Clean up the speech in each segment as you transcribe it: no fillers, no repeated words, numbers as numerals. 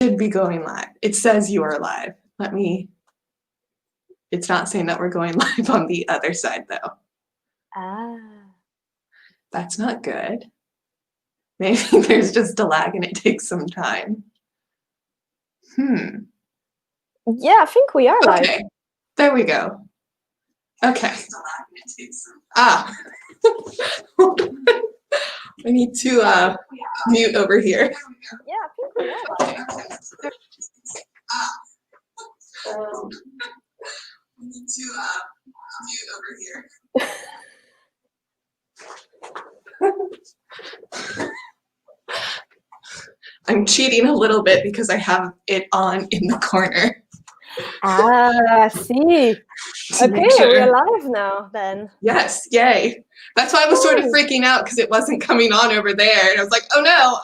should be going live. It says you are live. It's not saying that we're going live on the other side though. That's not good. Maybe there's just a lag and it takes some time. Yeah, I think we are live. Okay, there we go. Okay. I need to mute over here. Yeah, I think we are live. We need to mute over here. I'm cheating a little bit because I have it on in the corner. I see. Okay, we're live now then. Yes, yay. That's why I was sort of freaking out because it wasn't coming on over there. And I was like, oh no.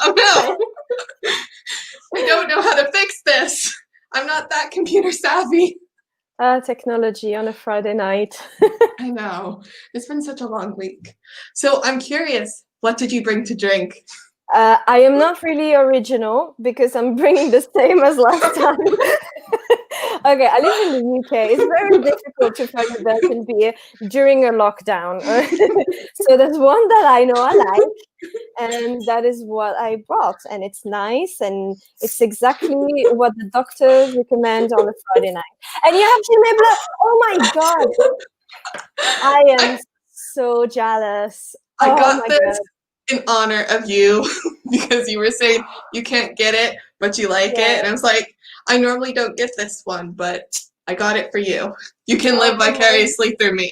I don't know how to fix this. I'm not that computer savvy. Technology on a Friday night. I know. It's been such a long week. So I'm curious, what did you bring to drink? I am not really original because I'm bringing the same as last time. Okay, I live in the UK. It's very difficult to find a Belgian beer during a lockdown. So there's one that I know I like, and that is what I brought. And it's nice, and it's exactly what the doctors recommend on a Friday night. And you have Gilbert. Oh my God. I am so jealous. I got this in honor of you because you were saying you can't get it, but you like it. And I was like, I normally don't get this one, but I got it for you. You can live vicariously through me.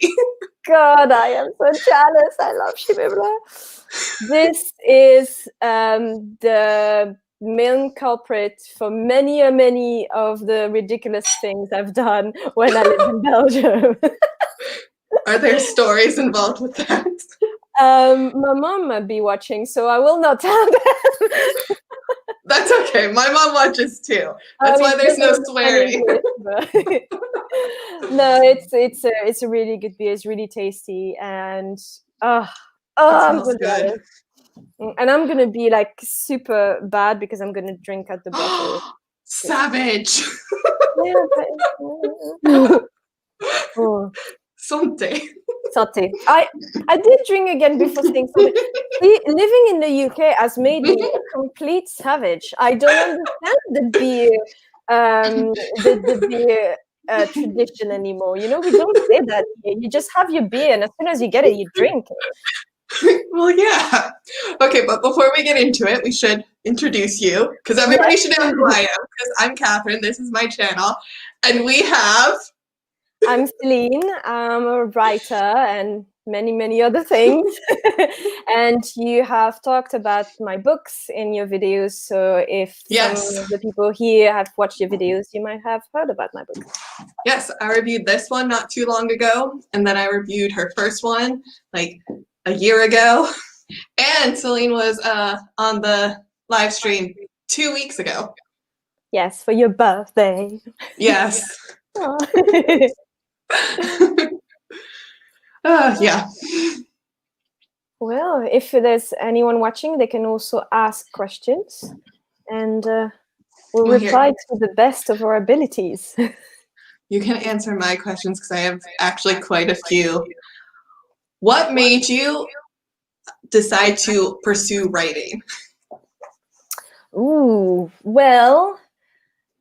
God, I am so jealous. I love Gilbert. This is the main culprit for many of the ridiculous things I've done when I lived in Belgium. Are there stories involved with that? My mom might be watching, so I will not tell them. That's okay. My mom watches too. That's why there's no swearing. No, it's a really good beer. It's really tasty, and I'm so jealous. And I'm gonna be like super bad because I'm gonna drink at the bottle. Savage. Santé. I did drink again before saying something. See, living in the UK has made me a complete savage. I don't understand the beer tradition anymore. You know, we don't say that here. You just have your beer, and as soon as you get it, you drink it. Well, yeah. Okay, but before we get into it, we should introduce you because everybody should know who I am. Because I'm Kathryn. This is my channel, and we have. I'm Céline. I'm a writer and many other things. And you have talked about my books in your videos. So if some of the people here have watched your videos, you might have heard about my book. Yes, I reviewed this one not too long ago. And then I reviewed her first one like a year ago. And Céline was on the live stream 2 weeks ago. Yes, for your birthday. Yes. Yeah. Well, if there's anyone watching, they can also ask questions, and we'll reply to the best of our abilities. You can answer my questions because I have actually quite a few. What made you decide to pursue writing? Ooh, well,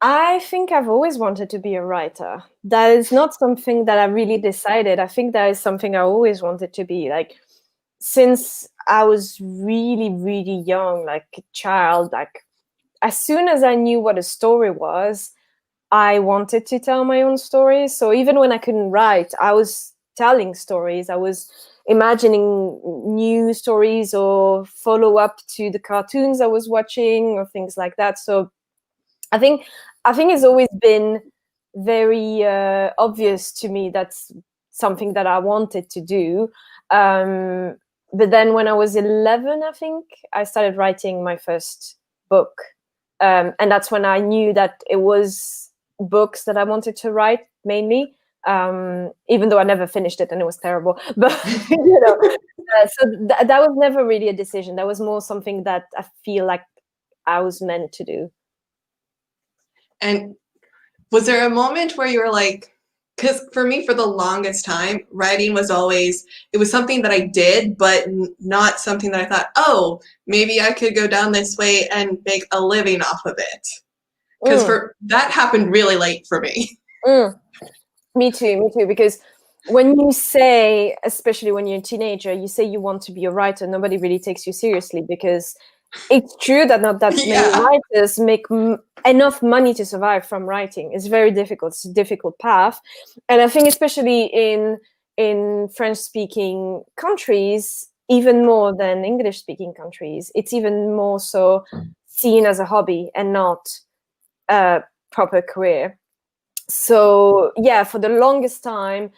I think I've always wanted to be a writer. That is not something that I really decided. I think that is something I always wanted to be. Like, since I was really young, like a child, like as soon as I knew what a story was, I wanted to tell my own stories. So even when I couldn't write, I was telling stories. I was imagining new stories or follow up to the cartoons I was watching or things like that. So I think it's always been very obvious to me that's something that I wanted to do. But then when I was 11, I think, I started writing my first book. And that's when I knew that it was books that I wanted to write mainly, even though I never finished it and it was terrible. But, you know, so that was never really a decision. That was more something that I feel like I was meant to do. And was there a moment where you were like, because for me, for the longest time, writing was always, it was something that I did, but not something that I thought, oh, maybe I could go down this way and make a living off of it. Because that happened really late for me. Me too, because when you say, especially when you're a teenager, you say you want to be a writer, nobody really takes you seriously, because it's true that not that many writers make enough money to survive from writing. It's very difficult. It's a difficult path. And I think especially in French-speaking countries, even more than English-speaking countries, it's even more so seen as a hobby and not a proper career. So yeah, for the longest time,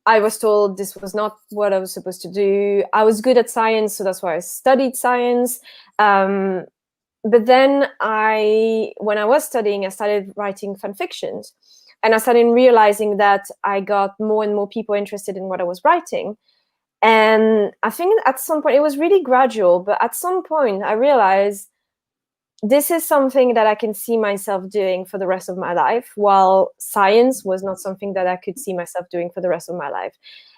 I was told this was not what I was supposed to do. I was good at science, so that's why I studied science. But then when I was studying, I started writing fan fictions. And I started realizing that I got more and more people interested in what I was writing. And I think at some point, it was really gradual, but at some point I realized this is something that I can see myself doing for the rest of my life, while science was not something that I could see myself doing for the rest of my life.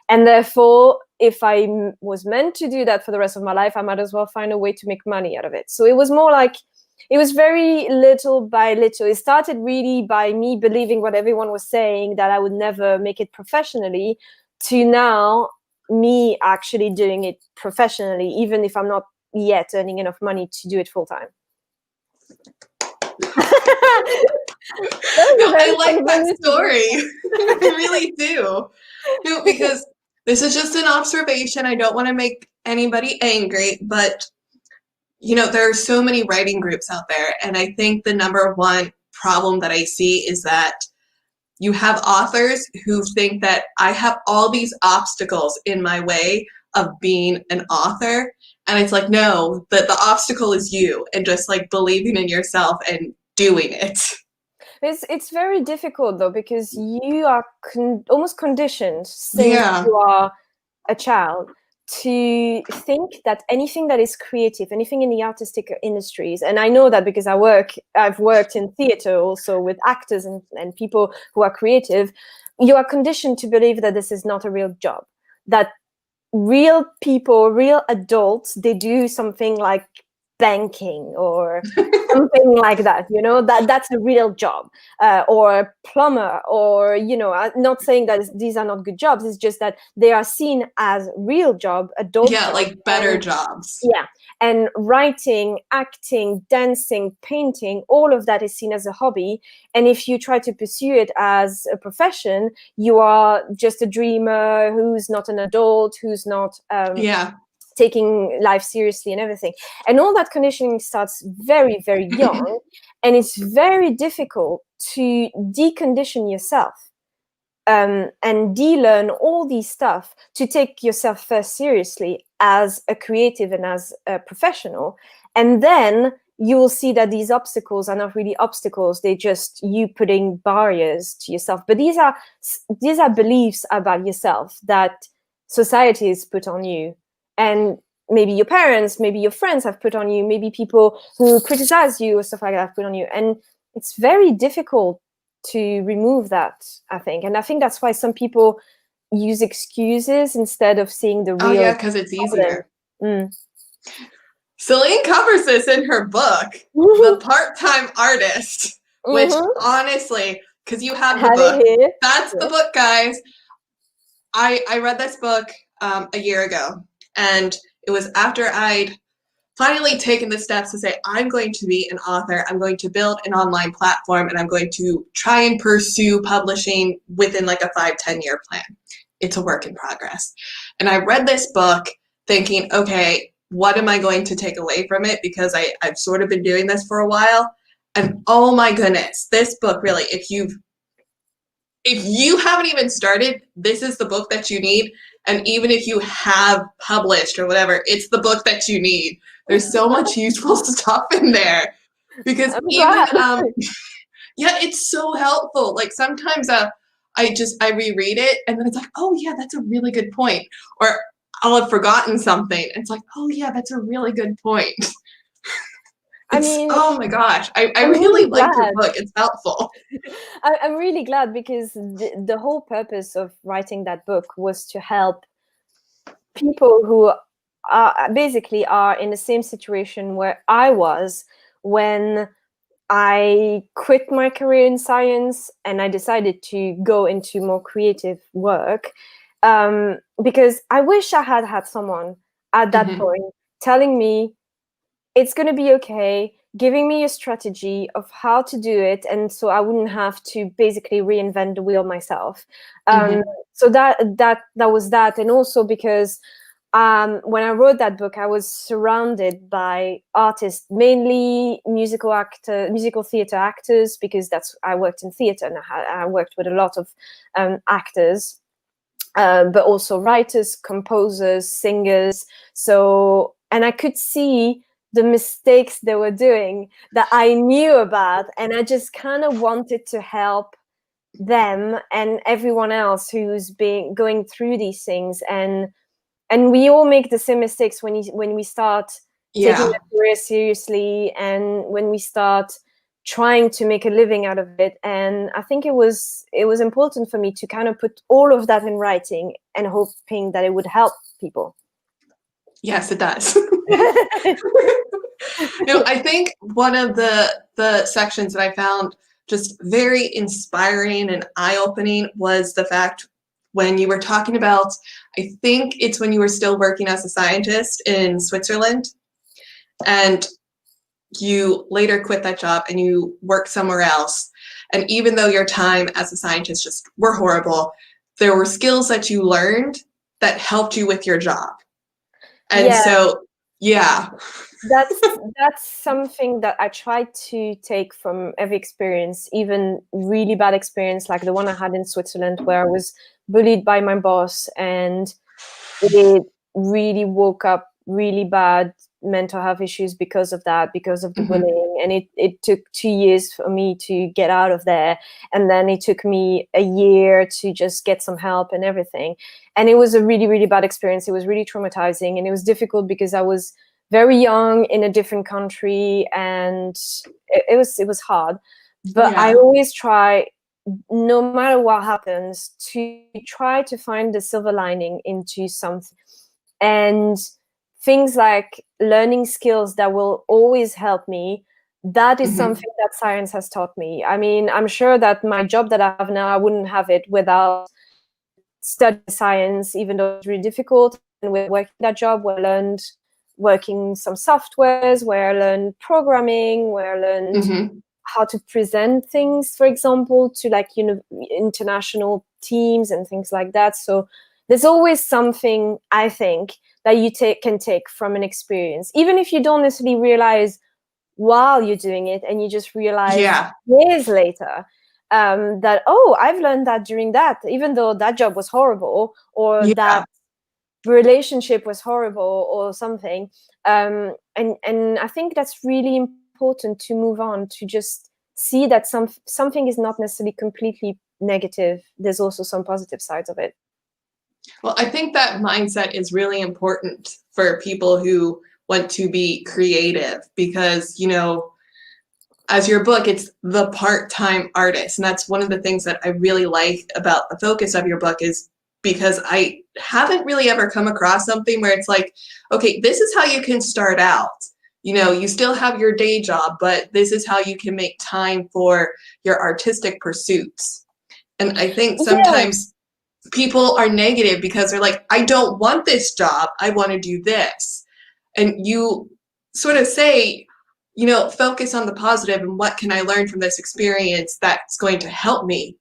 And therefore, if I was meant to do that for the rest of my life, I might as well find a way to make money out of it. So it was more like, it was very little by little. It started really by me believing what everyone was saying, that I would never make it professionally, to now me actually doing it professionally, even if I'm not yet earning enough money to do it full time. I like that story. I really do. No, because this is just an observation. I don't want to make anybody angry, but there are so many writing groups out there, and I think the number one problem that I see is that you have authors who think that I have all these obstacles in my way of being an author. And it's like, no, the obstacle is you, and just like believing in yourself and doing it. It's very difficult though, because you are almost conditioned since you are a child to think that anything that is creative, anything in the artistic industries, and I know that because I've worked in theater also with actors and people who are creative, you are conditioned to believe that this is not a real job, that real people, real adults, they do something like banking or something like that, that's a real job, or plumber, or I'm not saying that these are not good jobs, it's just that they are seen as real job, adult jobs, like better jobs. And writing, acting, dancing, painting, all of that is seen as a hobby. And if you try to pursue it as a profession, you are just a dreamer who's not an adult, who's not taking life seriously and everything. And all that conditioning starts very, very young. And it's very difficult to decondition yourself and de-learn all these stuff to take yourself first seriously as a creative and as a professional. And then you will see that these obstacles are not really obstacles. They're just you putting barriers to yourself. But these are beliefs about yourself that society has put on you. And maybe your parents, maybe your friends have put on you, maybe people who criticize you or stuff like that have put on you. And it's very difficult to remove that, I think. And I think that's why some people use excuses instead of seeing the real. Oh, yeah, because it's easier. Celine covers this in her book, The Part-Time Artist, which honestly, because you have the book, that's the book, guys. I read this book a year ago, and it was after I'd finally taken the steps to say, I'm going to be an author, I'm going to build an online platform, and I'm going to try and pursue publishing within like a 5-10 year plan. It's a work in progress. And I read this book thinking, okay, what am I going to take away from it? Because I've sort of been doing this for a while. And oh my goodness, this book really, if you haven't even started, this is the book that you need. And even if you have published or whatever, it's the book that you need. There's so much useful stuff in there. Because it's so helpful. Like sometimes I reread it and then it's like, oh yeah, that's a really good point. Or I'll have forgotten something. It's like, oh yeah, that's a really good point. I mean, oh my gosh, I I'm really really like your glad. book. It's helpful. I'm really glad because the whole purpose of writing that book was to help people who basically are in the same situation where I was when I quit my career in science and I decided to go into more creative work, because I wish I had had someone at that Hmm. point telling me it's going to be okay, giving me a strategy of how to do it, and so I wouldn't have to basically reinvent the wheel myself. Um, Hmm. so that was that, and also because when I wrote that book, I was surrounded by artists, mainly musical theater actors, because I worked in theater and I worked with a lot of actors, but also writers, composers, singers. So, and I could see the mistakes they were doing that I knew about, and I just kind of wanted to help them and everyone else who's been going through these things. And we all make the same mistakes when we start taking Yeah. a career seriously, and when we start trying to make a living out of it. And I think it was important for me to kind of put all of that in writing and hoping that it would help people. Yes, it does. No, I think one of the sections that I found just very inspiring and eye-opening was the fact when you were talking about, I think it's when you were still working as a scientist in Switzerland, and you later quit that job and you worked somewhere else. And even though your time as a scientist just were horrible, there were skills that you learned that helped you with your job. And Yeah, so, yeah. that's something that I try to take from every experience, even really bad experience like the one I had in Switzerland, where I was bullied by my boss, and it really woke up really bad mental health issues because of that, because of the Mhm. bullying. And it took 2 years for me to get out of there, and then it took me a year to just get some help and everything. And it was a really, really bad experience. It was really traumatizing, and it was difficult because I was very young in a different country, and it was hard. But I Yeah. always try, no matter what happens, to try to find the silver lining into something. And things like learning skills that will always help me, that is Mhm. something that science has taught me. I mean, I'm sure that my job that I have now, I wouldn't have it without studying science, even though it's really difficult. And with working that job, where I learned working some softwares, where I learned programming, where I learned Mhm. how to present things, for example, to like international teams and things like that. So there's always something, I think, that you can take from an experience, even if you don't necessarily realize while you're doing it, and you just realize Yeah. years later, that, oh, I've learned that during that, even though that job was horrible, or Yeah. that relationship was horrible or something. And I think that's really important to move on, to just see that something is not necessarily completely negative. There's also some positive sides of it. Well, I think that mindset is really important for people who want to be creative because, as your book, it's the part-time artist. And that's one of the things that I really like about the focus of your book is because I haven't really ever come across something where it's like, okay, this is how you can start out. You still have your day job, but this is how you can make time for your artistic pursuits. And I think Yeah, sometimes people are negative because they're like, I don't want this job. I want to do this. And you sort of say, focus on the positive and what can I learn from this experience that's going to help me.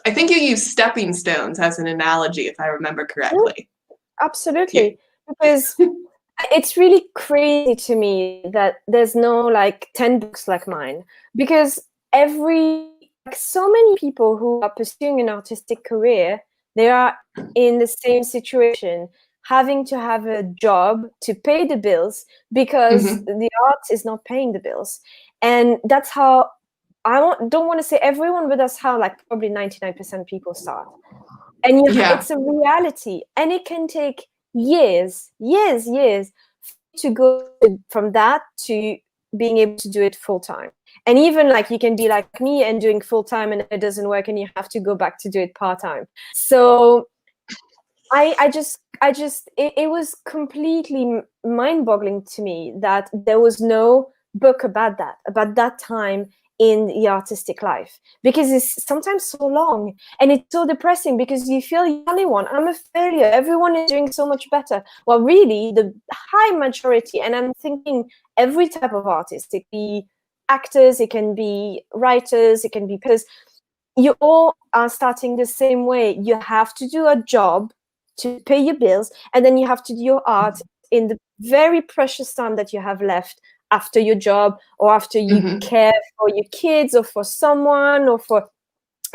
I think you use stepping stones as an analogy, if I remember correctly. Yeah. absolutely. Because it's really crazy to me that there's no like 10 books like mine, because so many people who are pursuing an artistic career, they are in the same situation, having to have a job to pay the bills because Hmm. the art is not paying the bills. And that's how, don't want to say everyone, but that's how like probably 99% of people start. And Yeah. it's a reality, and it can take years to go from that to being able to do it full time. And even like you can be like me and doing full time and it doesn't work and you have to go back to do it part time. So it was completely mind-boggling to me that there was no book about that time in the artistic life, because it's sometimes so long and it's so depressing because you feel you're the only one. I'm a failure. Everyone is doing so much better. Well, really, the high majority, and I'm thinking every type of artist, it can be actors, it can be writers, it can be, because you all are starting the same way. You have to do a job to pay your bills, and then you have to do your art in the very precious time that you have left after your job, or after you care for your kids or for someone or for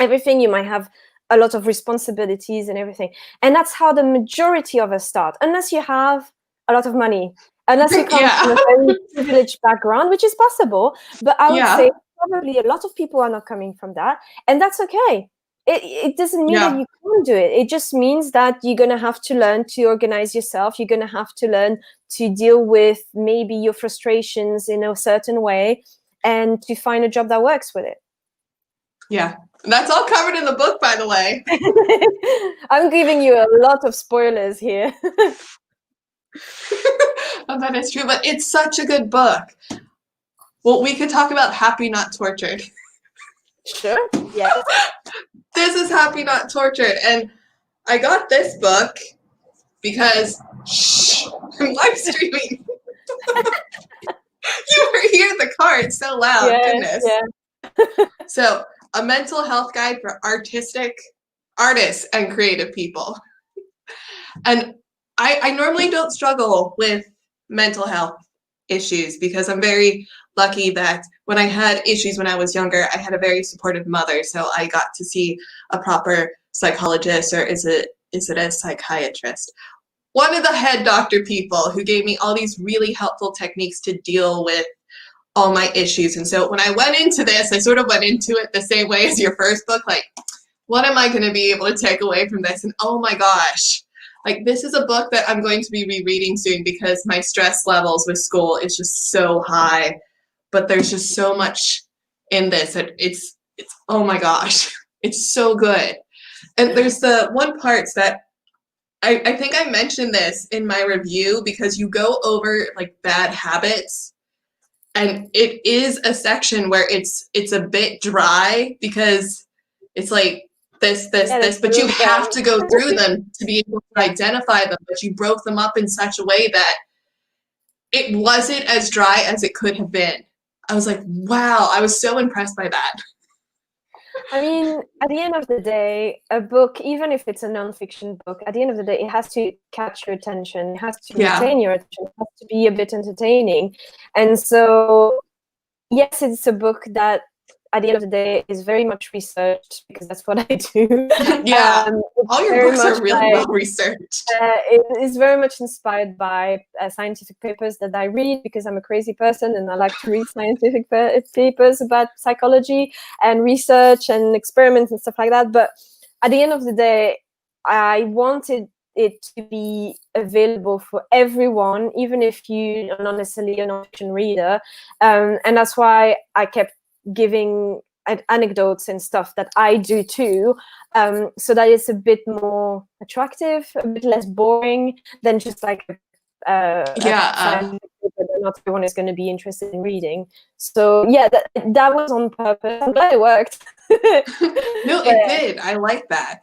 everything. You might have a lot of responsibilities and everything. And that's how the majority of us start, unless you have a lot of money, unless you come from a very privileged background, which is possible. But I would say probably a lot of people are not coming from that, and that's okay. It doesn't mean that you can't do it. It just means that you're going to have to learn to organize yourself. You're going to have to learn to deal with maybe your frustrations in a certain way and to find a job that works with it. Yeah. That's all covered in the book, by the way. I'm giving you a lot of spoilers here. Oh, that is true, but it's such a good book. Well, we could talk about Happy Not Tortured. Sure, yes. This is Happy Not Tortured, and I got this book because I'm live streaming. You were here in the car, it's so loud, goodness. Yeah. So, a mental health guide for artists and creative people. And I normally don't struggle with mental health issues because I'm very lucky that when I had issues when I was younger, I had a very supportive mother. So I got to see a proper psychologist, or is it a psychiatrist? One of the head doctor people who gave me all these really helpful techniques to deal with all my issues. And so when I went into this, I sort of went into it the same way as your first book, like, what am I going to be able to take away from this? And oh my gosh, like, this is a book that I'm going to be rereading soon because my stress levels with school is just so high. But there's just so much in this. It's oh my gosh, it's so good. And there's the one part that I think I mentioned this in my review, because you go over like bad habits, and it is a section where it's a bit dry because it's like this, but you have to go through them to be able to identify them. But you broke them up in such a way that it wasn't as dry as it could have been. I was like, wow, I was so impressed by that. I mean, at the end of the day, a book, even if it's a nonfiction book, at the end of the day, it has to catch your attention. It has to retain your attention. It has to be a bit entertaining. And so, yes, it's a book that, at the end of the day, is very much researched, because that's what I do. Yeah, all your books are really well researched. It is very much inspired by scientific papers that I read, because I'm a crazy person and I like to read scientific papers about psychology and research and experiments and stuff like that. But at the end of the day, I wanted it to be available for everyone, even if you are not necessarily a nonfiction reader. And that's why I kept giving anecdotes and stuff that I do too, so that it's a bit more attractive, a bit less boring than just like that not everyone is going to be interested in reading. So yeah, that was on purpose. I'm glad it worked. No, it did. I like that.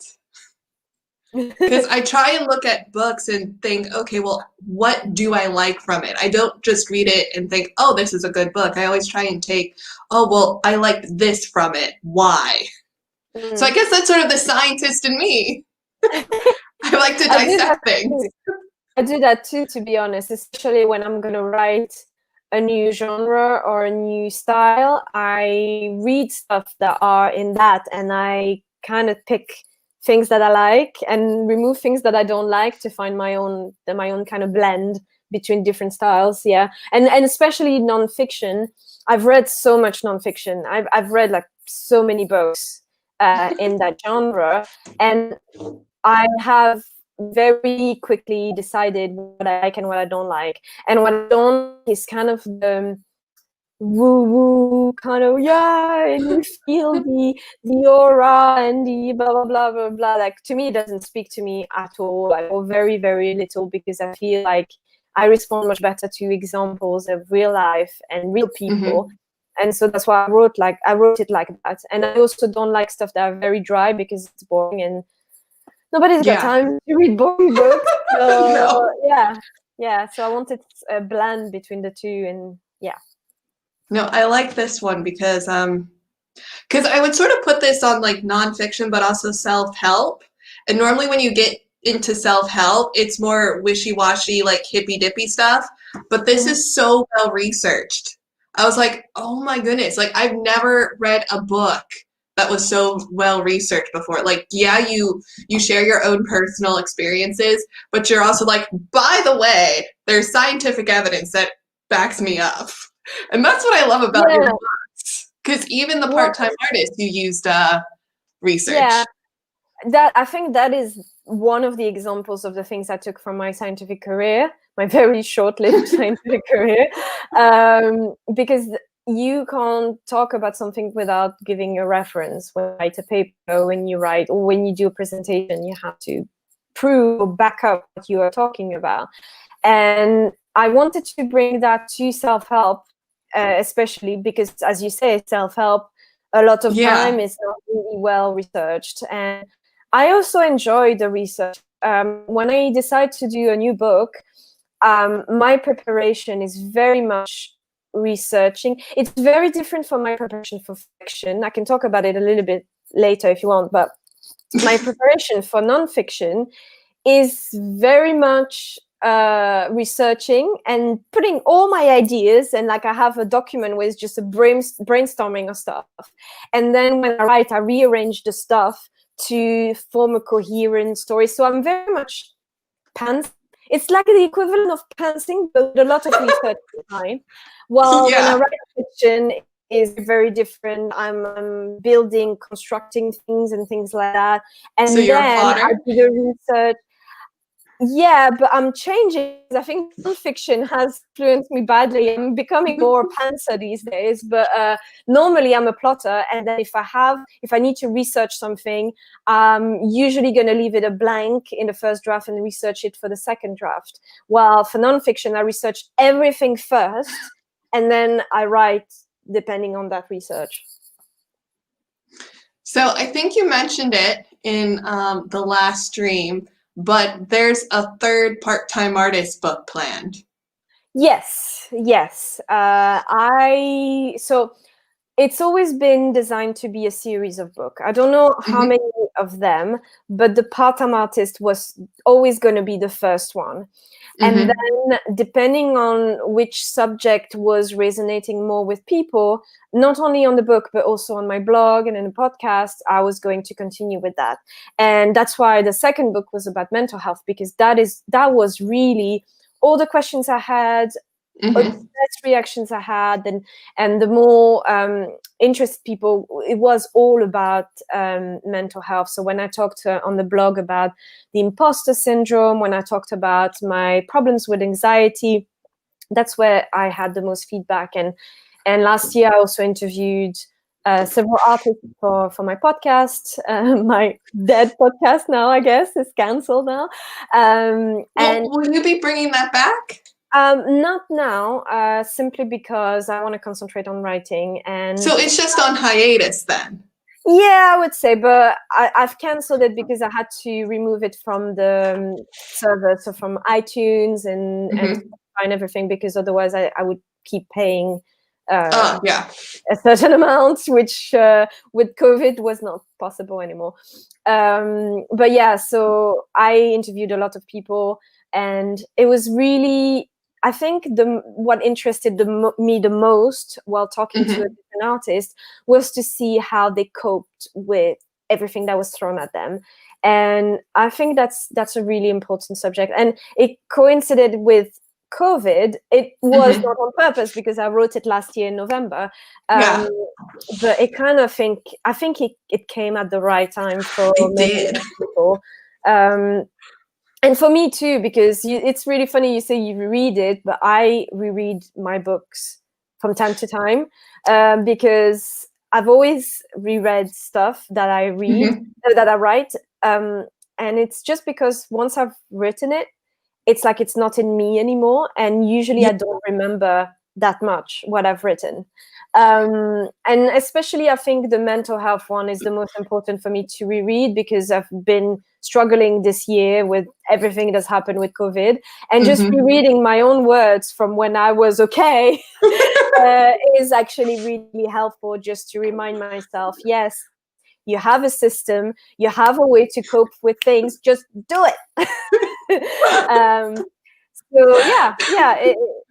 Because I try and look at books and think, okay, well, what do I like from it? I don't just read it and think, oh, this is a good book. I always try and take, oh, well, I like this from it. Why? So I guess that's sort of the scientist in me. I like to dissect things. I do that too, to be honest, especially when I'm going to write a new genre or a new style. I read stuff that are in that, and I kind of pick things that I like and remove things that I don't like to find my own kind of blend between different styles. Yeah, and especially nonfiction. I've read so much nonfiction. I've read like so many books in that genre, and I have very quickly decided what I like and what I don't like. And what I don't like is kind of woo kind of, yeah, and you feel the aura and the blah blah blah blah blah. Like, to me, it doesn't speak to me at all, like, or very very little, because I feel like I respond much better to examples of real life and real people. And so that's why I wrote it like that. And I also don't like stuff that are very dry, because it's boring and nobody's got time to read boring books. So No. yeah. So I wanted a blend between the two, and yeah. No, I like this one because I would sort of put this on like nonfiction, but also self-help. And normally when you get into self-help, it's more wishy-washy, like hippy-dippy stuff. But this is so well researched. I was like, oh my goodness, like I've never read a book that was so well researched before. Like, yeah, you share your own personal experiences, but you're also like, by the way, there's scientific evidence that backs me up. And that's what I love about your books. Because even the part-time artist, you used research. Yeah, that, I think that is one of the examples of the things I took from my scientific career, my very short-lived scientific career, because you can't talk about something without giving a reference. When you write a paper, when you write, or when you do a presentation, you have to prove or back up what you are talking about. And I wanted to bring that to self-help, especially because, as you say, self-help a lot of time is not really well researched. And I also enjoy the research. When I decide to do a new book, my preparation is very much researching. It's very different from my preparation for fiction. I can talk about it a little bit later if you want, but my preparation for nonfiction is very much researching and putting all my ideas, and like I have a document with just a brainstorming of stuff, and then when I write, I rearrange the stuff to form a coherent story. So I'm very much pants. It's like the equivalent of pantsing, but with a lot of research behind. While when I write fiction, is very different. I'm building, constructing things and things like that, and so you're then I do the research. Yeah, but I'm changing. I think nonfiction has influenced me badly. I'm becoming more pantser these days. But normally I'm a plotter, and then if I need to research something, I'm usually going to leave it a blank in the first draft and research it for the second draft. While for nonfiction, I research everything first, and then I write depending on that research. So I think you mentioned it in the last stream, but there's a third part-time artist book planned. Yes. So it's always been designed to be a series of books. I don't know how many of them, but the part-time artist was always going to be the first one. And then depending on which subject was resonating more with people, not only on the book, but also on my blog and in the podcast, I was going to continue with that. And that's why the second book was about mental health, because that was really all the questions I had, the best reactions I had, and the more interested people, it was all about mental health. So when I talked on the blog about the imposter syndrome, when I talked about my problems with anxiety, that's where I had the most feedback. And last year I also interviewed several artists for my podcast. My dead podcast now, I guess, is cancelled now. And will you be bringing that back? Not now, simply because I want to concentrate on writing. And so it's just on hiatus then? Yeah, I would say, but I've cancelled it because I had to remove it from the server, so from iTunes and everything, because otherwise I would keep paying a certain amount, which with COVID was not possible anymore. But yeah, so I interviewed a lot of people, and it was really, I think what interested me the most while talking to a different artist was to see how they coped with everything that was thrown at them. And I think that's a really important subject. And it coincided with COVID. It was not on purpose, because I wrote it last year in November. But it kind of I think it came at the right time for many people. And for me too, because it's really funny you say you reread it, but I reread my books from time to time, because I've always reread stuff that I read, that I write. And it's just because once I've written it, it's like it's not in me anymore. And usually I don't remember that much what I've written. And especially I think the mental health one is the most important for me to reread, because I've been struggling this year with everything that's happened with COVID, and just rereading my own words from when I was okay is actually really helpful, just to remind myself, yes, you have a system, you have a way to cope with things, just do it. So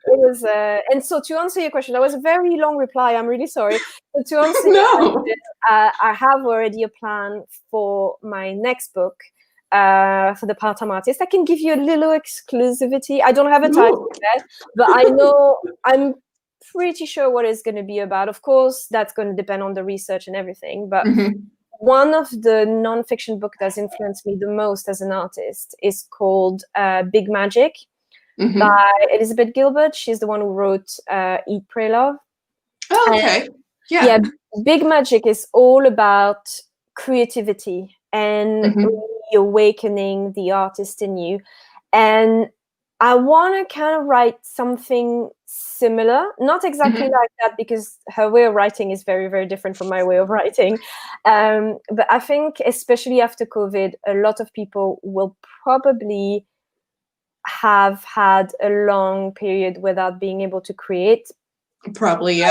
it was, and so to answer your question, that was a very long reply, I'm really sorry. So to answer your question, I have already a plan for my next book, for the part-time artist. I can give you a little exclusivity. I don't have a title yet, but I know, I'm pretty sure what it's going to be about. Of course, that's going to depend on the research and everything, but one of the non-fiction books that's influenced me the most as an artist is called Big Magic by Elizabeth Gilbert. She's the one who wrote Eat, Pray, Love. Oh, okay. Yeah, Big Magic is all about creativity and awakening the artist in you. And I want to kind of write something similar, not exactly like that, because her way of writing is very, very different from my way of writing. But I think, especially after COVID, a lot of people will probably have had a long period without being able to create. Probably,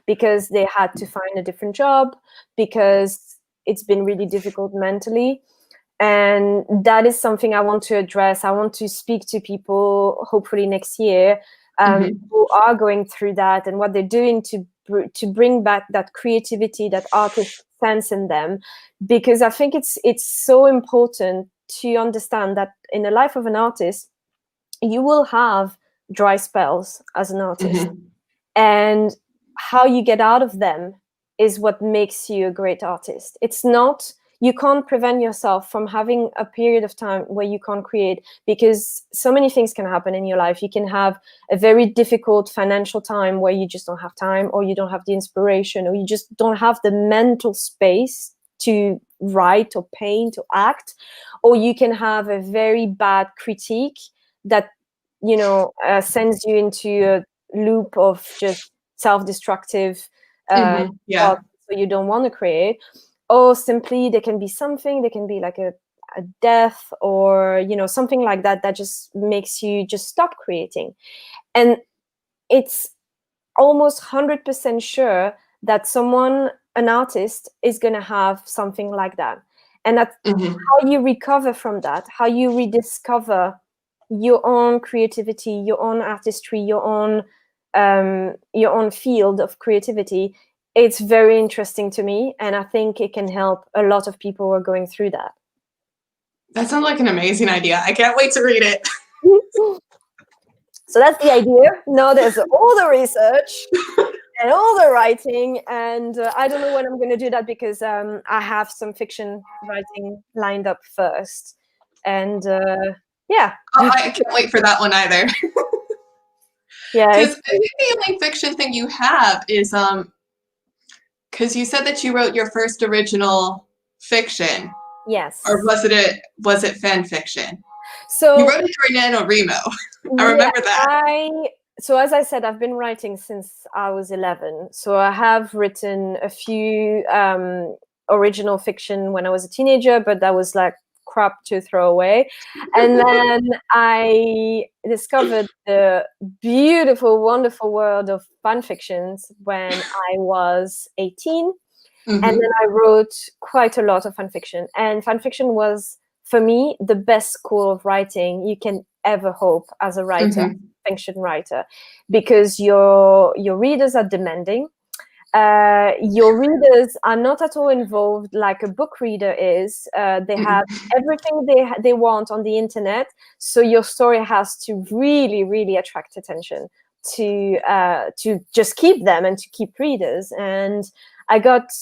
because they had to find a different job, because it's been really difficult mentally. And that is something I want to address. I want to speak to people, hopefully next year, who are going through that, and what they're doing to bring back that creativity, that artist sense in them. Because I think it's so important to understand that in the life of an artist, you will have dry spells as an artist. And how you get out of them is what makes you a great artist. It's not, you can't prevent yourself from having a period of time where you can't create, because so many things can happen in your life. You can have a very difficult financial time where you just don't have time, or you don't have the inspiration, or you just don't have the mental space to write or paint or act. Or you can have a very bad critique that, sends you into a loop of just self-destructive thoughts, so you don't want to create. Or simply there can be like a death, or something like that just makes you just stop creating. And it's almost 100% sure that an artist is going to have something like that. And that's how you recover from that, how you rediscover your own creativity, your own artistry, your own field of creativity. It's very interesting to me, and I think it can help a lot of people who are going through that. That sounds like an amazing idea. I can't wait to read it. So that's the idea. Now there's all the research and all the writing, and I don't know when I'm going to do that, because I have some fiction writing lined up first. And I can't wait for that one either. Because I think the only fiction thing you have is because you said that you wrote your first original fiction. Yes. Or was it fan fiction? So you wrote it for Nanowrimo. I remember that. So as I said, I've been writing since I was 11. So I have written a few original fiction when I was a teenager, but that was like crap to throw away. And then I discovered the beautiful, wonderful world of fan fictions when I was 18. And then I wrote quite a lot of fan fiction. And fan fiction was, for me, the best school of writing you can ever hope as a writer, fiction writer, because your readers are demanding. Your readers are not at all involved like a book reader is. They have everything they want on the internet. So your story has to really, really attract attention to just keep them and to keep readers. And I got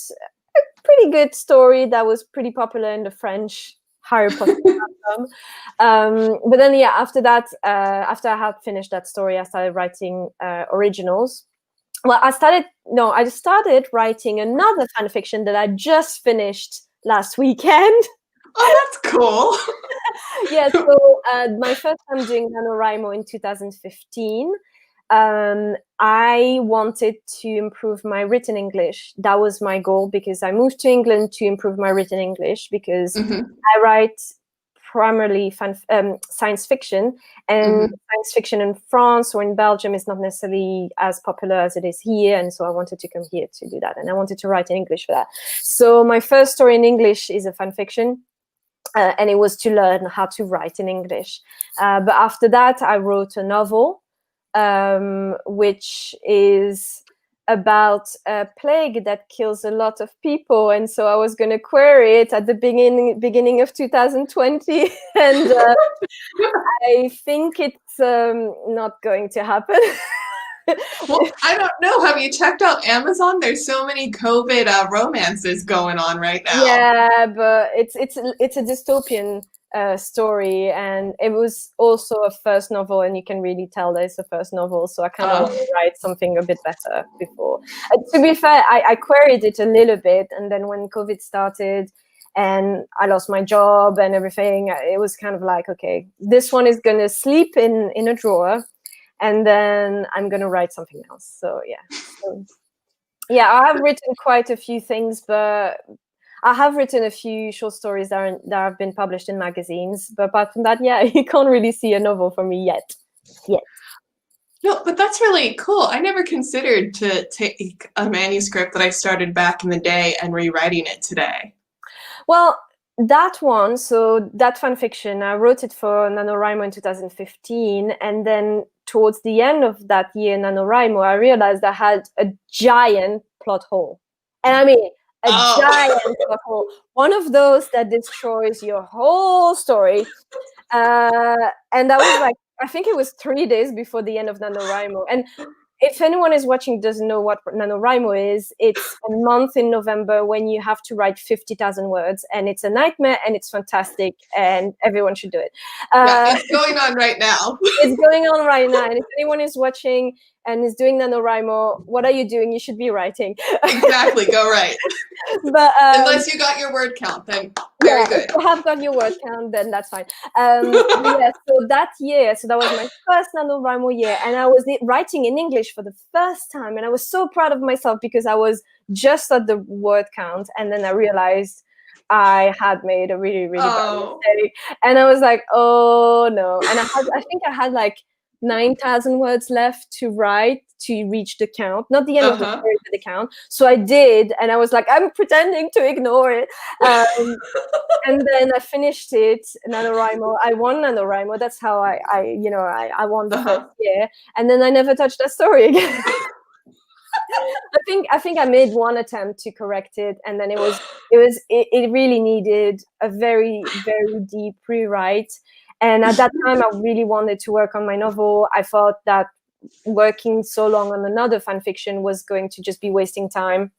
a pretty good story that was pretty popular in the French Harry Potter fandom. But then, after that, after I had finished that story, I started writing originals. well, I started writing another fan fiction that I just finished last weekend. Oh, that's cool. Yeah, so my first time doing NaNoWriMo in 2015. I wanted to improve my written English. That was my goal, because I moved to England to improve my written English, because I write primarily science fiction, and science fiction in France or in Belgium is not necessarily as popular as it is here, and so I wanted to come here to do that, and I wanted to write in English for that. So my first story in English is a fan fiction, and it was to learn how to write in English. But after that, I wrote a novel, which is about a plague that kills a lot of people, and so I was going to query it at the beginning of 2020, and I think it's not going to happen. Well, I don't know. Have you checked out Amazon? There's so many COVID romances going on right now. Yeah, but it's a dystopian story, and it was also a first novel, and you can really tell that it's a first novel, so I kind of want to write something a bit better before. To be fair, I queried it a little bit, and then when COVID started and I lost my job and everything, it was kind of like, okay, this one is going to sleep in a drawer, and then I'm going to write something else. So yeah, I have written quite a few things, but I have written a few short stories that have been published in magazines. But apart from that, yeah, you can't really see a novel from me yet. No, but that's really cool. I never considered to take a manuscript that I started back in the day and rewriting it today. Well, that one, so that fan fiction, I wrote it for NaNoWrimo in 2015, and then towards the end of that year, NaNoWrimo, I realized I had a giant plot hole. And I mean, giant plot hole. One of those that destroys your whole story. And that was like, I think it was 3 days before the end of NaNoWrimo. And if anyone is watching doesn't know what NaNoWrimo is, it's a month in November when you have to write 50,000 words, and it's a nightmare, and it's fantastic, and everyone should do it. Yeah, it's going on right now. It's going on right now, and if anyone is watching and is doing NaNoWrimo, what are you doing? You should be writing. Exactly, go write. But unless you got your word count, then very good. If you have got your word count, then that's fine. Yeah, so that year, so that was my first NaNoWrimo year, and I was writing in English for the first time, and I was so proud of myself because I was just at the word count, and then I realized I had made a really, really bad mistake, and I was like, oh no. And I think I had like 9,000 words left to write to reach the count, not the end of the story, but the count. So I did, and I was like, I'm pretending to ignore it. And then I finished it, NaNoWrimo. I won NaNoWrimo. That's how I won the first year. And then I never touched that story again. I think I made one attempt to correct it, and then it really needed a very, very deep rewrite. And at that time, I really wanted to work on my novel. I thought that working so long on another fan fiction was going to just be wasting time.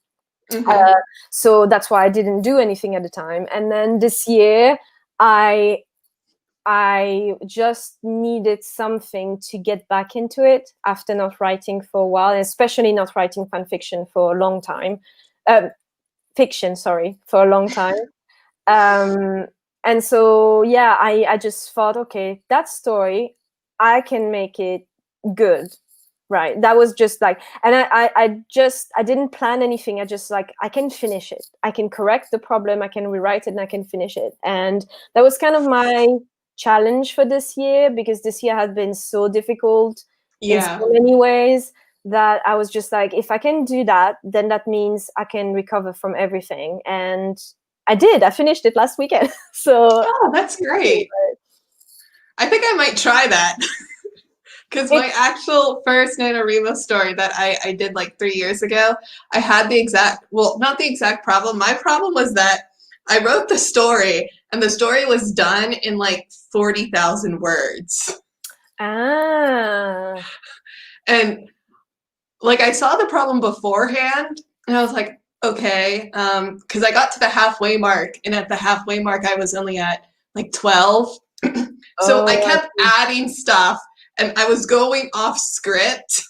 So that's why I didn't do anything at the time. And then this year, I just needed something to get back into it after not writing for a while, and especially not writing fan fiction for a long time. For a long time. And so, yeah, I just thought, okay, that story, I can make it good. Right. That was just like, and I didn't plan anything. I just like, I can finish it. I can correct the problem. I can rewrite it, and I can finish it. And that was kind of my challenge for this year, because this year has been so difficult in so many ways that I was just like, if I can do that, then that means I can recover from everything. And I did. I finished it last weekend. So that's great. I think I might try that. Because my actual first NaNoWrimo story that I did like 3 years ago, I had not the exact problem. My problem was that I wrote the story, and the story was done in like 40,000 words. And like, I saw the problem beforehand, and I was like, okay, because I got to the halfway mark, and at the halfway mark, I was only at like 12. So I kept adding stuff, and I was going off script.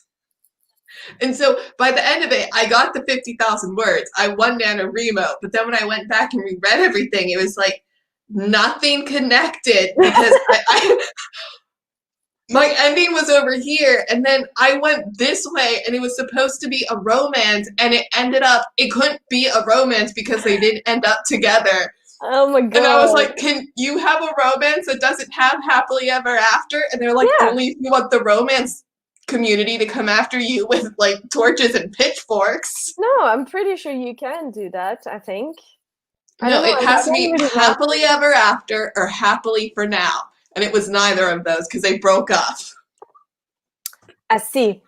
And so by the end of it, I got the 50,000 words. I won Nanowrimo. But then when I went back and reread everything, it was like nothing connected because my ending was over here, and then I went this way, and it was supposed to be a romance, and it ended up, it couldn't be a romance because they didn't end up together. Oh my god. And I was like, can you have a romance that doesn't have happily ever after? And they're like, Yeah. only if you want the romance community to come after you with like torches and pitchforks. No, I'm pretty sure you can do that, I think. No, it has to be happily ever after or happily for now. And it was neither of those because they broke up. I see.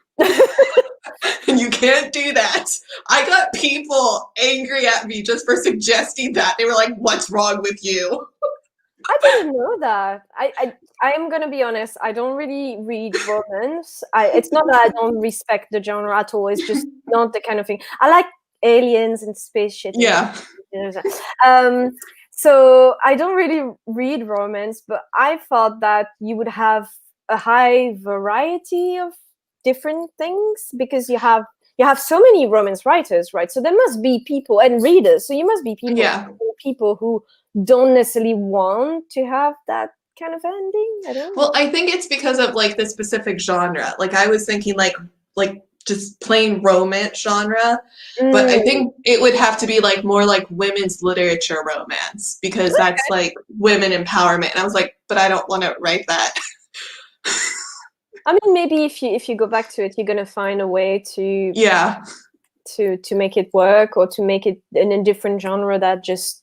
And you can't do that. I got people angry at me just for suggesting that. They were like, what's wrong with you? I didn't know that. I am gonna be honest. I don't really read romance. It's not that I don't respect the genre at all. It's just not the kind of thing. I like aliens and space shit. Yeah. So I don't really read romance, but I thought that you would have a high variety of different things because you have so many romance writers, right? So there must be people and readers. So you must be people who don't necessarily want to have that kind of ending. I don't know. Well, I think it's because of like the specific genre. Like I was thinking like just plain romance genre, but I think it would have to be like more like women's literature romance because that's like women empowerment. And I was like, but I don't want to write that. I mean, maybe if you go back to it, you're gonna find a way to to make it work or to make it in a different genre that just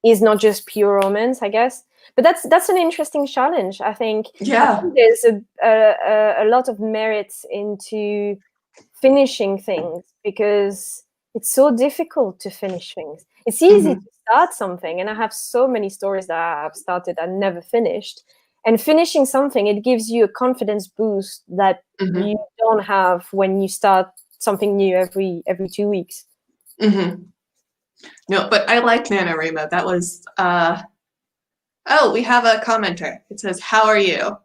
is not just pure romance, I guess. But that's an interesting challenge. I think. Yeah. I think there's a lot of merits into finishing things because it's so difficult to finish things. It's easy to start something, and I have so many stories that I have started and never finished. And finishing something, it gives you a confidence boost that you don't have when you start something new every 2 weeks. No, but I like Nanowrimo. That was oh, we have a commenter. It says, "How are you?"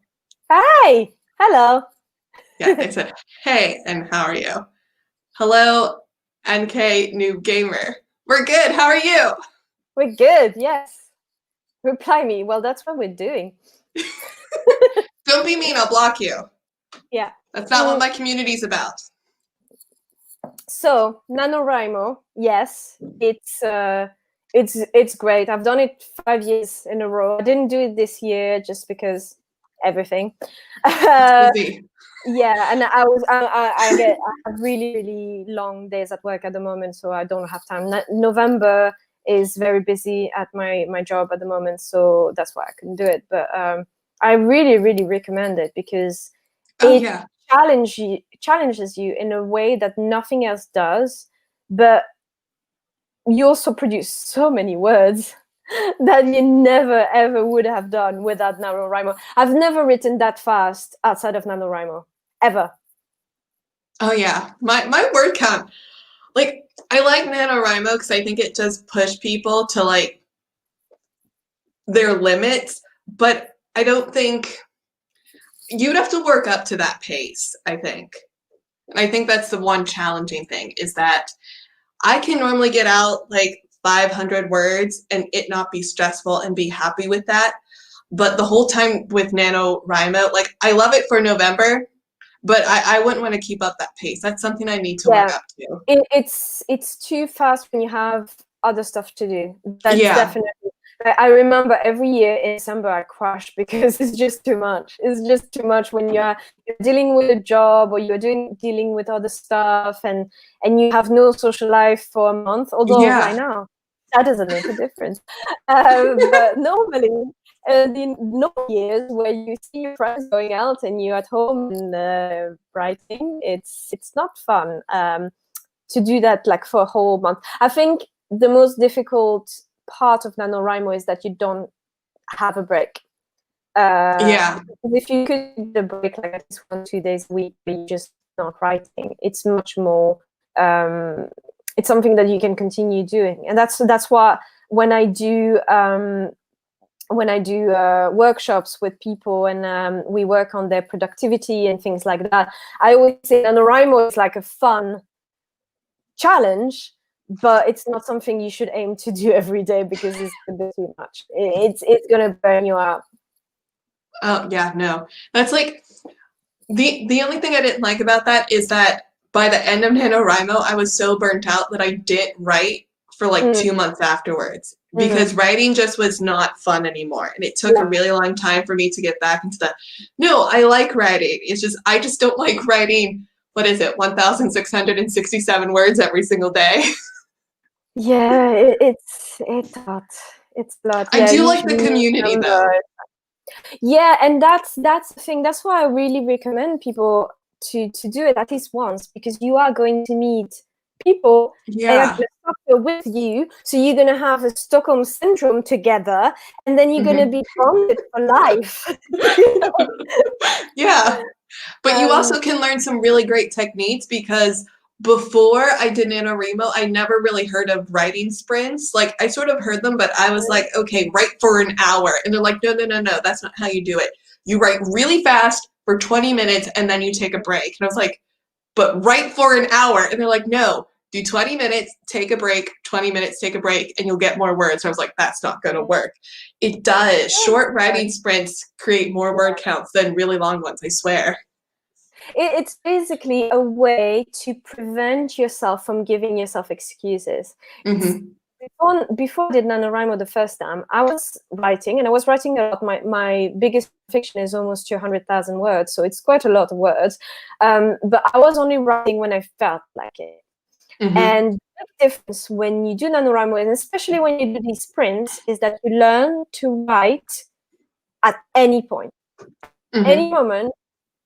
Hi, hello. Yeah, it said, "Hey," and "How are you?" Hello, NK New Gamer. We're good. How are you? We're good. Yes. Reply me. Well, that's what we're doing. Don't be mean. I'll block you. Yeah. That's not what my community's about. So Nanowrimo, yes, it's great. I've done it 5 years in a row. I didn't do it this year just because everything. Yeah, and I have really long days at work at the moment, so I don't have time. November is very busy at my job at the moment, so that's why I couldn't do it. But I really recommend it because it challenges you in a way that nothing else does, but you also produce so many words that you never ever would have done without NaNoWriMo. I've never written that fast outside of NaNoWriMo, ever. Oh yeah, my word count. Like I like NaNoWriMo because I think it does push people to like their limits, but I don't think you'd have to work up to that pace, I think. And I think that's the one challenging thing is that I can normally get out like 500 words and it not be stressful and be happy with that. But the whole time with NaNoWriMo, like I love it for November, but I wouldn't want to keep up that pace. That's something I need to work up to. It's too fast when you have other stuff to do. That's definitely. I remember every year in December I crash because it's just too much. It's just too much when you're dealing with a job or you're dealing with other stuff and you have no social life for a month. Although right now that doesn't make a difference. But normally, in normal years where you see your friends going out and you're at home and writing, it's not fun to do that like for a whole month. I think the most difficult part of NaNoWriMo is that you don't have a break. If you could do a break like at least 1-2 days a week, but you're just not writing, it's much more. It's something that you can continue doing, and that's why when I do when I do workshops with people and we work on their productivity and things like that, I always say NaNoWriMo is like a fun challenge, but it's not something you should aim to do every day because it's a bit too much. It's gonna burn you out. Oh yeah, no. That's like the only thing I didn't like about that is that by the end of NaNoWriMo, I was so burnt out that I didn't write for like 2 months afterwards because writing just was not fun anymore. And it took a really long time for me to get back into the, no, I like writing. It's just, I just don't like writing, what is it, 1,667 words every single day. Yeah, it's a lot. I Yeah, do like the usually community though. Yeah, and that's the thing. That's why I really recommend people to do it at least once, because you are going to meet people and are going to suffer with you. So you're going to have a Stockholm syndrome together, and then you're going to be bonded for life. Yeah, but you also can learn some really great techniques because before I did NaNoWrimo, I never really heard of writing sprints. Like I sort of heard them, but I was like, okay, write for an hour. And they're like, no, that's not how you do it. You write really fast for 20 minutes and then you take a break. And I was like, but write for an hour. And they're like, no, do 20 minutes, take a break, 20 minutes, take a break, and you'll get more words. So I was like, that's not going to work. It does. Short writing sprints create more word counts than really long ones, I swear. It's basically a way to prevent yourself from giving yourself excuses. Before I did NaNoWrimo the first time, I was writing, and I was writing a lot. My biggest fiction is almost 200,000 words, so it's quite a lot of words. But I was only writing when I felt like it. And the big difference when you do NaNoWrimo, and especially when you do these sprints, is that you learn to write at any point. Any moment,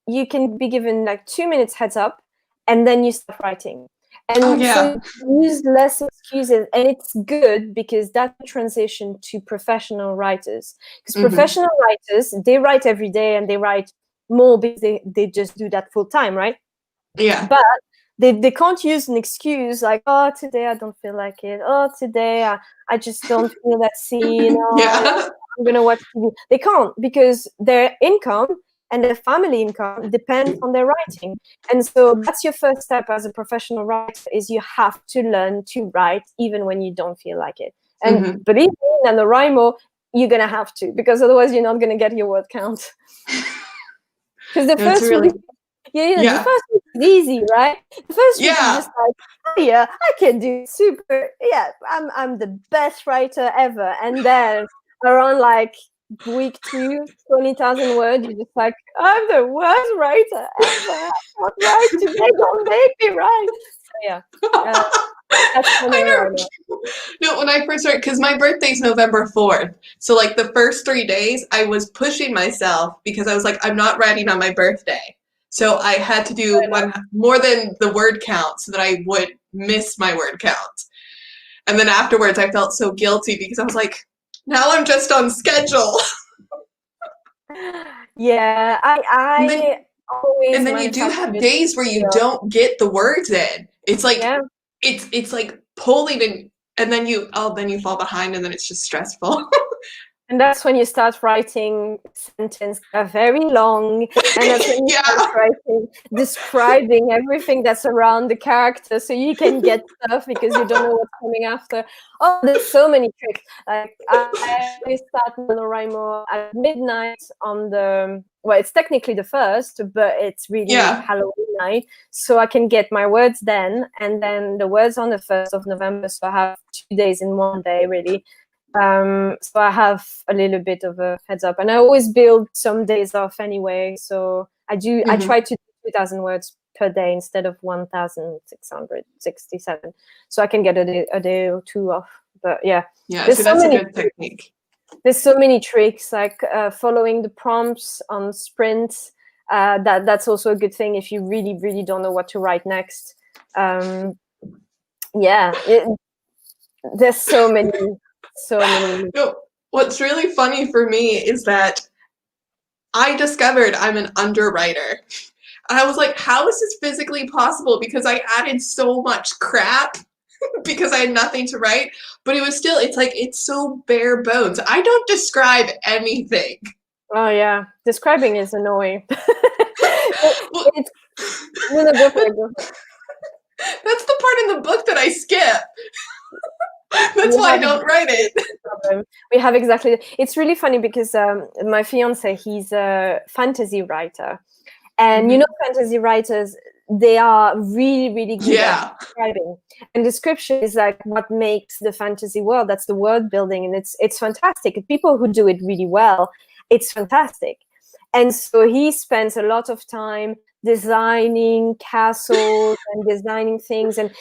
you can be given like 2 minutes heads up, and then you start writing. And so you use less excuses, and it's good because that's a transition to professional writers. Because professional writers, they write every day and they write more because they just do that full time, right? Yeah. But they can't use an excuse like, oh, today I don't feel like it. Oh, today I just don't feel that scene. Oh, I'm going to watch TV. They can't, because their income and their family income depends on their writing. And so that's your first step as a professional writer, is you have to learn to write even when you don't feel like it. And believe me, in NaNoWrimo, you're going to have to, because otherwise you're not going to get your word count. Because the first week, the first week is easy, right? The first week is just like, oh yeah, I can do super. Yeah, I'm the best writer ever. And then around like week 2, 20,000 words, you're just like, I'm the worst writer ever. I can't write today, don't make me write. So yeah. I know. No, when I first started, because my birthday's November 4th. So like the first 3 days, I was pushing myself because I was like, I'm not writing on my birthday. So I had to do one more than the word count so that I would miss my word count. And then afterwards, I felt so guilty because I was like, now I'm just on schedule. Yeah, I always. And then you do have days where you don't get the words in. It's like it's like pulling, and then you fall behind, and then it's just stressful. And that's when you start writing sentences that are very long, and that's when you start writing, describing everything that's around the character, so you can get stuff because you don't know what's coming after. Oh, there's so many tricks. Like I always start NaNoWrimo at midnight on the. Well, it's technically the 1st, but it's really Halloween night, so I can get my words then, and then the words on the 1st of November. So I have 2 days in one day, really. So I have a little bit of a heads up, and I always build some days off anyway. So I try to do 2,000 words per day instead of 1,667, so I can get a day or two off. But so that's a good technique. There's so many tricks, like following the prompts on sprints. That's also a good thing if you really, really don't know what to write next. There's so many. No, what's really funny for me is that I discovered I'm an underwriter. And I was like, how is this physically possible? Because I added so much crap because I had nothing to write. But it was still, it's like, it's so bare bones. I don't describe anything. Oh yeah, describing is annoying. Well, It's no, go for it. Go for it. that's the part in the book that I skip. That's We why I have don't write it. problem. We have exactly. It's really funny because my fiance, he's a fantasy writer, and you know, fantasy writers, they are really, really good at describing. And description is like what makes the fantasy world. That's the world building, and it's fantastic. People who do it really well, it's fantastic. And so he spends a lot of time designing castles and designing things, and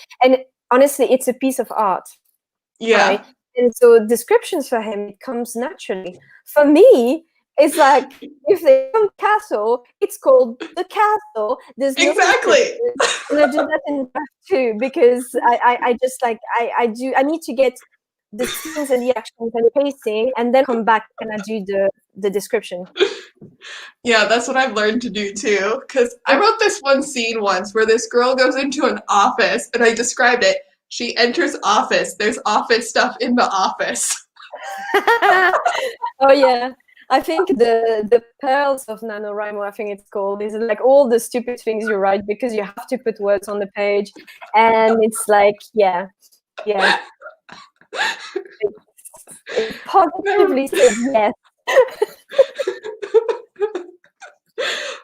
honestly, it's a piece of art. Yeah. Right? And so descriptions for him, it comes naturally. For me, it's like if they come castle, it's called the castle. There's no Exactly. and I do that in draft too, because I just like I need to get the scenes and the actions and the pacing, and then come back and I do the description. Yeah, that's what I've learned to do too. Because I wrote this one scene once where this girl goes into an office, and I described it. She enters office. There's office stuff in the office. Oh yeah. I think the pearls of Nanowrimo, I think it's called, is like all the stupid things you write because you have to put words on the page, and it's like, yeah. It positively said yes.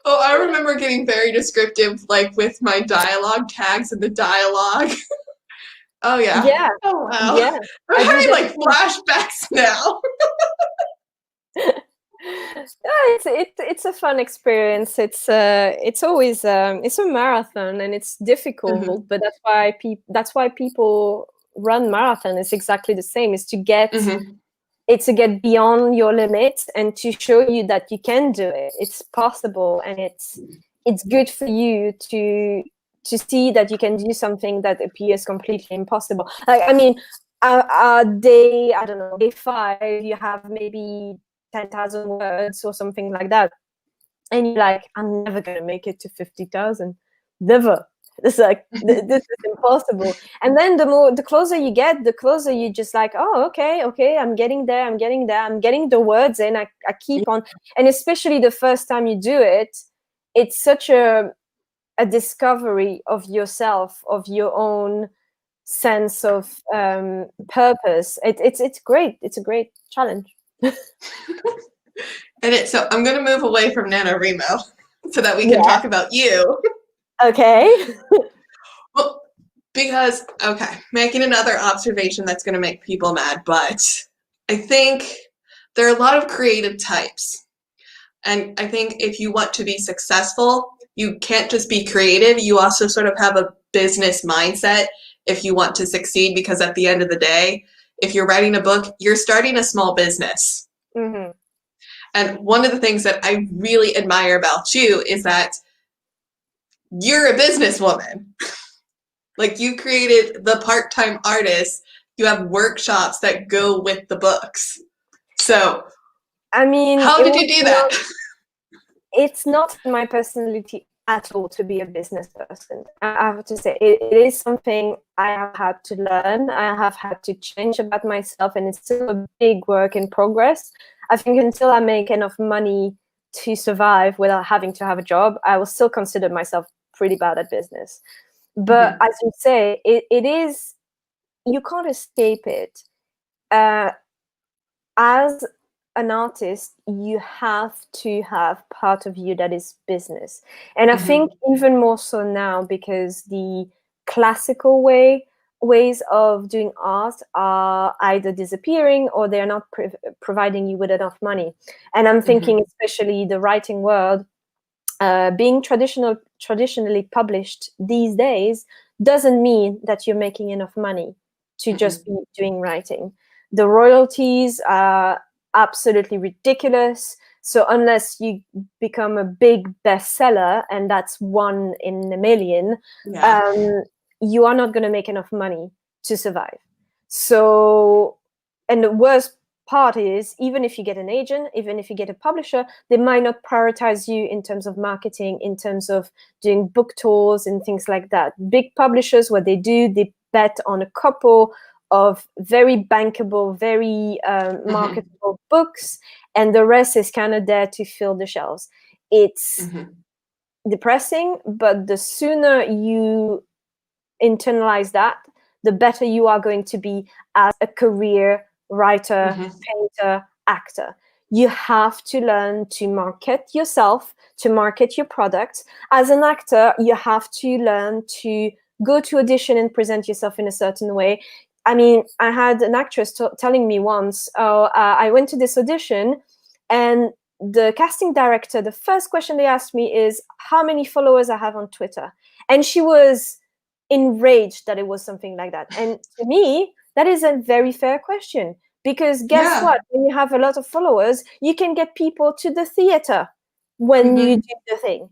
Oh, I remember getting very descriptive, like with my dialogue tags and the dialogue. Oh yeah. Yeah. Oh wow. Yeah. I'm having like flashbacks now. It's a fun experience. It's always it's a marathon and it's difficult, but that's why people run marathon. It's exactly the same. It's to get it's to get beyond your limits and to show you that you can do it. It's possible, and it's good for you to see that you can do something that appears completely impossible. Like, I mean, day, I don't know, day 5, you have maybe 10,000 words or something like that, and you're like, I'm never gonna make it to 50,000, never. It's like this is impossible. And then the closer you get, the closer you just like, oh, okay, I'm getting there, I'm getting the words in. I keep on, and especially the first time you do it, it's such a discovery of yourself, of your own sense of purpose. It's great. It's a great challenge. So I'm gonna move away from Nanowrimo so that we can talk about you. Okay. Well, because making another observation that's gonna make people mad, but I think there are a lot of creative types. And I think if you want to be successful, you can't just be creative. You also sort of have a business mindset if you want to succeed, because at the end of the day, if you're writing a book, you're starting a small business. And one of the things that I really admire about you is that you're a businesswoman. Like, you created the part-time artist. You have workshops that go with the books. So, I mean, how did you do that? It's not my personality at all to be a business person. I have to say, it is something I have had to learn. I have had to change about myself, and it's still a big work in progress. I think until I make enough money to survive without having to have a job, I will still consider myself pretty bad at business. But as you say, it is, you can't escape it. As an artist, you have to have part of you that is business. And I think even more so now, because the classical ways of doing art are either disappearing or they're not providing you with enough money. And I'm thinking especially the writing world, being traditionally published these days doesn't mean that you're making enough money to just be doing writing. The royalties are absolutely ridiculous. So unless you become a big bestseller, and that's 1 in a million, you are not going to make enough money to survive. So, and the worst part is, even if you get an agent, even if you get a publisher, they might not prioritize you in terms of marketing, in terms of doing book tours and things like that. Big publishers, what they do, they bet on a couple of very bankable, very marketable books, and the rest is kind of there to fill the shelves. It's depressing, but the sooner you internalize that, the better you are going to be as a career writer, painter, actor. You have to learn to market yourself, to market your products. As an actor, you have to learn to go to audition and present yourself in a certain way. I mean, I had an actress telling me once, I went to this audition, and the casting director, the first question they asked me is, how many followers I have on Twitter? And she was enraged that it was something like that. And to me, that is a very fair question, because guess what? When you have a lot of followers, you can get people to the theater when you do the thing.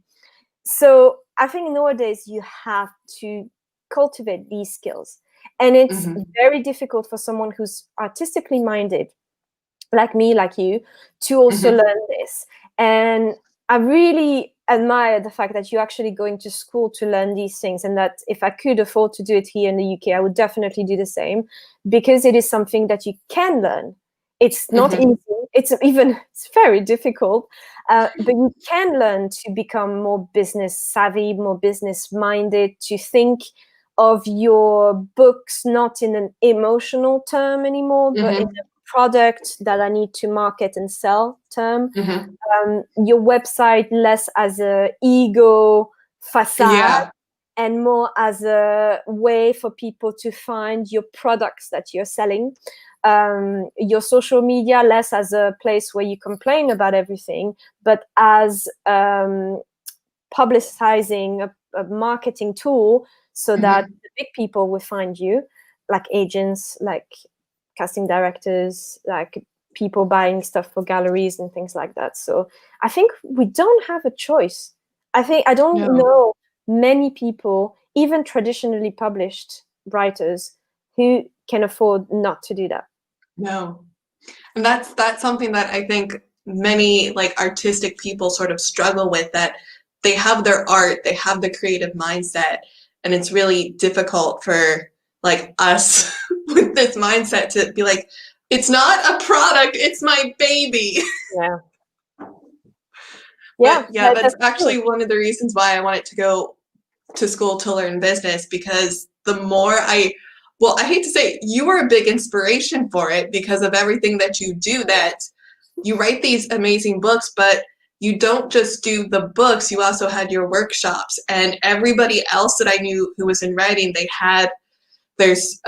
So I think nowadays you have to cultivate these skills. And it's very difficult for someone who's artistically minded, like me, like you, to also learn this. And I really admire the fact that you're actually going to school to learn these things, and that if I could afford to do it here in the UK, I would definitely do the same, because it is something that you can learn. It's not easy. It's very difficult, but you can learn to become more business savvy, more business minded, to think of your books not in an emotional term anymore, but in a product that I need to market and sell term. Your website less as a ego facade and more as a way for people to find your products that you're selling. Your social media less as a place where you complain about everything, but as publicizing a marketing tool, so that the big people will find you, like agents, like casting directors, like people buying stuff for galleries and things like that. So I think we don't have a choice. I don't know many people, even traditionally published writers, who can afford not to do that. No. And that's something that I think many like artistic people sort of struggle with, that they have their art, they have the creative mindset, and it's really difficult for like us with this mindset to be like, it's not a product, it's my baby. That's actually one of the reasons why I wanted to go to school to learn business, because the more I hate to say, you were a big inspiration for it because of everything that you do, that you write these amazing books, but you don't just do the books, you also had your workshops, and everybody else that I knew who was in writing, they had there's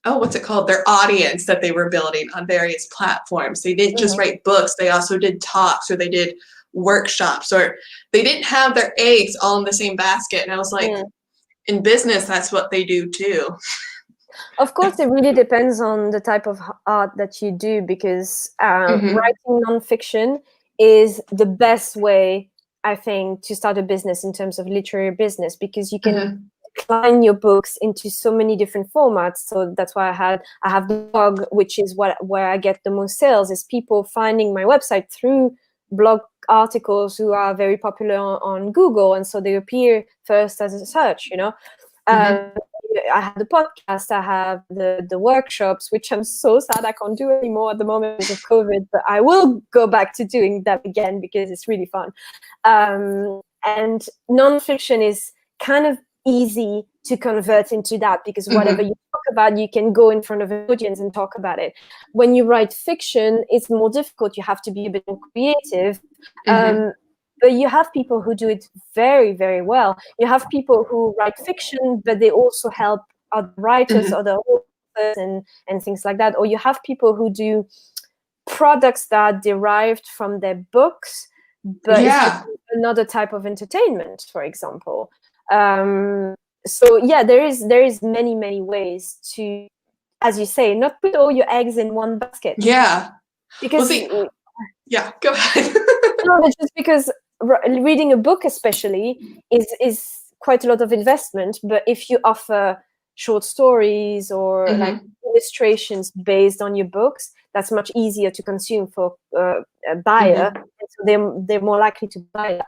what's it called? Their audience that they were building on various platforms. They didn't just write books, they also did talks, or they did workshops, or they didn't have their eggs all in the same basket. And I was like, in business, that's what they do too. Of course, it really depends on the type of art that you do, because writing nonfiction is the best way, I think, to start a business in terms of literary business, because you can decline your books into so many different formats. So that's why I have the blog, which is where I get the most sales, is people finding my website through blog articles who are very popular on Google, and so they appear first as a search, I have the podcast, I have the workshops, which I'm so sad I can't do anymore at the moment because of COVID, but I will go back to doing that again because it's really fun. And nonfiction is kind of easy to convert into that, because whatever you talk about, you can go in front of an audience and talk about it. When you write fiction, it's more difficult. You have to be a bit more creative. But you have people who do it very, very well. You have people who write fiction, but they also help other writers, other authors, and things like that. Or you have people who do products that are derived from their books, but it's just another type of entertainment, for example. So yeah, there is many ways to, as you say, not put all your eggs in one basket. Yeah. Because go ahead. No, but just because reading a book especially is quite a lot of investment, but if you offer short stories or like illustrations based on your books, that's much easier to consume for a buyer, and so they're more likely to buy that.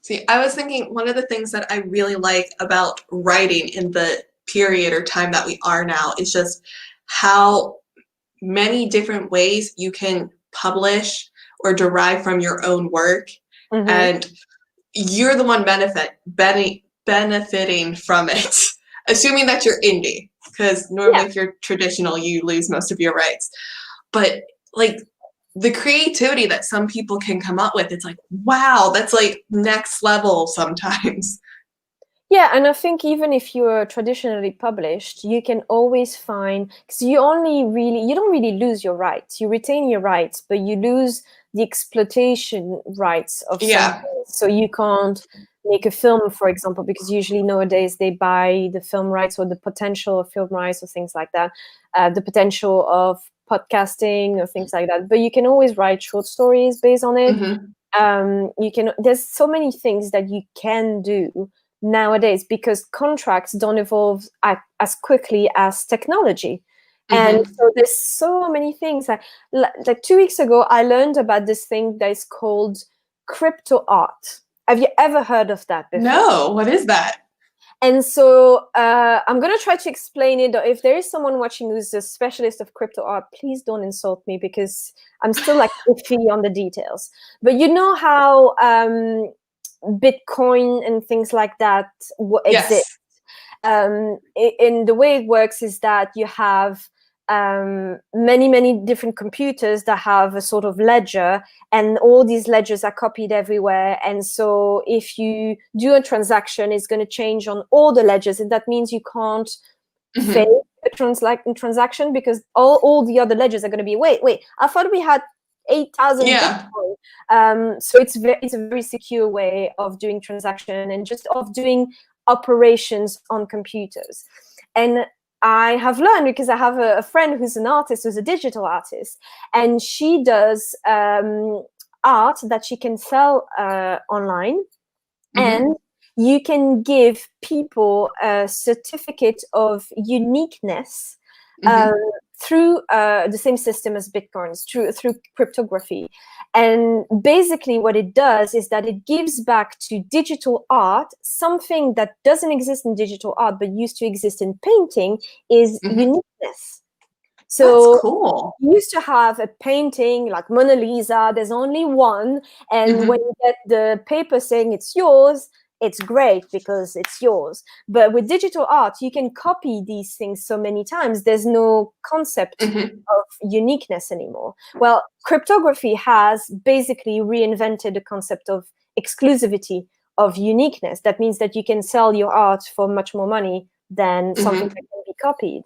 See, I was thinking one of the things that I really like about writing in the period or time that we are now is just how many different ways you can publish or derive from your own work. And you're the one benefiting from it, assuming that you're indie, because normally if you're traditional, you lose most of your rights. But like the creativity that some people can come up with, it's like, wow, that's like next level sometimes. Yeah, and I think even if you're traditionally published, you can always find, because you don't really lose your rights. You retain your rights, but you lose the exploitation rights of Yeah. something. So you can't make a film, for example, because usually nowadays they buy the film rights or the potential of film rights or things like that, the potential of podcasting or things like that. But you can always write short stories based on it. There's so many things that you can do nowadays because contracts don't evolve as quickly as technology. And so there's so many things like 2 weeks ago, I learned about this thing that is called crypto art. Have you ever heard of that before? No, what is that? And so I'm going to try to explain it. If there is someone watching who's a specialist of crypto art, please don't insult me because I'm still like iffy on the details. But you know how Bitcoin and things like that exist. In the way it works is that you have many different computers that have a sort of ledger, and all these ledgers are copied everywhere. And so if you do a transaction, it's going to change on all the ledgers, and that means you can't fake a transaction because all the other ledgers are going to be wait, I thought we had 8,000 Bitcoin. So it's a very secure way of doing transaction and just of doing operations on computers. And I have learned because I have a friend who's an artist, who's a digital artist, and she does art that she can sell online. And you can give people a certificate of uniqueness through the same system as Bitcoins, through cryptography. And basically what it does is that it gives back to digital art something that doesn't exist in digital art but used to exist in painting, is uniqueness. So that's cool. You used to have a painting like Mona Lisa, there's only one, and when you get the paper saying it's yours, it's great because it's yours. But with digital art, you can copy these things so many times. There's no concept of uniqueness anymore. Well, cryptography has basically reinvented the concept of exclusivity, of uniqueness. That means that you can sell your art for much more money than something that can be copied.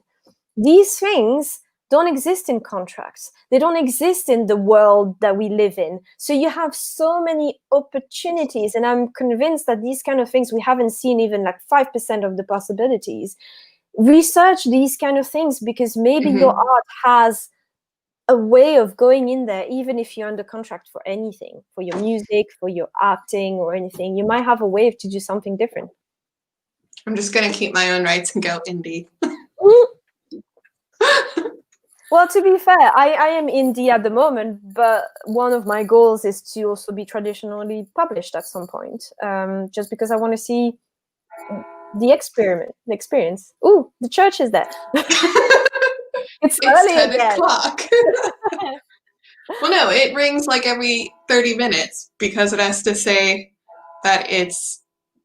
These things don't exist in contracts. They don't exist in the world that we live in. So you have so many opportunities. And I'm convinced that these kind of things, we haven't seen even like 5% of the possibilities. Research these kind of things because maybe your art has a way of going in there, even if you're under contract for anything, for your music, for your acting or anything. You might have a way to do something different. I'm just going to keep my own rights and go indie. Well, to be fair, I am indie at the moment, but one of my goals is to also be traditionally published at some point, just because I want to see the experience. Ooh, the church is there. It's early 10 again. o'clock. Well, no, it rings like every 30 minutes because it has to say that it's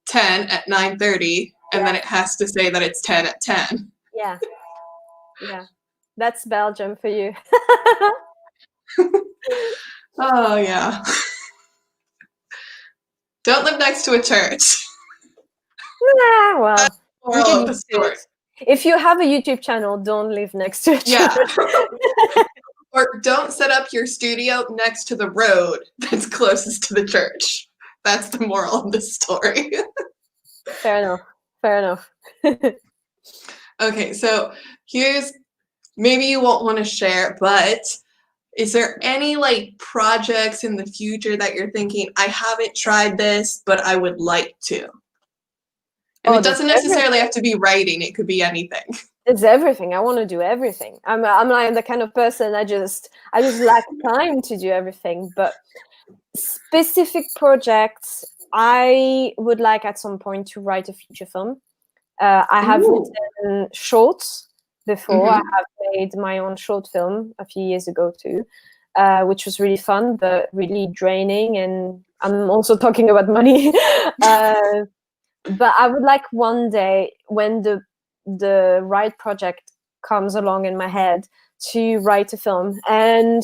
10 at 9:30, and then it has to say that it's 10 at 10. Yeah. That's Belgium for you. Oh, yeah. Don't live next to a church. Nah, well, Moral of the story. If you have a YouTube channel, don't live next to a church. Yeah. Or don't set up your studio next to the road that's closest to the church. That's the moral of the story. Fair enough. Okay, so here's, maybe you won't want to share, but is there any like projects in the future that you're thinking, I haven't tried this, but I would like to? And it doesn't necessarily have to be writing, it could be anything. It's everything. I want to do everything. I'm like the kind of person I just lack time to do everything. But specific projects I would like at some point to write a feature film. I have written shorts before. I have made my own short film a few years ago too, which was really fun, but really draining. And I'm also talking about money. But I would like one day, when the right project comes along in my head, to write a film. And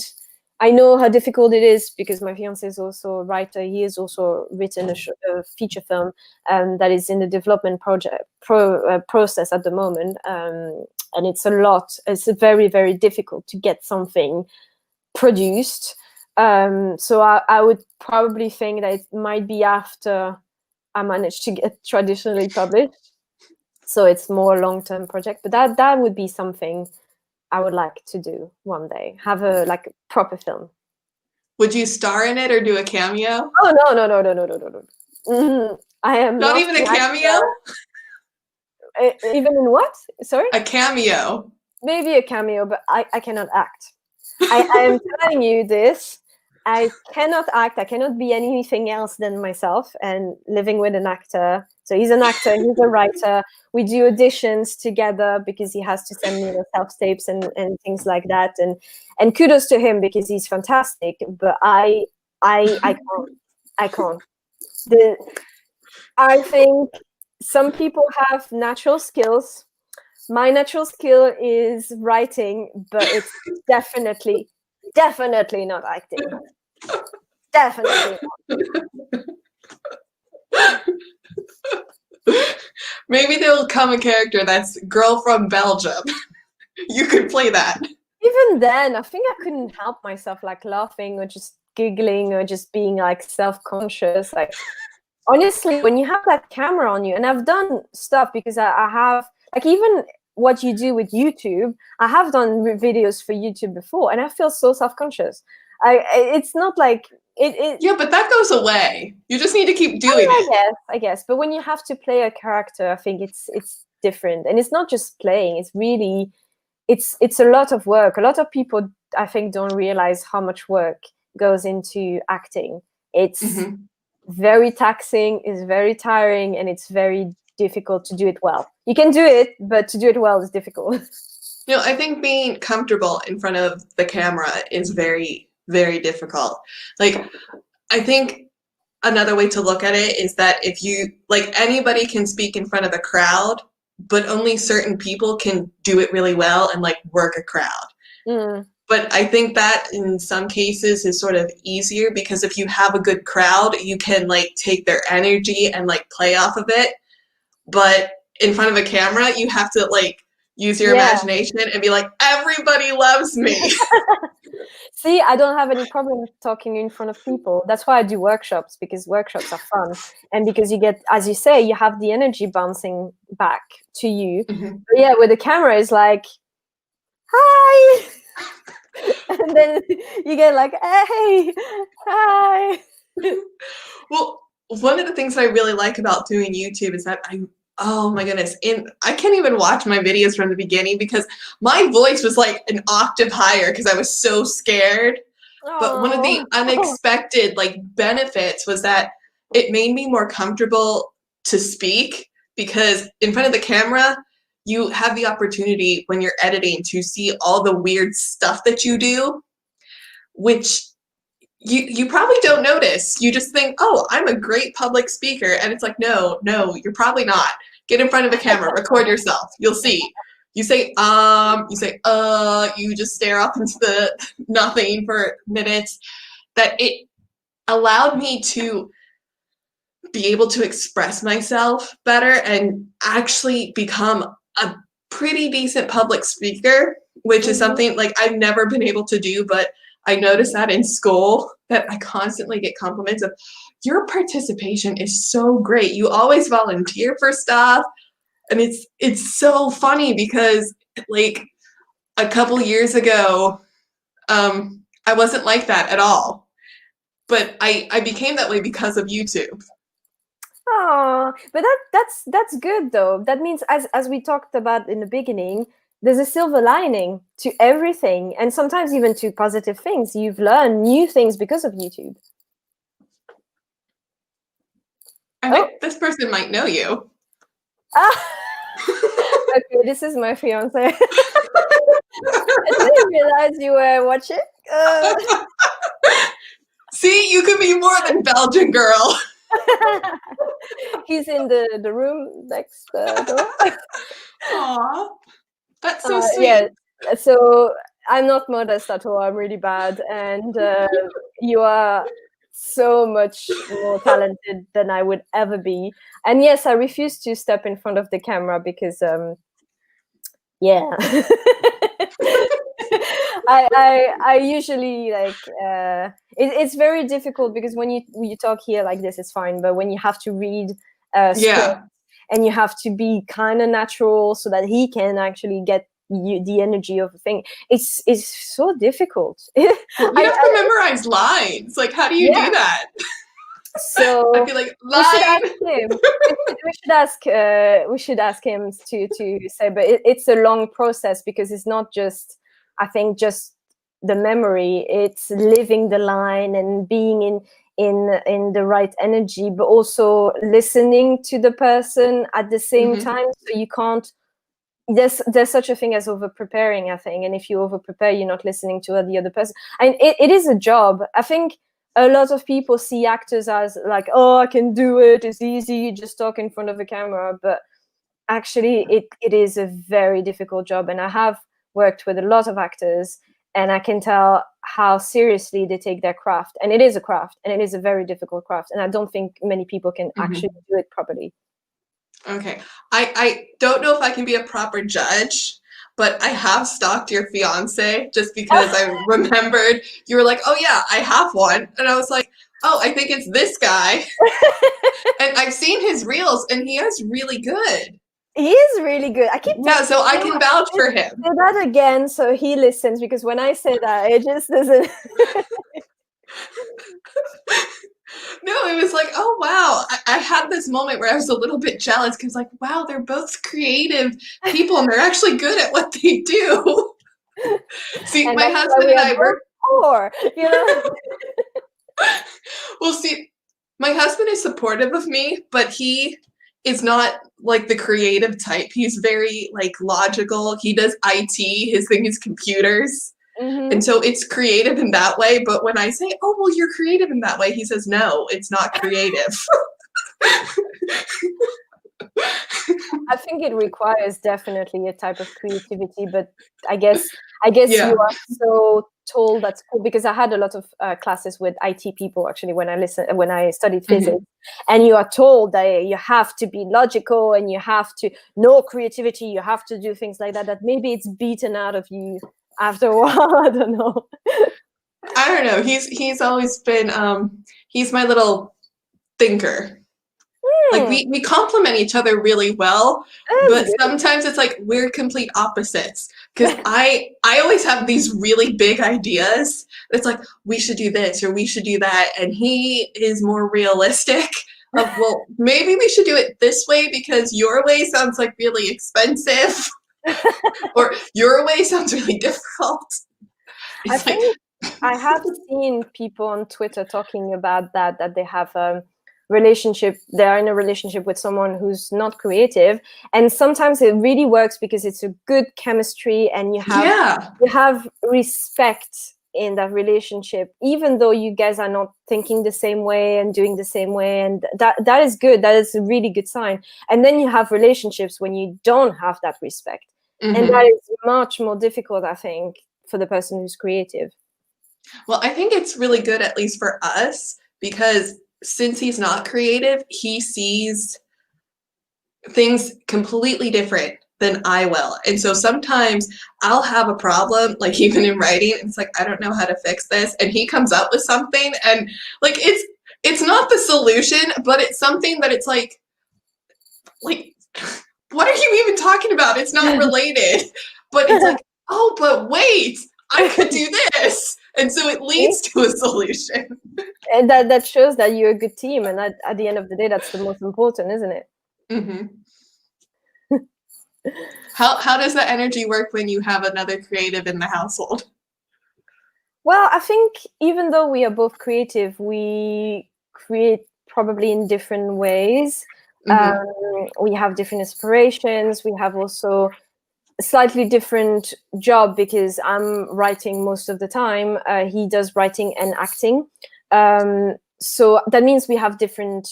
I know how difficult it is because my fiance is also a writer. He has also written a feature film that is in the development process at the moment. And it's a lot. It's very, very difficult to get something produced. So I would probably think that it might be after I managed to get traditionally published. So it's more long-term project. But that would be something I would like to do one day. Have a proper film. Would you star in it or do a cameo? Oh no. I am not even a cameo. Even in what? Sorry? A cameo. Maybe a cameo, but I cannot act. I am telling you this. I cannot act. I cannot be anything else than myself. And living with an actor. So he's an actor. He's a writer. We do auditions together because he has to send me the self-tapes and things like that. And kudos to him because he's fantastic. But I can't. I can't. I think some people have natural skills. My natural skill is writing, but it's definitely not acting. Definitely not. Maybe there'll come a character that's girl from Belgium. You could play that. Even then, I think I couldn't help myself, laughing or just giggling or just being self-conscious. Honestly, when you have that camera on you, and I've done stuff because I have even what you do with YouTube, I have done videos for YouTube before, and I feel so self-conscious. It's not yeah, but that goes away. You just need to keep doing it. I guess. But when you have to play a character, I think it's different, and it's not just playing. It's really, it's a lot of work. A lot of people, I think, don't realize how much work goes into acting. It's very taxing, it's very tiring, and it's very difficult to do it well. You can do it, but to do it well is difficult. I think being comfortable in front of the camera is very, very difficult. I think another way to look at it is that if you, anybody can speak in front of a crowd, but only certain people can do it really well and work a crowd. But I think that in some cases is sort of easier because if you have a good crowd, you can take their energy and play off of it. But in front of a camera, you have to use your imagination and be everybody loves me. See, I don't have any problem talking in front of people. That's why I do workshops, because workshops are fun. And because you get, as you say, you have the energy bouncing back to you. But yeah, with the camera, it's hi. And then you get hey, hi. Well, one of the things I really like about doing YouTube is that oh my goodness, I can't even watch my videos from the beginning because my voice was an octave higher because I was so scared. But one of the unexpected benefits was that it made me more comfortable to speak because in front of the camera, you have the opportunity when you're editing to see all the weird stuff that you do, which you probably don't notice. You just think, oh, I'm a great public speaker. And it's no, you're probably not. Get in front of a camera, record yourself. You'll see. You say, you say, you just stare off into the nothing for minutes. That it allowed me to be able to express myself better and actually become a pretty decent public speaker, which is something I've never been able to do, but I noticed that in school that I constantly get compliments of, your participation is so great. You always volunteer for stuff. And it's so funny because a couple years ago, I wasn't like that at all. But I became that way because of YouTube. Oh, but that's good though. That means as we talked about in the beginning, there's a silver lining to everything, and sometimes even to positive things. You've learned new things because of YouTube. I think this person might know you. Okay, this is my fiance. I didn't realize you were watching. See, you could be more than Belgian girl. He's in the room next door. Aw, that's so sweet. Yeah, so I'm not modest at all. I'm really bad, and you are so much more talented than I would ever be. And yes, I refuse to step in front of the camera because, yeah. I usually like it's very difficult because when you talk here like this it's fine, but when you have to read script and you have to be kind of natural so that he can actually get you the energy of the thing, it's so difficult. You have to memorize lines. Like, how do you do that? So I feel like line. We should ask him to say, but it's a long process because it's not just, I think, just the memory. It's living the line and being in the right energy, but also listening to the person at the same time. So you can't. There's such a thing as over preparing, I think, and if you over prepare, you're not listening to the other person. And it is a job. I think a lot of people see actors as like, oh, I can do it. It's easy. You just talk in front of a camera, but actually, it is a very difficult job. And I have worked with a lot of actors, and I can tell how seriously they take their craft. And it is a craft, and it is a very difficult craft. And I don't think many people can actually do it properly. Okay. I don't know if I can be a proper judge, but I have stalked your fiance just because I remembered you were like, oh yeah, I have one. And I was like, oh, I think it's this guy. And I've seen his reels and he is really good. He is really good. I keep so I can vouch for him. Say that again so he listens, because when I say that, it just doesn't. No, it was like, oh wow. I had this moment where I was a little bit jealous because like, wow, they're both creative people and they're actually good at what they do. See, and my husband and I were poor, you know. Well, see, my husband is supportive of me, but he is not like the creative type. He's very like logical. He does IT. His thing is computers. And so it's creative in that way. But when I say, oh, well, you're creative in that way, he says, no, it's not creative. I think it requires definitely a type of creativity, but I guess you are so told that's cool, because I had a lot of classes with IT people actually when I studied physics, and you are told that you have to be logical and you have to know creativity, you have to do things like that. That maybe it's beaten out of you after a while. I don't know. I don't know. He's always been he's my little thinker. Like we complement each other really well, but sometimes it's like we're complete opposites. Because I always have these really big ideas. It's like we should do this or we should do that, and he is more realistic. Of well, maybe we should do it this way because your way sounds like really expensive, or your way sounds really difficult. I think I have seen people on Twitter talking about that they have relationship, they're in a relationship with someone who's not creative, and sometimes it really works because it's a good chemistry and you have respect in that relationship, even though you guys are not thinking the same way and doing the same way, and that is good. That is a really good sign. And then you have relationships when you don't have that respect, and that is much more difficult, I think, for the person who's creative. Well, I think it's really good, at least for us, because since he's not creative, he sees things completely different than I will. And so sometimes I'll have a problem, like even in writing, it's like, I don't know how to fix this. And he comes up with something, and like it's not the solution, but it's something that it's like what are you even talking about? It's not related. But it's like, oh, but wait, I could do this. And so it leads to a solution. And that shows that you're a good team. And at the end of the day, that's the most important, isn't it? How does the energy work when you have another creative in the household? Well, I think even though we are both creative, we create probably in different ways. We have different aspirations. We have also a slightly different job because I'm writing most of the time. He does writing and acting. So that means we have different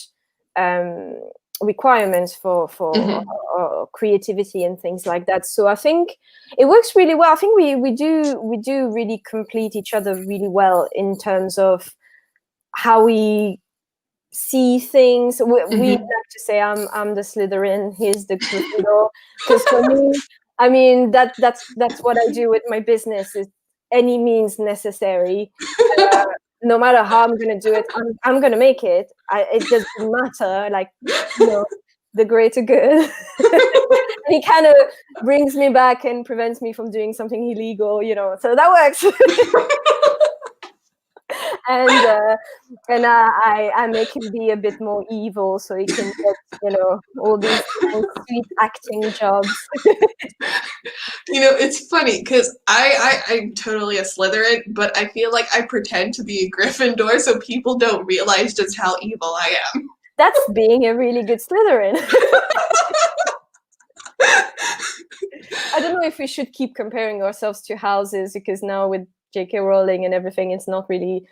requirements for creativity and things like that. So I think it works really well. I think we do really complete each other really well in terms of how we see things. We like to say I'm the Slytherin, he's the Gryffindor, because for me, I mean that's what I do with my business, is any means necessary. No matter how I'm going to do it, I'm going to make it. It doesn't matter, like, the greater good. And he kind of brings me back and prevents me from doing something illegal, so that works. And I make him be a bit more evil so he can get, all these sweet acting jobs. It's funny because I'm totally a Slytherin, but I feel like I pretend to be a Gryffindor so people don't realize just how evil I am. That's being a really good Slytherin. I don't know if we should keep comparing ourselves to houses, because now with J.K. Rowling and everything, it's not really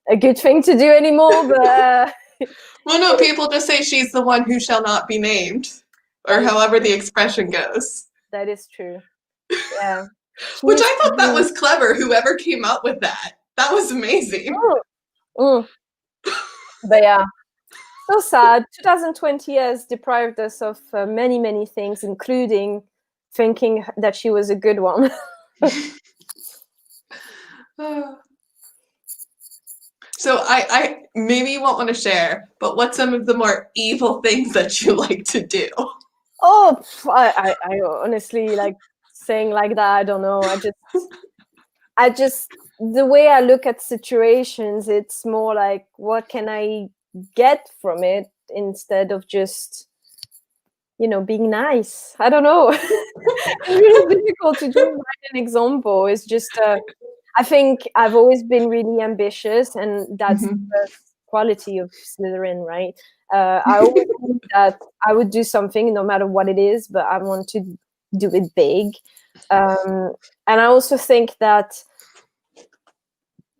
a good thing to do anymore. But well, no, people just say she's the one who shall not be named, or however the expression goes. That is true. Yeah. Which I thought that was clever, whoever came up with that. That was amazing. But yeah, so sad. 2020 has deprived us of many, many things, including thinking that she was a good one. So I maybe you won't want to share, but what's some of the more evil things that you like to do? Oh, I honestly, like, saying like that, I don't know. I just the way I look at situations, it's more like, what can I get from it, instead of just being nice. I don't know. It's really difficult to just write an example. It's just I think I've always been really ambitious, and that's the first quality of Slytherin, right? I always think that I would do something no matter what it is, but I want to do it big. And I also think that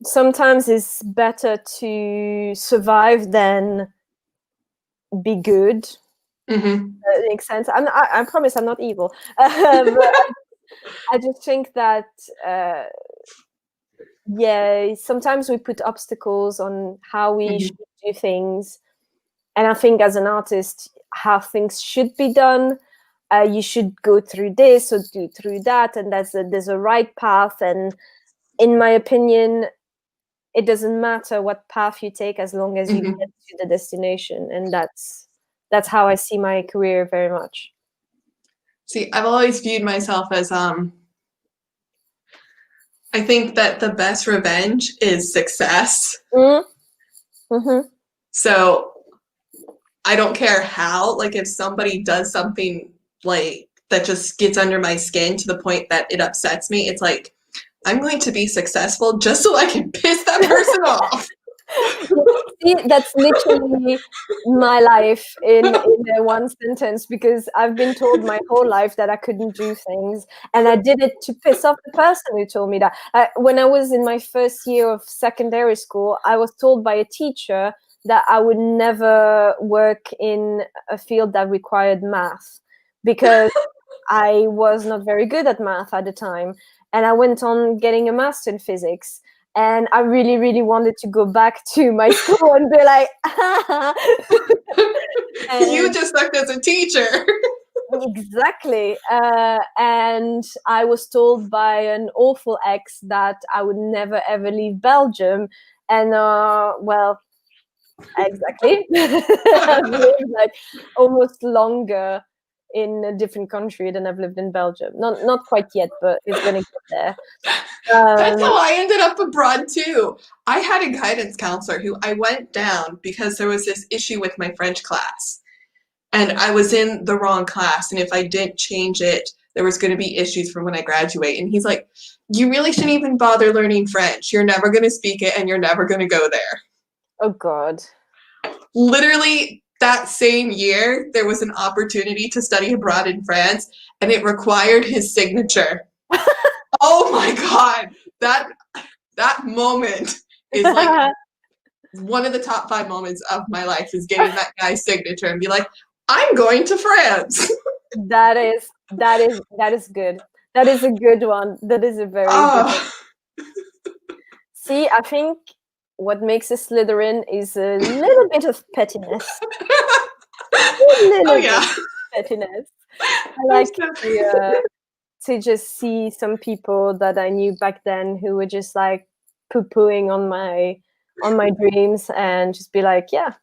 sometimes it's better to survive than be good. That makes sense. I promise I'm not evil. But I just think that sometimes we put obstacles on how we should do things, and I think as an artist, how things should be done, you should go through this or do through that, and there's a right path. And in my opinion, it doesn't matter what path you take as long as you get to the destination. And that's how I see my career very much. See, I've always viewed myself as I think that the best revenge is success. So I don't care how, like, if somebody does something like that just gets under my skin to the point that it upsets me, it's like, I'm going to be successful just so I can piss that person off. See, that's literally my life in one sentence, because I've been told my whole life that I couldn't do things, and I did it to piss off the person who told me that. When I was in my first year of secondary school, I was told by a teacher that I would never work in a field that required math, because I was not very good at math at the time. And I went on getting a master in physics. And I really, really wanted to go back to my school and be like, you just sucked as a teacher. Exactly. And I was told by an awful ex that I would never, ever leave Belgium. And, well, exactly. I've lived like almost longer in a different country than I've lived in Belgium. Not quite yet, but it's going to get there. That's how I ended up abroad too. I had a guidance counselor who I went down because there was this issue with my French class. And I was in the wrong class. And if I didn't change it, there was going to be issues for when I graduate. And he's like, you really shouldn't even bother learning French. You're never going to speak it and you're never going to go there. Oh, God. literally that same year, there was an opportunity to study abroad in France, and it required his signature. Oh my God, that moment is like one of the top 5 moments of my life is getting that guy's signature and be like, I'm going to France. That is good. That is a good one. That is a very good one. See, I think what makes a Slytherin is a little bit of pettiness. Oh yeah, pettiness. I like to just see some people that I knew back then who were just like poo-pooing on my dreams, and just be like, yeah,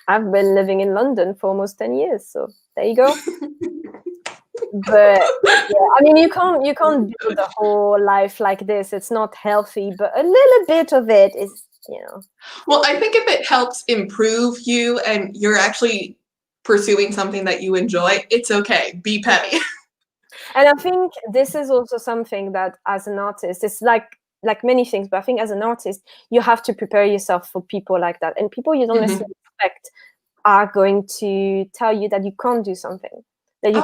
I've been living in London for almost 10 years, so there you go. But yeah, I mean, you can't build a whole life like this. It's not healthy, but a little bit of it is, Well, I think if it helps improve you and you're actually pursuing something that you enjoy, it's okay. Be petty. And I think this is also something that, as an artist, it's like many things, but I think as an artist, you have to prepare yourself for people like that. And people you don't necessarily expect are going to tell you that you can't do something, that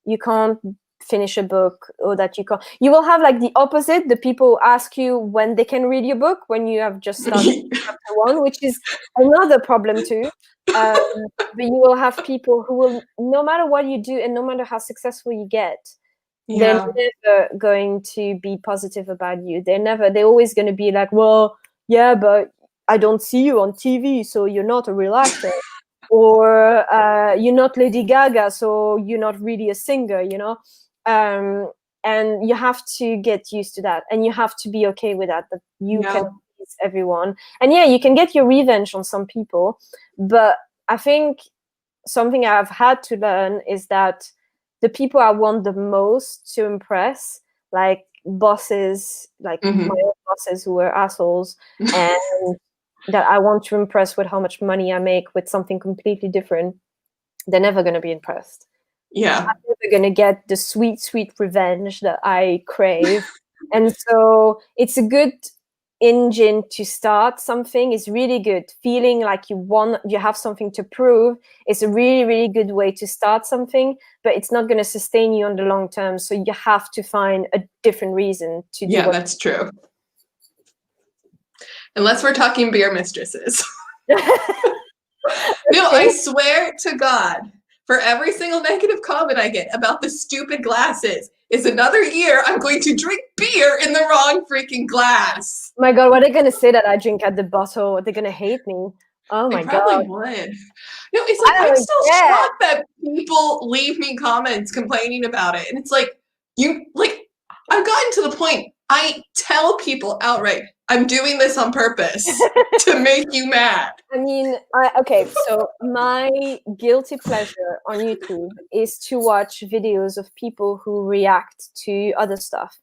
you can't finish a book, or that you will have like the opposite, the people ask you when they can read your book when you have just started chapter 1, which is another problem too. But you will have people who will, no matter what you do and no matter how successful you get, they're never going to be positive about you. They're always going to be like, well, yeah, but I don't see you on TV, so you're not a real actor. Or you're not Lady Gaga, so you're not really a singer, and you have to get used to that, and you have to be okay with that you can please everyone. And yeah, you can get your revenge on some people, but I think something I've had to learn is that the people I want the most to impress, like bosses, like my own bosses who were assholes, and that I want to impress with how much money I make with something completely different, they're never going to be impressed. Yeah. I'm never going to get the sweet, sweet revenge that I crave. And so it's a good engine to start something. Is really good. Feeling like you have something to prove is a really, really good way to start something, but it's not going to sustain you on the long term. So you have to find a different reason to do. Yeah, that's true. Unless we're talking beer mistresses. No, I swear to God, for every single negative comment I get about the stupid glasses is another year I'm going to drink beer in the wrong freaking glass. My God, what are they going to say that I drink at the bottle? They're going to hate me. Oh my God. They probably would. No, it's like, I'm still shocked that people leave me comments complaining about it. And it's like, I've gotten to the point, I tell people outright, I'm doing this on purpose to make you mad. I mean, okay, so my guilty pleasure on YouTube is to watch videos of people who react to other stuff.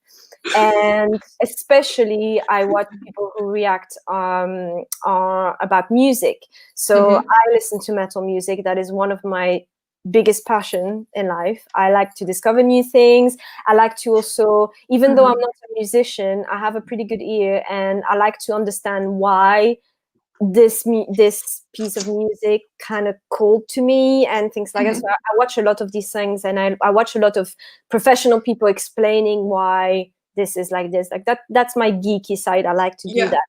And especially I watch people who react about music. So I listen to metal music. That is one of my biggest passion in life. I like to discover new things. I like to also, even though I'm not a musician, I have a pretty good ear, and I like to understand why this piece of music kind of called to me and things like that. So I watch a lot of these things, and I watch a lot of professional people explaining why this is like this, like that. That's my geeky side. I like to do that.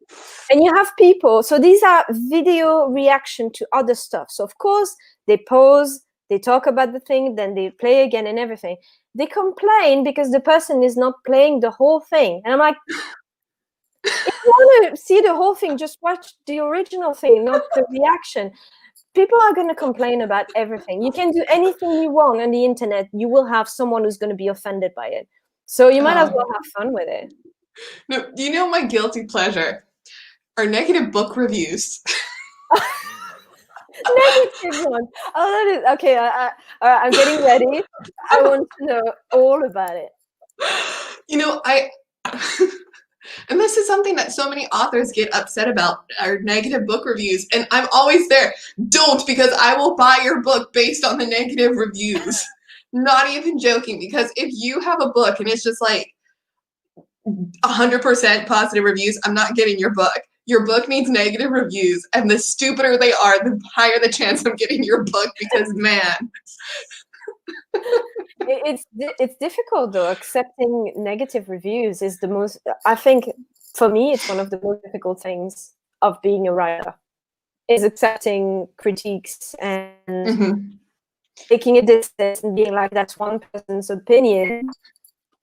And you have people, so these are video reaction to other stuff. So of course they pause, they talk about the thing, then they play again and everything. They complain because the person is not playing the whole thing. And I'm like, if you want to see the whole thing, just watch the original thing, not the reaction. People are going to complain about everything. You can do anything you want on the internet. You will have someone who's going to be offended by it. So you might as well have fun with it. No, do you know my guilty pleasure? Are negative book reviews. Negative one. Oh, that is okay. I'm getting ready. I want to know all about it. You know, and this is something that so many authors get upset about, are negative book reviews. And I'm always there. Don't, because I will buy your book based on the negative reviews. Not even joking, because if you have a book and it's just like 100% positive reviews, I'm not getting your book. your book needs negative reviews, and the stupider they are, the higher the chance I'm getting your book, because man. It's difficult though. Accepting negative reviews is the most, I think for me, it's one of the most difficult things of being a writer, is accepting critiques and taking a distance and being like, that's one person's opinion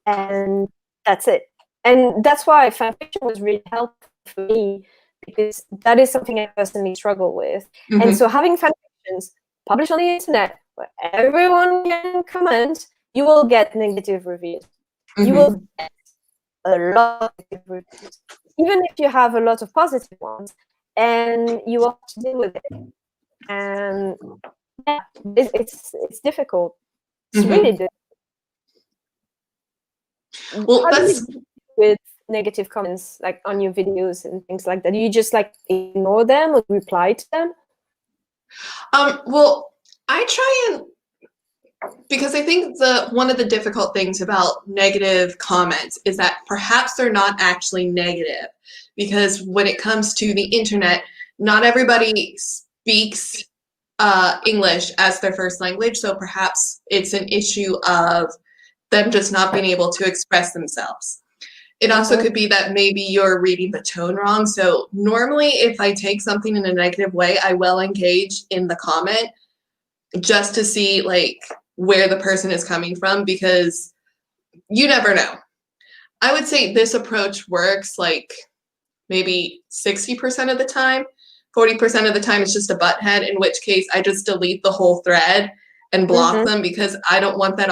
and that's it. And that's why fanfiction was really helpful for me, because that is something I personally struggle with. And so having fanfictions published on the internet where everyone can comment, you will get negative reviews. You will get a lot of negative reviews, even if you have a lot of positive ones, and you have to deal with it. And yeah, it's difficult. It's really difficult. Well, how that's do you deal with negative comments like on your videos and things like that? Do you just like ignore them or reply to them? Well, I try and, because I think one of the difficult things about negative comments is that perhaps they're not actually negative, because when it comes to the internet, not everybody speaks English as their first language, so perhaps it's an issue of them just not being able to express themselves. It also could be that maybe you're reading the tone wrong. So normally if I take something in a negative way, I will engage in the comment just to see like where the person is coming from, because you never know. I would say this approach works like maybe 60% of the time. 40% of the time it's just a butthead, in which case I just delete the whole thread and block them, because I don't want that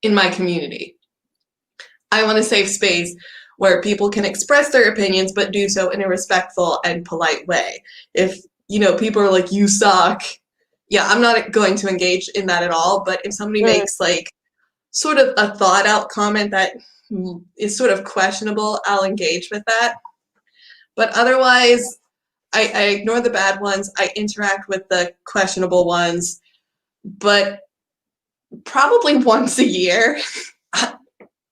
in my community. I want a safe space where people can express their opinions, but do so in a respectful and polite way. If, people are like, you suck, yeah, I'm not going to engage in that at all. But if somebody makes like sort of a thought out comment that is sort of questionable, I'll engage with that. But otherwise, I ignore the bad ones. I interact with the questionable ones, but probably once a year,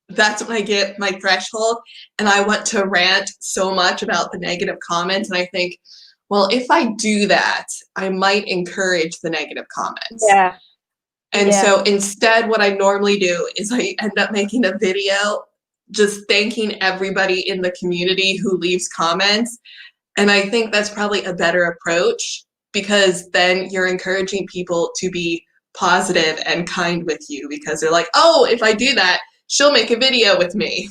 that's when I get my threshold, and I want to rant so much about the negative comments. And I think, well, if I do that, I might encourage the negative comments. Yeah. And so instead, what I normally do is I end up making a video just thanking everybody in the community who leaves comments. And I think that's probably a better approach, because then you're encouraging people to be positive and kind with you, because they're like, oh, if I do that, she'll make a video with me.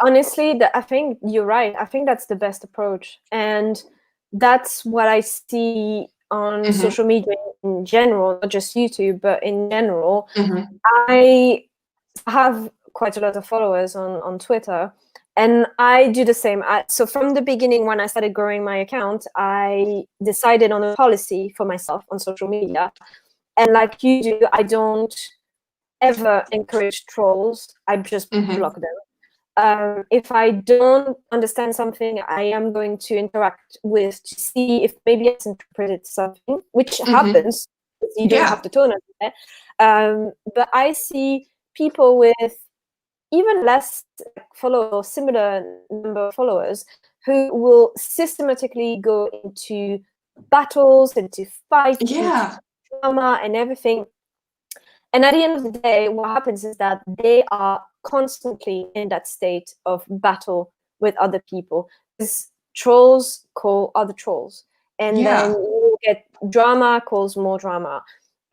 Honestly, I think you're right. I think that's the best approach. And that's what I see on social media in general, not just YouTube, but in general. I have quite a lot of followers on Twitter, and I do the same. So from the beginning, when I started growing my account, I decided on a policy for myself on social media. And like you do, I don't ever encourage trolls. I just block them. If I don't understand something, I am going to interact with to see if maybe it's interpreted something, which happens. You don't have to tone it. But I see people with even less followers or similar number of followers who will systematically go into battles, into fights, into drama and everything. And at the end of the day, what happens is that they are constantly in that state of battle with other people. Because trolls call other trolls. And then you get drama calls more drama.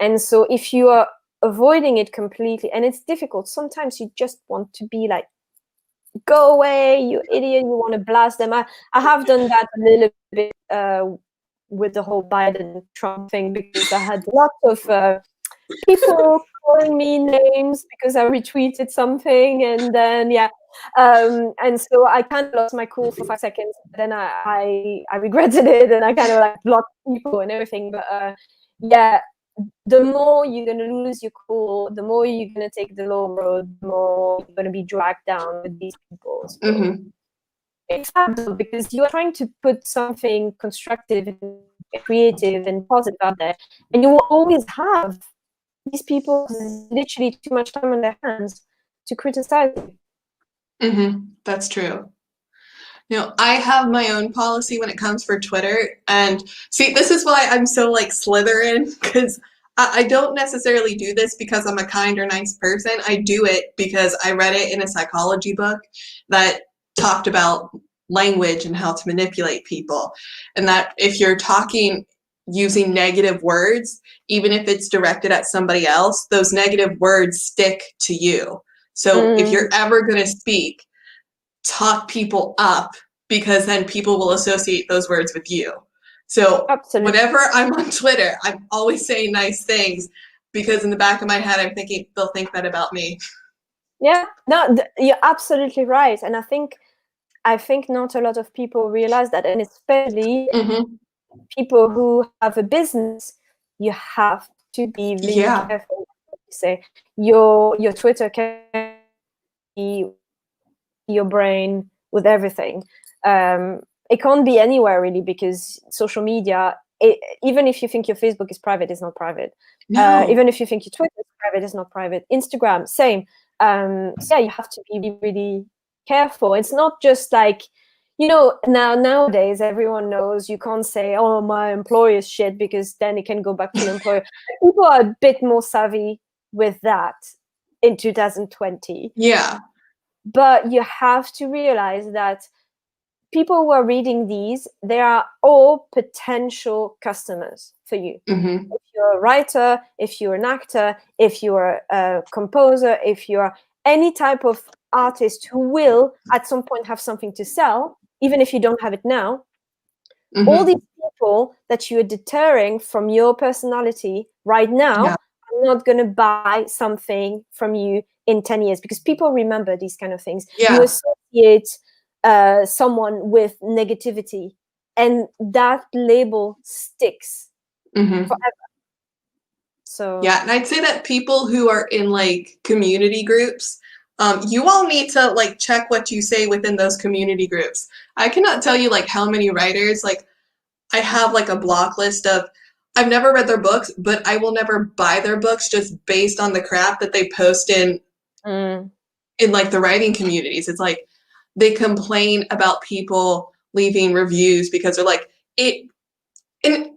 And so if you are avoiding it completely, and it's difficult, sometimes you just want to be like, go away, you idiot, you want to blast them. I have done that a little bit with the whole Biden-Trump thing, because I had lots of people calling me names because I retweeted something, and then and so I kind of lost my cool for 5 seconds. Then I regretted it, and I kind of like blocked people and everything. But the more you're gonna lose your cool, the more you're gonna take the low road, the more you're gonna be dragged down with these people. So it's hard though, because you are trying to put something constructive and creative and positive out there, and you will always have these people literally too much time on their hands to criticize you. That's true. I have my own policy when it comes for Twitter. And see, this is why I'm so like Slytherin, because I don't necessarily do this because I'm a kind or nice person. I do it because I read it in a psychology book that talked about language and how to manipulate people. And that if you're talking using negative words, even if it's directed at somebody else, those negative words stick to you. So if you're ever going to speak, talk people up, because then people will associate those words with you. So Absolutely. whenever I'm on Twitter, I'm always saying nice things, because in the back of my head, I'm thinking they'll think that about me. Yeah, no, you're absolutely right. And I think not a lot of people realize that, and especially people who have a business, you have to be really careful what you say. Your Twitter can be your brain with everything. It can't be anywhere really, because social media, even if you think your Facebook is private, it's not private. No. Even if you think your Twitter is private, it's not private. Instagram, same. So yeah, you have to be really, really careful. It's not just like, nowadays everyone knows you can't say, oh, my employer is shit, because then it can go back to your employer. People are a bit more savvy with that in 2020. Yeah. But you have to realize that people who are reading these, they are all potential customers for you. If you're a writer, if you're an actor, if you're a composer, if you're any type of artist who will at some point have something to sell, even if you don't have it now, all these people that you're deterring from your personality right now are not going to buy something from you in 10 years, because people remember these kind of things. You associate someone with negativity, and that label sticks forever. So yeah, and I'd say that people who are in like community groups, you all need to like check what you say within those community groups. I cannot tell you like how many writers, like I have like a block list of, I've never read their books, but I will never buy their books just based on the crap that they post in like the writing communities. It's like they complain about people leaving reviews because they're like and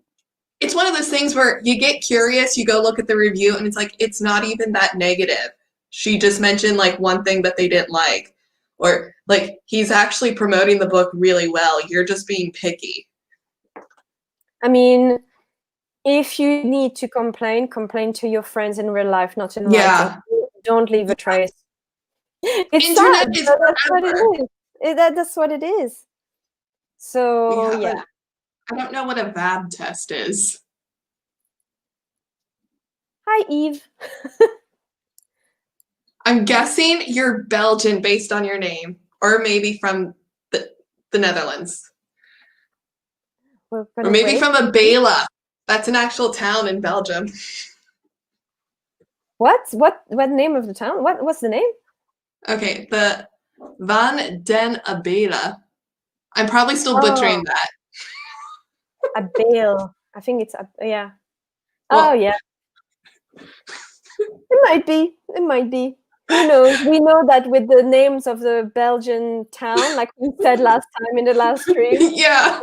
it's one of those things where you get curious, you go look at the review, and it's like, it's not even that negative. She just mentioned like one thing that they didn't like, or like he's actually promoting the book really well. You're just being picky. I mean, if you need to complain to your friends in real life, not in writing. Don't leave a trace. It's Internet sad, is but that's what forever. it is. That's what it is. So yeah. I don't know what a VAB test is. Hi, Eve. I'm guessing you're Belgian based on your name, or maybe from the Netherlands. Or maybe from Abela. That's an actual town in Belgium. What name of the town? What's the name? Okay, the Van den Abela. I'm probably still butchering that. Abele. I think it's yeah. Well, oh yeah. It might be. It might be. Who knows? We know that with the names of the Belgian town, like we said last time in the last stream. Yeah.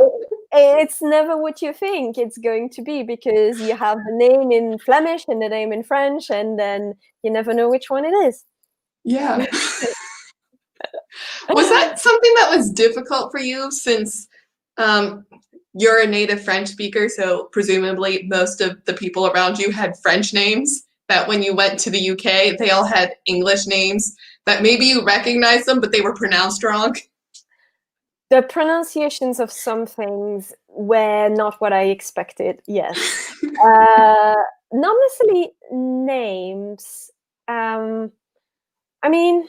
It's never what you think it's going to be, because you have the name in Flemish and the name in French, and then you never know which one it is. Yeah. Was that something that was difficult for you, since you're a native French speaker, so presumably most of the people around you had French names, that when you went to the UK, they all had English names that maybe you recognized them, but they were pronounced wrong? The pronunciations of some things were not what I expected, yes. Not necessarily names. I mean,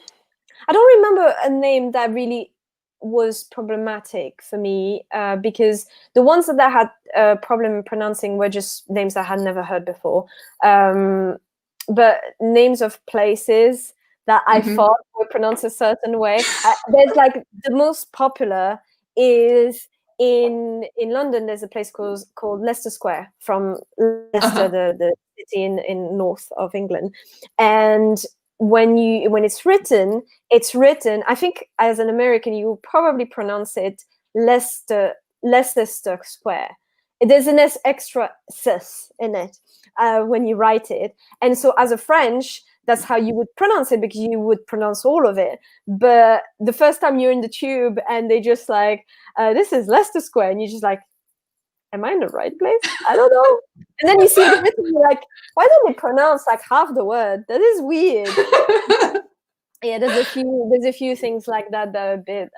I don't remember a name that really was problematic for me, because the ones that I had a problem pronouncing were just names I had never heard before. But names of places that I thought were pronounced a certain way. There's like the most popular is in London. There's a place called Leicester Square, from Leicester, the city in north of England, and when it's written, I think as an American you probably pronounce it Leicester Square. There's an extra s in it when you write it, and so as a French, that's how you would pronounce it, because you would pronounce all of it. But the first time you're in the tube and they just like, this is Leicester Square, and you're just like, am I in the right place? I don't know. And then you see it written, you're like, why don't they pronounce like half the word? That is weird. Yeah, there's a few things like that that are a bit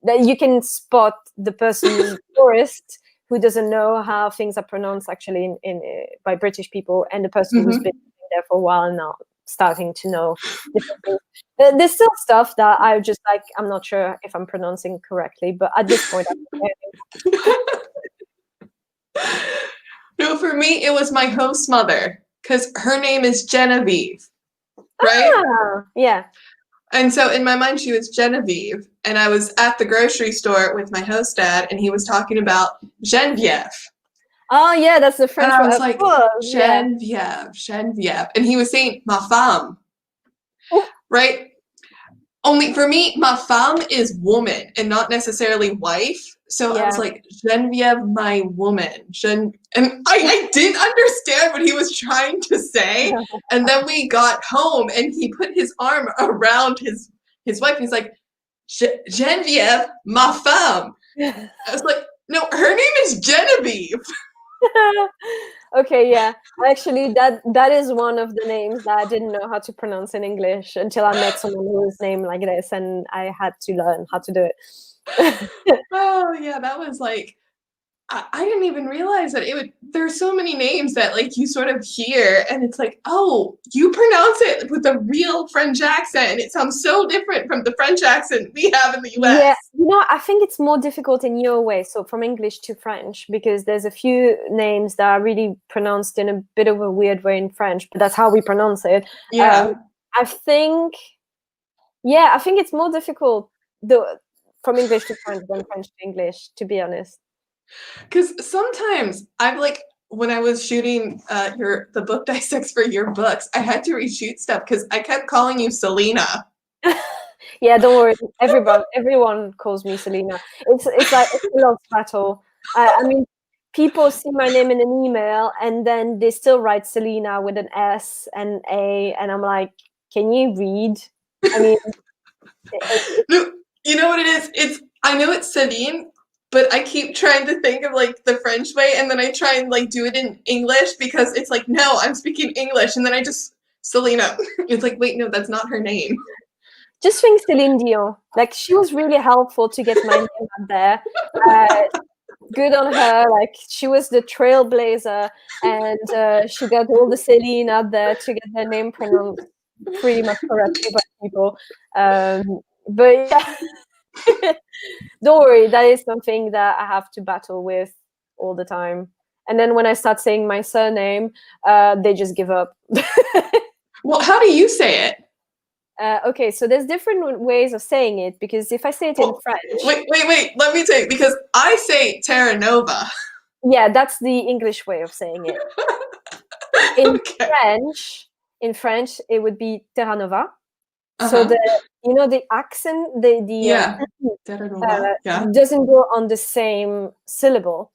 that you can spot the person who's a tourist who doesn't know how things are pronounced actually in by British people, and the person who's been there for a while and now starting to know different things. There's still stuff that I just like, I'm not sure if I'm pronouncing correctly, but at this point, No, for me, it was my host mother, because her name is Genevieve, right? Ah, yeah. And so in my mind, she was Genevieve, and I was at the grocery store with my host dad, and he was talking about Geneviève. Oh yeah, that's the French and I word. was like, Geneviève, and he was saying ma femme, right? Only for me, ma femme is woman and not necessarily wife. So I was like, Geneviève, my woman. And I didn't understand what he was trying to say. And then we got home and he put his arm around his wife. He's like, Geneviève, ma femme. I was like, no, her name is Genevieve. Okay, yeah. Actually, that is one of the names that I didn't know how to pronounce in English until I met someone who was named like this, and I had to learn how to do it. Oh yeah, that was like, I didn't even realize that there's so many names that like you sort of hear and it's like, oh, you pronounce it with a real French accent and it sounds so different from the French accent we have in the US. Yeah, I think it's more difficult in your way, so from English to French, because there's a few names that are really pronounced in a bit of a weird way in French, but that's how we pronounce it. Yeah. I think it's more difficult from English to French than French to English, to be honest. Because sometimes I've like, when I was shooting the book dissects for your books, I had to reshoot stuff because I kept calling you Selena. Yeah, don't worry. Everyone calls me Selena. It's like a love battle. I mean, people see my name in an email and then they still write Selena with an S and A, and I'm like, can you read? I mean, No, you know what it is? I know it's Céline, but I keep trying to think of like the French way, and then I try and like do it in English because it's like, no, I'm speaking English, and then I just Selena. It's like, wait, no, that's not her name. just think Céline Dion. Like, she was really helpful to get my name out there. Good on her. Like, she was the trailblazer, and she got all the Céline out there to get their name pronounced pretty much correctly by people. But yeah. Don't worry, that is something that I have to battle with all the time. And then when I start saying my surname, they just give up. Well, how do you say it? Okay, so there's different ways of saying it, because if I say it in French... Wait, let me say, because I say Terranova. Yeah, that's the English way of saying it. In French, it would be Terranova. So the accent, doesn't go on the same syllable.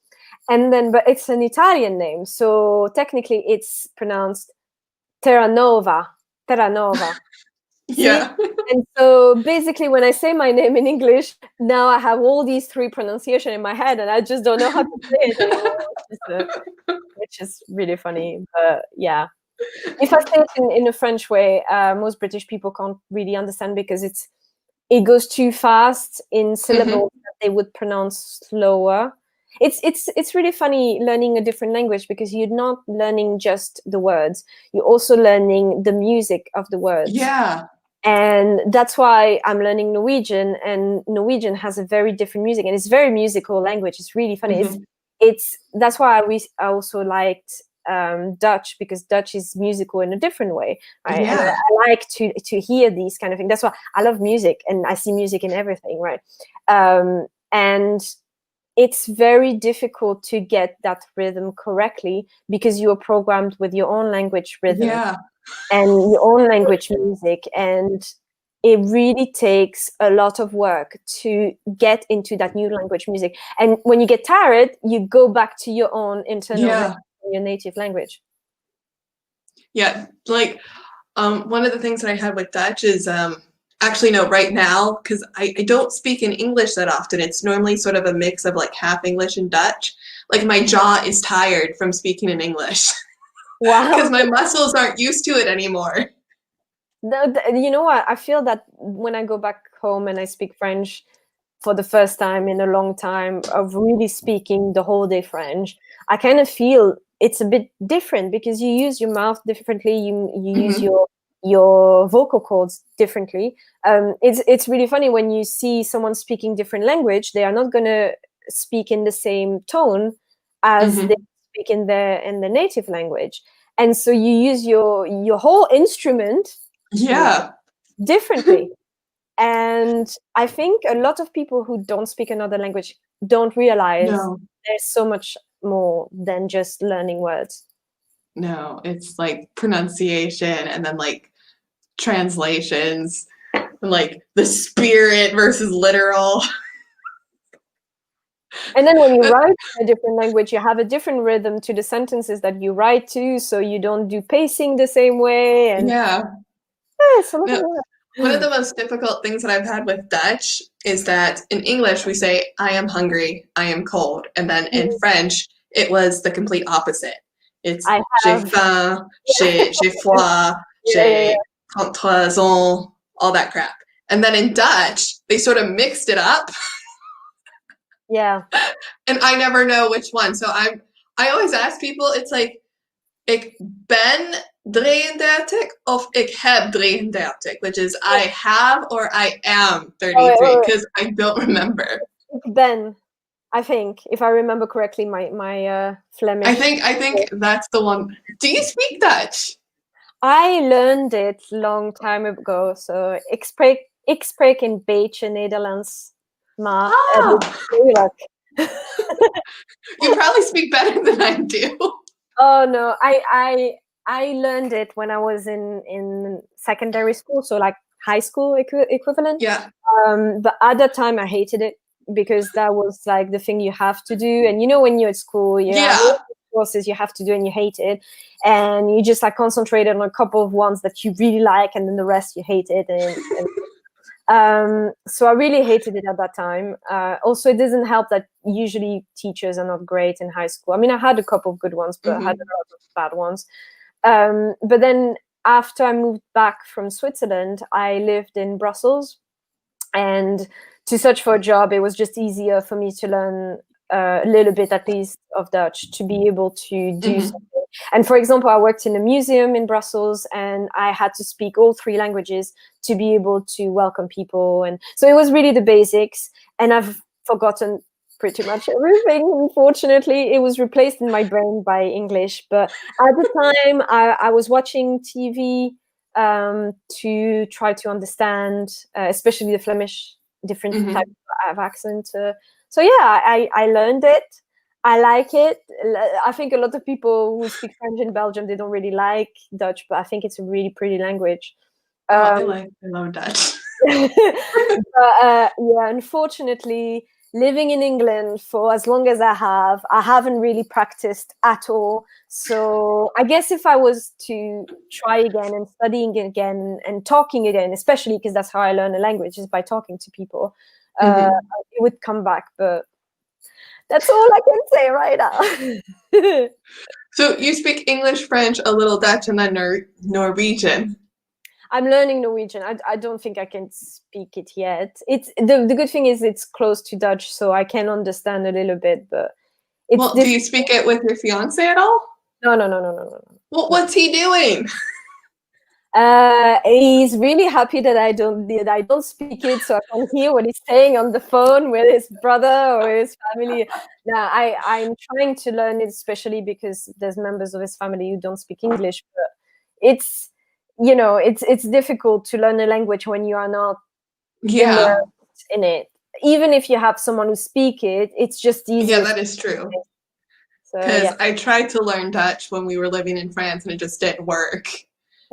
And then, but it's an Italian name, so technically it's pronounced Terranova. Yeah. And so basically when I say my name in English, now I have all these three pronunciations in my head and I just don't know how to say it anymore, which is really funny. But yeah, if I say it in a French way, most British people can't really understand, because it goes too fast in syllables that they would pronounce slower. It's really funny learning a different language, because you're not learning just the words, you're also learning the music of the words. Yeah. And that's why I'm learning Norwegian, and Norwegian has a very different music, and it's a very musical language. It's really funny. It's that's why I also liked Dutch, because Dutch is musical in a different way, right? Yeah. And I like to hear these kind of things. That's why I love music, and I see music in everything, right? And it's very difficult to get that rhythm correctly, because you are programmed with your own language rhythm. Yeah. and your own language music, and it really takes a lot of work to get into that new language music. And when you get tired, you go back to your own internal rhythm, your native language. Yeah, like one of the things that I had with Dutch is actually no, right now, because I don't speak in English that often. It's normally sort of a mix of like half English and Dutch. Like my jaw is tired from speaking in English. Wow. Because my muscles aren't used to it anymore. You know what? I feel that when I go back home and I speak French for the first time in a long time, of really speaking the whole day French, I kind of feel it's a bit different because you use your mouth differently. You use your vocal cords differently. It's really funny when you see someone speaking different language. They are not going to speak in the same tone as they speak in their native language, and so you use your whole instrument differently. And I think a lot of people who don't speak another language don't realize there's so much more than just learning words. No, it's like pronunciation and then like translations and like the spirit versus literal. And then when you write a different language, you have a different rhythm to the sentences that you write to, so you don't do pacing the same way. And it's a lot of work. One of the most difficult things that I've had with Dutch is that in English we say, I am hungry, I am cold. And then in French, it was the complete opposite. It's j'ai faim, j'ai froid, j'ai 33 ans, all that crap. And then in Dutch, they sort of mixed it up. Yeah. And I never know which one. So I always ask people, it's like, ik ben 33 of ik heb 33, which is I have or I am 33, because I don't remember. Ben, I think, if I remember correctly, my Flemish. I think that's the one. Do you speak Dutch? I learned it long time ago. So ik spreek een beetje Nederlands, maar You probably speak better than I do. Oh no, I learned it when I was in secondary school, so like high school equivalent. Yeah. But at that time, I hated it because that was like the thing you have to do, and you know when you're at school, you have all the courses you have to do, and you hate it, and you just like concentrate on a couple of ones that you really like, and then the rest you hate it, so I really hated it at that time. Also, it doesn't help that usually teachers are not great in high school. I mean, I had a couple of good ones, but I had a lot of bad ones. But then after I moved back from Switzerland, I lived in Brussels, and to search for a job, it was just easier for me to learn a little bit at least of Dutch to be able to do something. And for example, I worked in a museum in Brussels, and I had to speak all 3 languages to be able to welcome people. And so it was really the basics, and I've forgotten pretty much everything. Unfortunately, it was replaced in my brain by English. But at the time, I was watching TV to try to understand, especially the Flemish, different type of accent. So yeah, I learned it. I like it. I think a lot of people who speak French in Belgium, they don't really like Dutch, but I think it's a really pretty language. I love Dutch. But yeah, unfortunately, living in England for as long as I haven't really practiced at all. So I guess if I was to try again and studying again and talking again, especially because that's how I learn a language, is by talking to people, it would come back. But that's all I can say right now. So you speak English, French, a little Dutch, and then Norwegian. I'm learning Norwegian. I don't think I can speak it yet. It's the good thing is it's close to Dutch, so I can understand a little bit. But it's do you speak it with your fiance at all? No. Well, what's he doing? He's really happy that I don't speak it, so I can hear what he's saying on the phone with his brother or his family. Now, I'm trying to learn it, especially because there's members of his family who don't speak English. But it's difficult to learn a language when you are not immersed in it. Even if you have someone who speak it, it's just easier. Yeah, that is true. Because I tried to learn Dutch when we were living in France, and it just didn't work.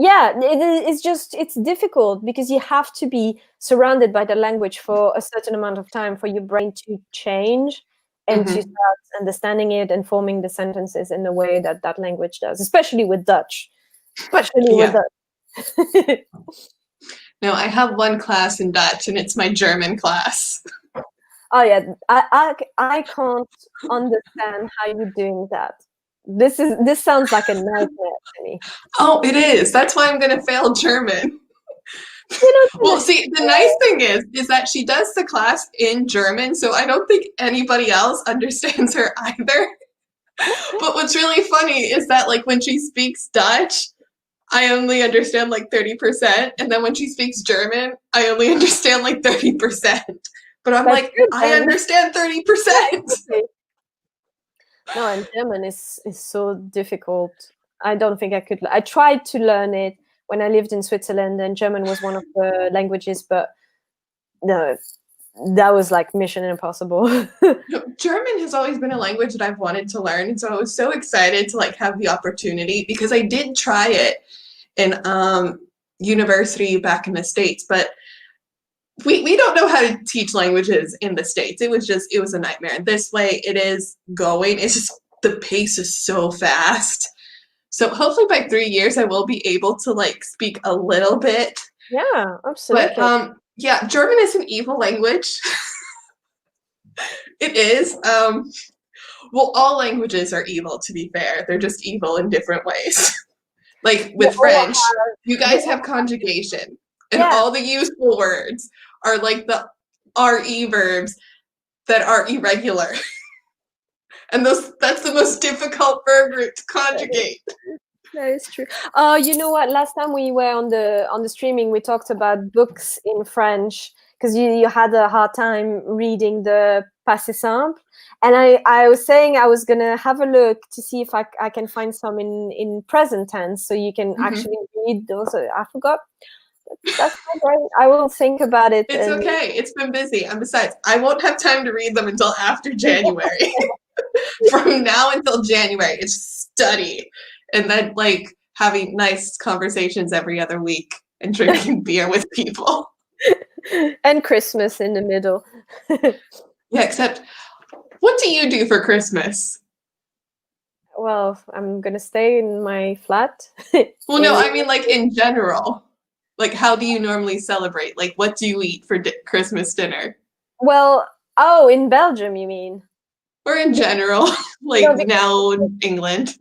Yeah, it's difficult because you have to be surrounded by the language for a certain amount of time for your brain to change and to Mhm. start understanding it and forming the sentences in the way that that language does, especially with Dutch. Especially with Yeah. Dutch. No, I have one class in Dutch, and it's my German class. Oh yeah, I can't understand how you're doing that. This sounds like a nightmare to me. Oh, it is. That's why I'm going to fail German. You don't Well, see, the nice understand. thing is that she does the class in German, so I don't think anybody else understands her either. But what's really funny is that, like, when she speaks Dutch, I only understand like 30%, and then when she speaks German, I only understand like 30%. But I'm That's like, good I then. understand Yeah, 30%. exactly. No, and German is so difficult. I don't think I could. I tried to learn it when I lived in Switzerland, and German was one of the languages, but no, that was like mission impossible. German has always been a language that I've wanted to learn, and so I was so excited to like have the opportunity because I did try it in university back in the States, but we don't know how to teach languages in the States. It was a nightmare. This way it is going. It's just the pace is so fast. So hopefully by 3 years I will be able to like speak a little bit. Yeah, But absolutely. yeah, German is an evil language. It is. Well, all languages are evil, to be fair. They're just evil in different ways. Like They with all French, you they guys all, have conjugation, and yeah. all the useful words are like the RE verbs that are irregular. And that's the most difficult verb group to conjugate. That is true. You know what? Last time we were on the streaming, we talked about books in French because you had a hard time reading the passé simple, and I was saying I was gonna have a look to see if I can find some in present tense, so you can Mm-hmm. actually read those. I forgot. That's not right. I will think about it. It's And okay. It's been busy. And besides, I won't have time to read them until after January. From now until January, it's study. And then, like, having nice conversations every other week and drinking beer with people. and Christmas in the middle. Yeah, except, what do you do for Christmas? Well, I'm gonna stay in my flat. Well, no, I mean, like, in general. Like, how do you normally celebrate? Like, what do you eat for Christmas dinner? Well, oh, in Belgium, you mean? Or in general, like No, because now in England.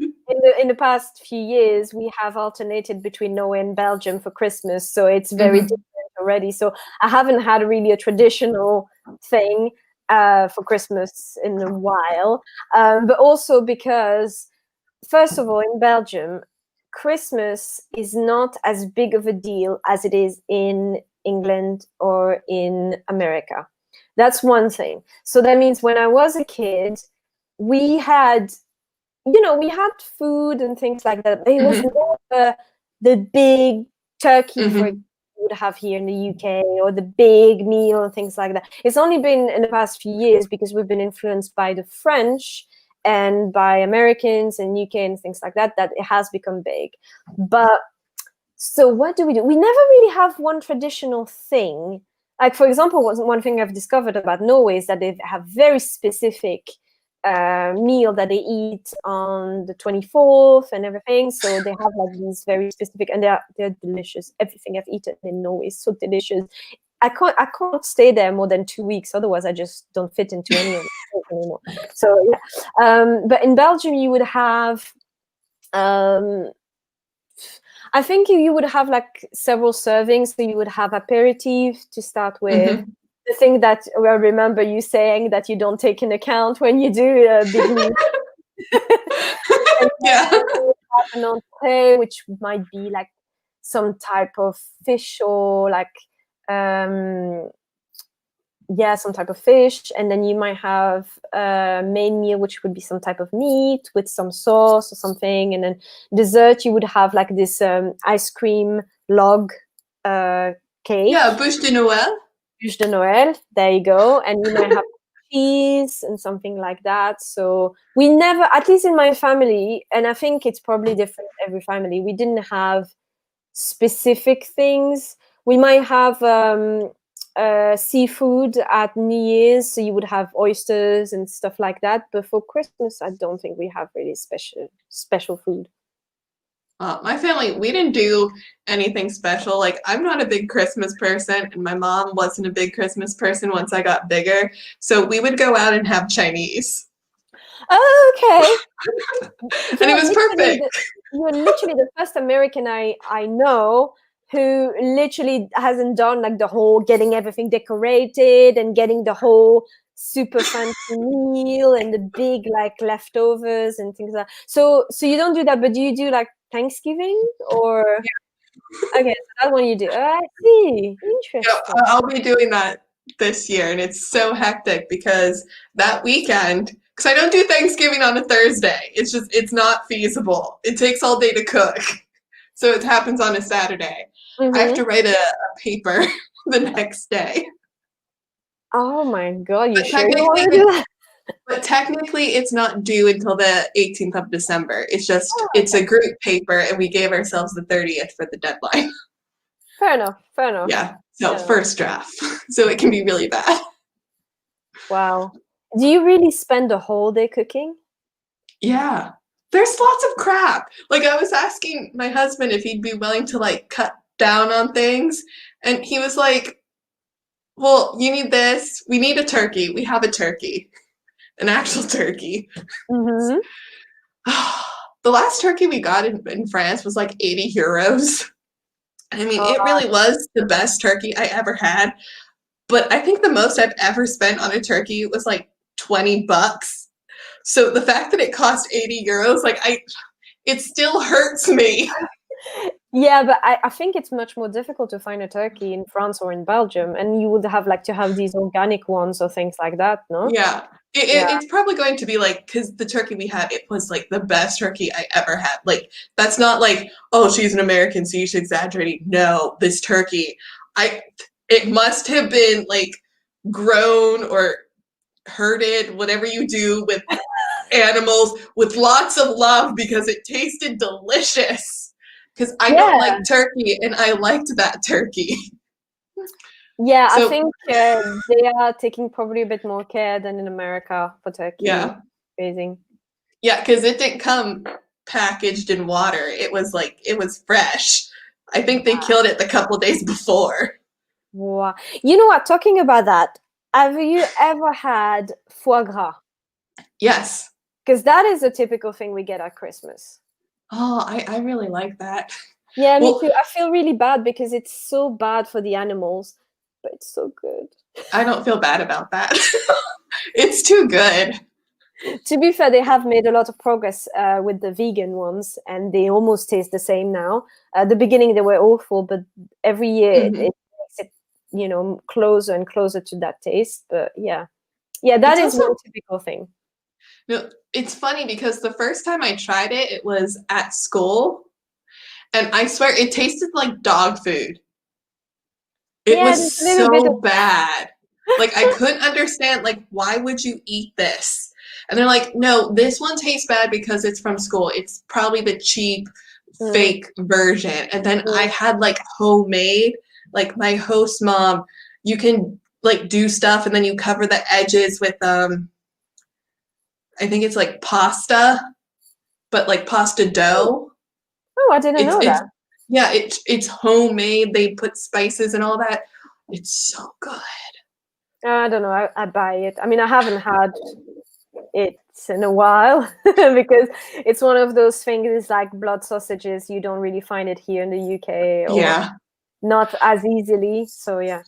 in the past few years we have alternated between Norway and Belgium for Christmas, so it's very Mm-hmm. different already. So I haven't had really a traditional thing for Christmas in a while, but also because, first of all, in Belgium, Christmas is not as big of a deal as it is in England or in America. That's one thing. So that means when I was a kid, we had, we had food and things like that. But it was Mm-hmm. never the big turkey, for Mm-hmm. example, you would have here in the UK, or the big meal and things like that. It's only been in the past few years because we've been influenced by the French and by Americans and UK and things like that, that it has become big. But so what do? We never really have one traditional thing. Like, for example, one thing I've discovered about Norway is that they have very specific meal that they eat on the 24th and everything. So they have like these very specific, and they're delicious. Everything I've eaten in Norway is so delicious. I can't stay there more than 2 weeks, otherwise I just don't fit into any of it anymore. So yeah, but in Belgium you would have. I think you would have like several servings. So you would have aperitif to start with. Mm-hmm. The thing that I remember you saying that you don't take in account when you do a big meal. And Yeah. then you have an entree, which might be like some type of fish or like some type of fish, and then you might have a main meal, which would be some type of meat with some sauce or something, and then dessert you would have like this ice cream log cake, Yeah, bûche de Noël. bûche de Noël. There you go, and you might have cheese and something like that. So we never, at least in my family, and I think it's probably different every family, we didn't have specific things. We might have seafood at New Year's, so you would have oysters and stuff like that. But for Christmas, I don't think we have really special food. My family, we didn't do anything special. Like, I'm not a big Christmas person, and my mom wasn't a big Christmas person once I got bigger. So we would go out and have Chinese. Oh, okay. And it was perfect. You're literally the first American I know who literally hasn't done like the whole getting everything decorated and getting the whole super fancy meal and the big like leftovers and things like that. So you don't do that, but do you do like Thanksgiving or? Yeah. Okay, so that's what you do. I see. Interesting. Yeah, I'll be doing that this year, and it's so hectic because that weekend, because I don't do Thanksgiving on a Thursday. It's not feasible. It takes all day to cook. So it happens on a Saturday. I have to write a paper the next day. Oh my God, you sure you want to do that? But technically, it's not due until the 18th of December. It's just, it's a group paper, and we gave ourselves the 30th for the deadline. Fair enough. Yeah, so first draft. So it can be really bad. Wow. Do you really spend the whole day cooking? Yeah. There's lots of crap. Like, I was asking my husband if he'd be willing to, like, cut down on things, and he was like, well, you need this. We need a turkey. We have a turkey. An actual turkey. Mm-hmm. The last turkey we got in France was like 80 euros. I mean, it really was the best turkey I ever had. But I think the most I've ever spent on a turkey was like $20. So the fact that it cost 80 euros, like it still hurts me. Yeah, but I think it's much more difficult to find a turkey in France or in Belgium, and you would have like to have these organic ones or things like that, no? Yeah. It's probably going to be like, because the turkey we had, it was like the best turkey I ever had. Like, that's not like, oh, she's an American, so you should exaggerate. No, this turkey, it must have been like grown or herded, whatever you do with animals, with lots of love because it tasted delicious. Because I don't like turkey, and I liked that turkey. Yeah, so, I think they are taking probably a bit more care than in America for turkey. Yeah. Amazing. Yeah, because it didn't come packaged in water. It was fresh. I think they killed it the couple days before. Wow. You know what? Talking about that, have you ever had foie gras? Yes. Because that is a typical thing we get at Christmas. Oh, I really like that. Yeah, me too. I feel really bad because it's so bad for the animals, but it's so good. I don't feel bad about that. It's too good. To be fair, they have made a lot of progress with the vegan ones, and they almost taste the same now. At the beginning, they were awful, but every year it makes it, closer and closer to that taste. But yeah, that is one typical thing. No, it's funny because the first time I tried it, it was at school, and I swear it tasted like dog food. It was so bad. Like, I couldn't understand, like, why would you eat this? And they're like, no, this one tastes bad because it's from school. It's probably the cheap, fake version. And then I had, like, homemade, like, my host mom, you can, like, do stuff, and then you cover the edges with, I think it's, like, pasta, but, like, pasta dough. Oh, I didn't know that. Yeah, it's homemade. They put spices and all that. It's so good. I don't know. I buy it. I mean, I haven't had it in a while because it's one of those things like blood sausages. You don't really find it here in the UK or not as easily. So, yeah.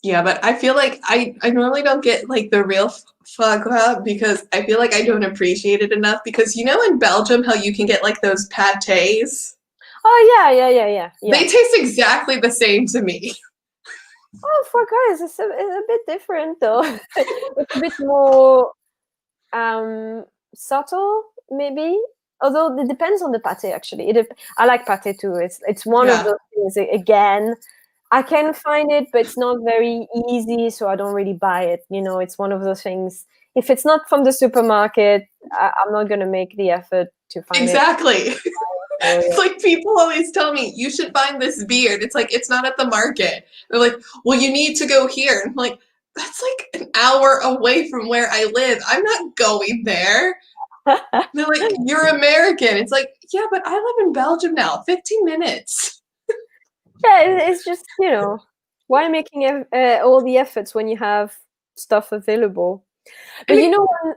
Yeah, but I feel like I normally don't get like the real foie gras because I feel like I don't appreciate it enough because in Belgium how you can get like those pâtés? Oh, yeah. They taste exactly the same to me. Oh, foie gras is a bit different though. It's a bit more subtle, maybe. Although it depends on the pâté, actually. I like pâté too. It's one of those things, again, I can find it, but it's not very easy, so I don't really buy it. It's one of those things. If it's not from the supermarket, I'm not going to make the effort to find it. Exactly. Oh, It's yeah. like people always tell me, you should find this beard. It's like, it's not at the market. They're like, well, you need to go here. I'm like, that's like an hour away from where I live. I'm not going there. They're like, you're American. It's like, yeah, but I live in Belgium now. 15 minutes. Yeah, it's just, why making all the efforts when you have stuff available? But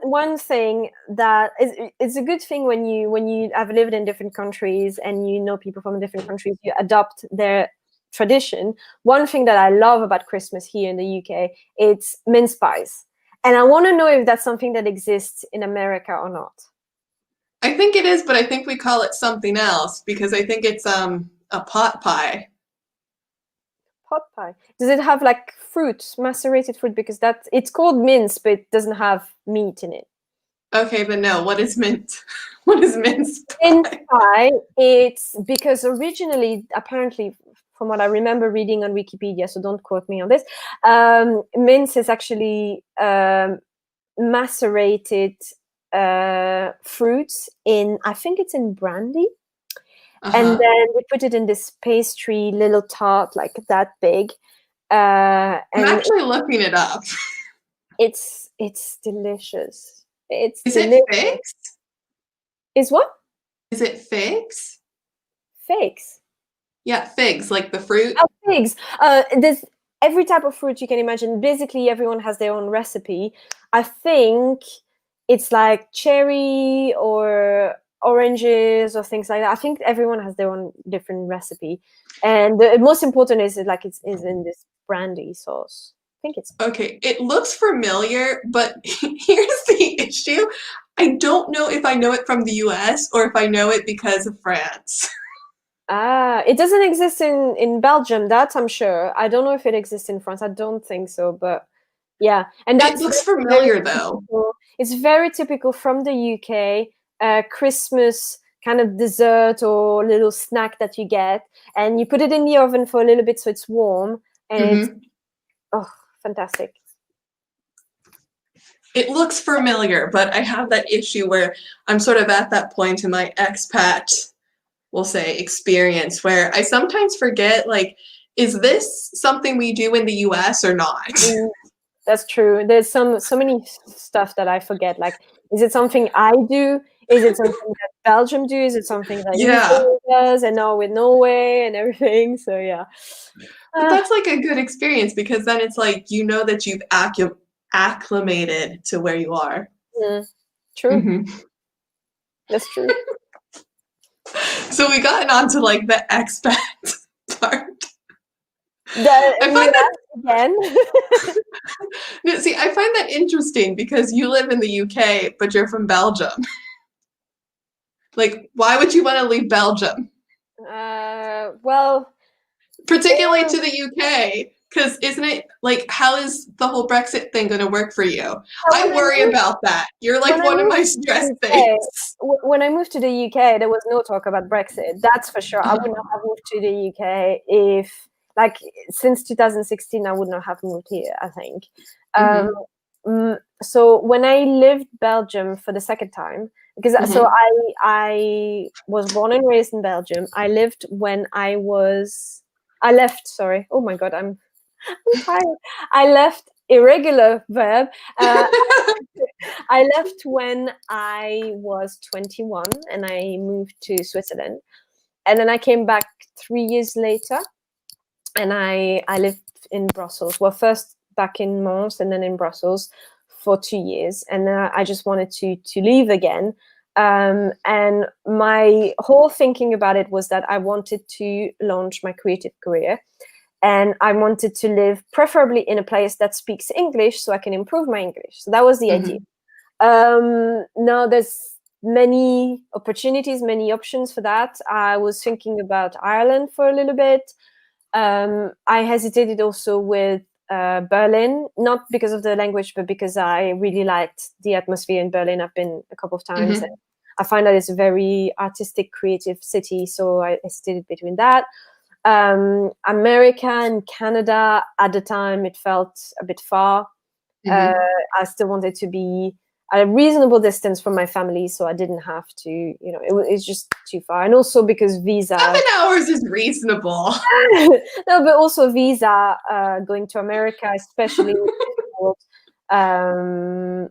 one thing that it's a good thing when you have lived in different countries and you know people from different countries, you adopt their tradition. One thing that I love about Christmas here in the UK, it's mince pies. And I want to know if that's something that exists in America or not. I think it is, but I think we call it something else because I think it's a pot pie. Pot pie. Does it have like fruit, macerated fruit? Because it's called mince, but it doesn't have meat in it. Okay, but no, what is mint? What is mince pie? Mince pie, it's because originally, apparently, from what I remember reading on Wikipedia, so don't quote me on this, mince is actually macerated fruits in, I think it's in brandy. And then we put it in this pastry, little tart, like that big. I'm actually looking it up. It's delicious. It's Is delicious. it figs? Is what? Is it figs? Figs. Yeah, figs, like the fruit. Oh, figs. There's every type of fruit you can imagine. Basically, everyone has their own recipe. I think it's like cherry or oranges or things like that. I think everyone has their own different recipe. And the most important is it's in this brandy sauce. I think it's okay. It looks familiar, but here's the issue. I don't know if I know it from the US or if I know it because of France. It doesn't exist in Belgium, that I'm sure. I don't know if it exists in France. I don't think so, but yeah. And it looks familiar though. It's very typical from the UK, Christmas kind of dessert or little snack that you get, and you put it in the oven for a little bit so it's warm, and it's fantastic. It looks familiar, but I have that issue where I'm sort of at that point in my expat, we'll say, experience where I sometimes forget, like, is this something we do in the US or not? That's true. There's so many stuff that I forget. Like, is it something I do? Is it something that Belgium do? Is it something that UK does? And now with Norway and everything. So yeah. But that's like a good experience because then it's like you know that you've acclimated to where you are. True. That's true. So we got onto like the expat part. I find that again. No, see, I find that interesting because you live in the UK, but you're from Belgium. Like, why would you want to leave Belgium? Well, particularly to the UK, because isn't it like how is the whole Brexit thing going to work for you? I worry about that. You're like one of my stress things. When I moved to the UK, there was no talk about Brexit. That's for sure. I would not have moved to the UK if, like, since 2016, I would not have moved here, I think. So when I lived Belgium for the second time, because so I was born and raised in Belgium. I left. Sorry. Oh my God, I'm tired. I left. Irregular verb. I left when I was 21 and I moved to Switzerland. And then I came back 3 years later and I lived in Brussels. Well, first back in Mons and then in Brussels for 2 years. And then I just wanted to leave again. And my whole thinking about it was that I wanted to launch my creative career. And I wanted to live preferably in a place that speaks English so I can improve my English. So that was the idea. Now there's many opportunities, many options for that. I was thinking about Ireland for a little bit. I hesitated also with Berlin, not because of the language, but because I really liked the atmosphere in Berlin. I've been a couple of times. And I find that it's a very artistic, creative city. So I hesitated between that. America and Canada, at the time, it felt a bit far. I still wanted to be at a reasonable distance from my family, so I didn't have to, you know, it's just too far. And also because visa 7 hours is reasonable. no, but also visa going to America, especially and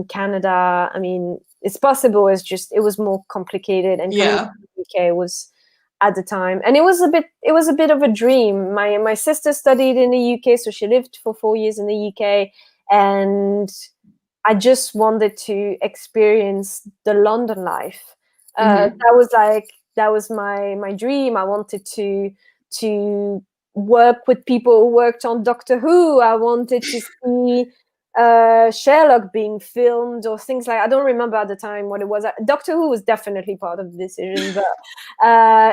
Canada. I mean, it's possible. It's just it was more complicated, and coming to the UK was at the time, and it was a bit of a dream. My sister studied in the UK, so she lived for 4 years in the UK, and I just wanted to experience the London life. That was my dream. I wanted to work with people who worked on Doctor Who. I wanted to see Sherlock being filmed or things like. I don't remember at the time what it was. Doctor Who was definitely part of the decision, but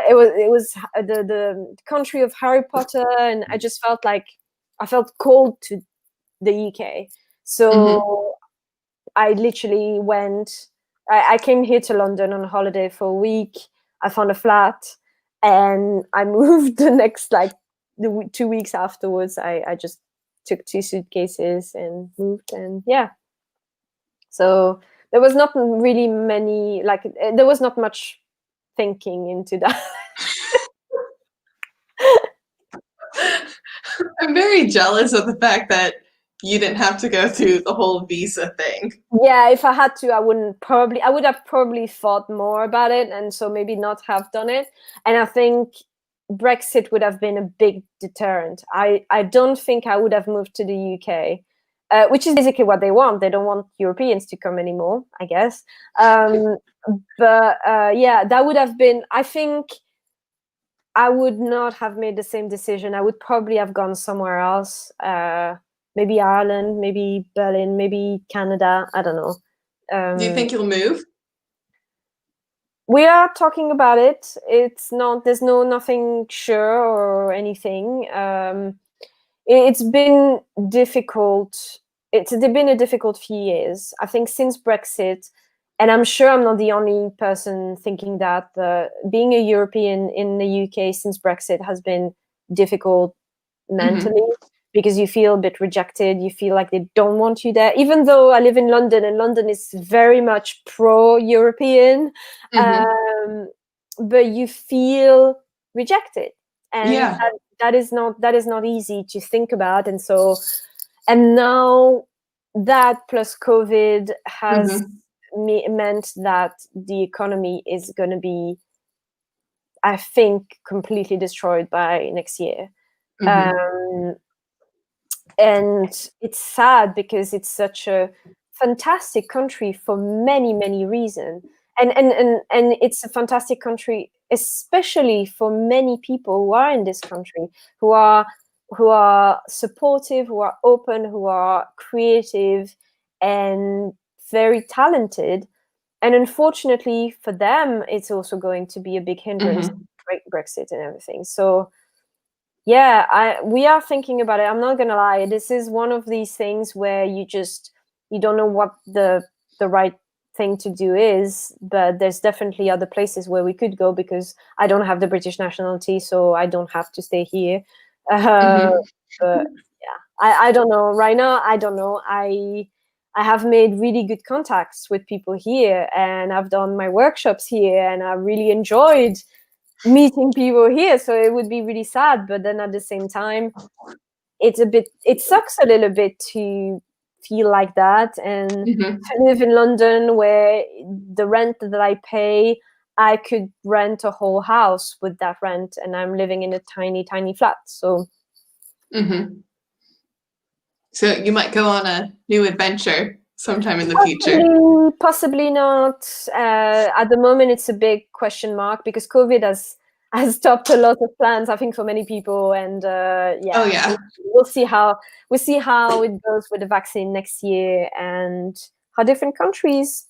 it was the country of Harry Potter, and I just felt like I felt called to the UK. So I literally went. I came here to London on holiday for a week. I found a flat, and I moved the next the 2 weeks afterwards. I just took 2 suitcases and moved, and yeah. So there was not really many there was not much thinking into that. I'm very jealous of the fact that you didn't have to go through the whole visa thing. Yeah, if I had to, I would have probably thought more about it, and so maybe not have done it. And I think Brexit would have been a big deterrent. I don't think I would have moved to the UK, which is basically what they want. They don't want Europeans to come anymore, I guess. But yeah, that would have been, I think I would not have made the same decision. I would probably have gone somewhere else. Maybe Ireland, maybe Berlin, maybe Canada. I don't know. Do you think you'll move? We are talking about it. It's not. There's nothing sure or anything. It's been difficult. It's been a difficult few years. I think since Brexit, and I'm sure I'm not the only person thinking that being a European in the UK since Brexit has been difficult mentally. Because you feel a bit rejected, you feel like they don't want you there. Even though I live in London, and London is very much pro-European, but you feel rejected, and that is not easy to think about. And so, and now that plus COVID has meant that the economy is going to be, I think, completely destroyed by next year. And it's sad because it's such a fantastic country for many, many reasons. And it's a fantastic country, especially for many people who are in this country, who are supportive, who are open, who are creative and very talented. And unfortunately for them, it's also going to be a big hindrance, Brexit and everything. So yeah, we are thinking about it. I'm not gonna lie. This is one of these things where you don't know what the right thing to do is, but there's definitely other places where we could go because I don't have the British nationality, so I don't have to stay here. But yeah, I don't know. Right now, I don't know. I have made really good contacts with people here, and I've done my workshops here, and I really enjoyed meeting people here. So it would be really sad, but then at the same time, it sucks a little bit to feel like that, and to live in London where the rent that I pay, I could rent a whole house with that rent, and I'm living in a tiny flat. So so you might go on a new adventure sometime in the future. Possibly not. At the moment, it's a big question mark because COVID has stopped a lot of plans, I think, for many people. And we'll see how it goes with the vaccine next year and how different countries,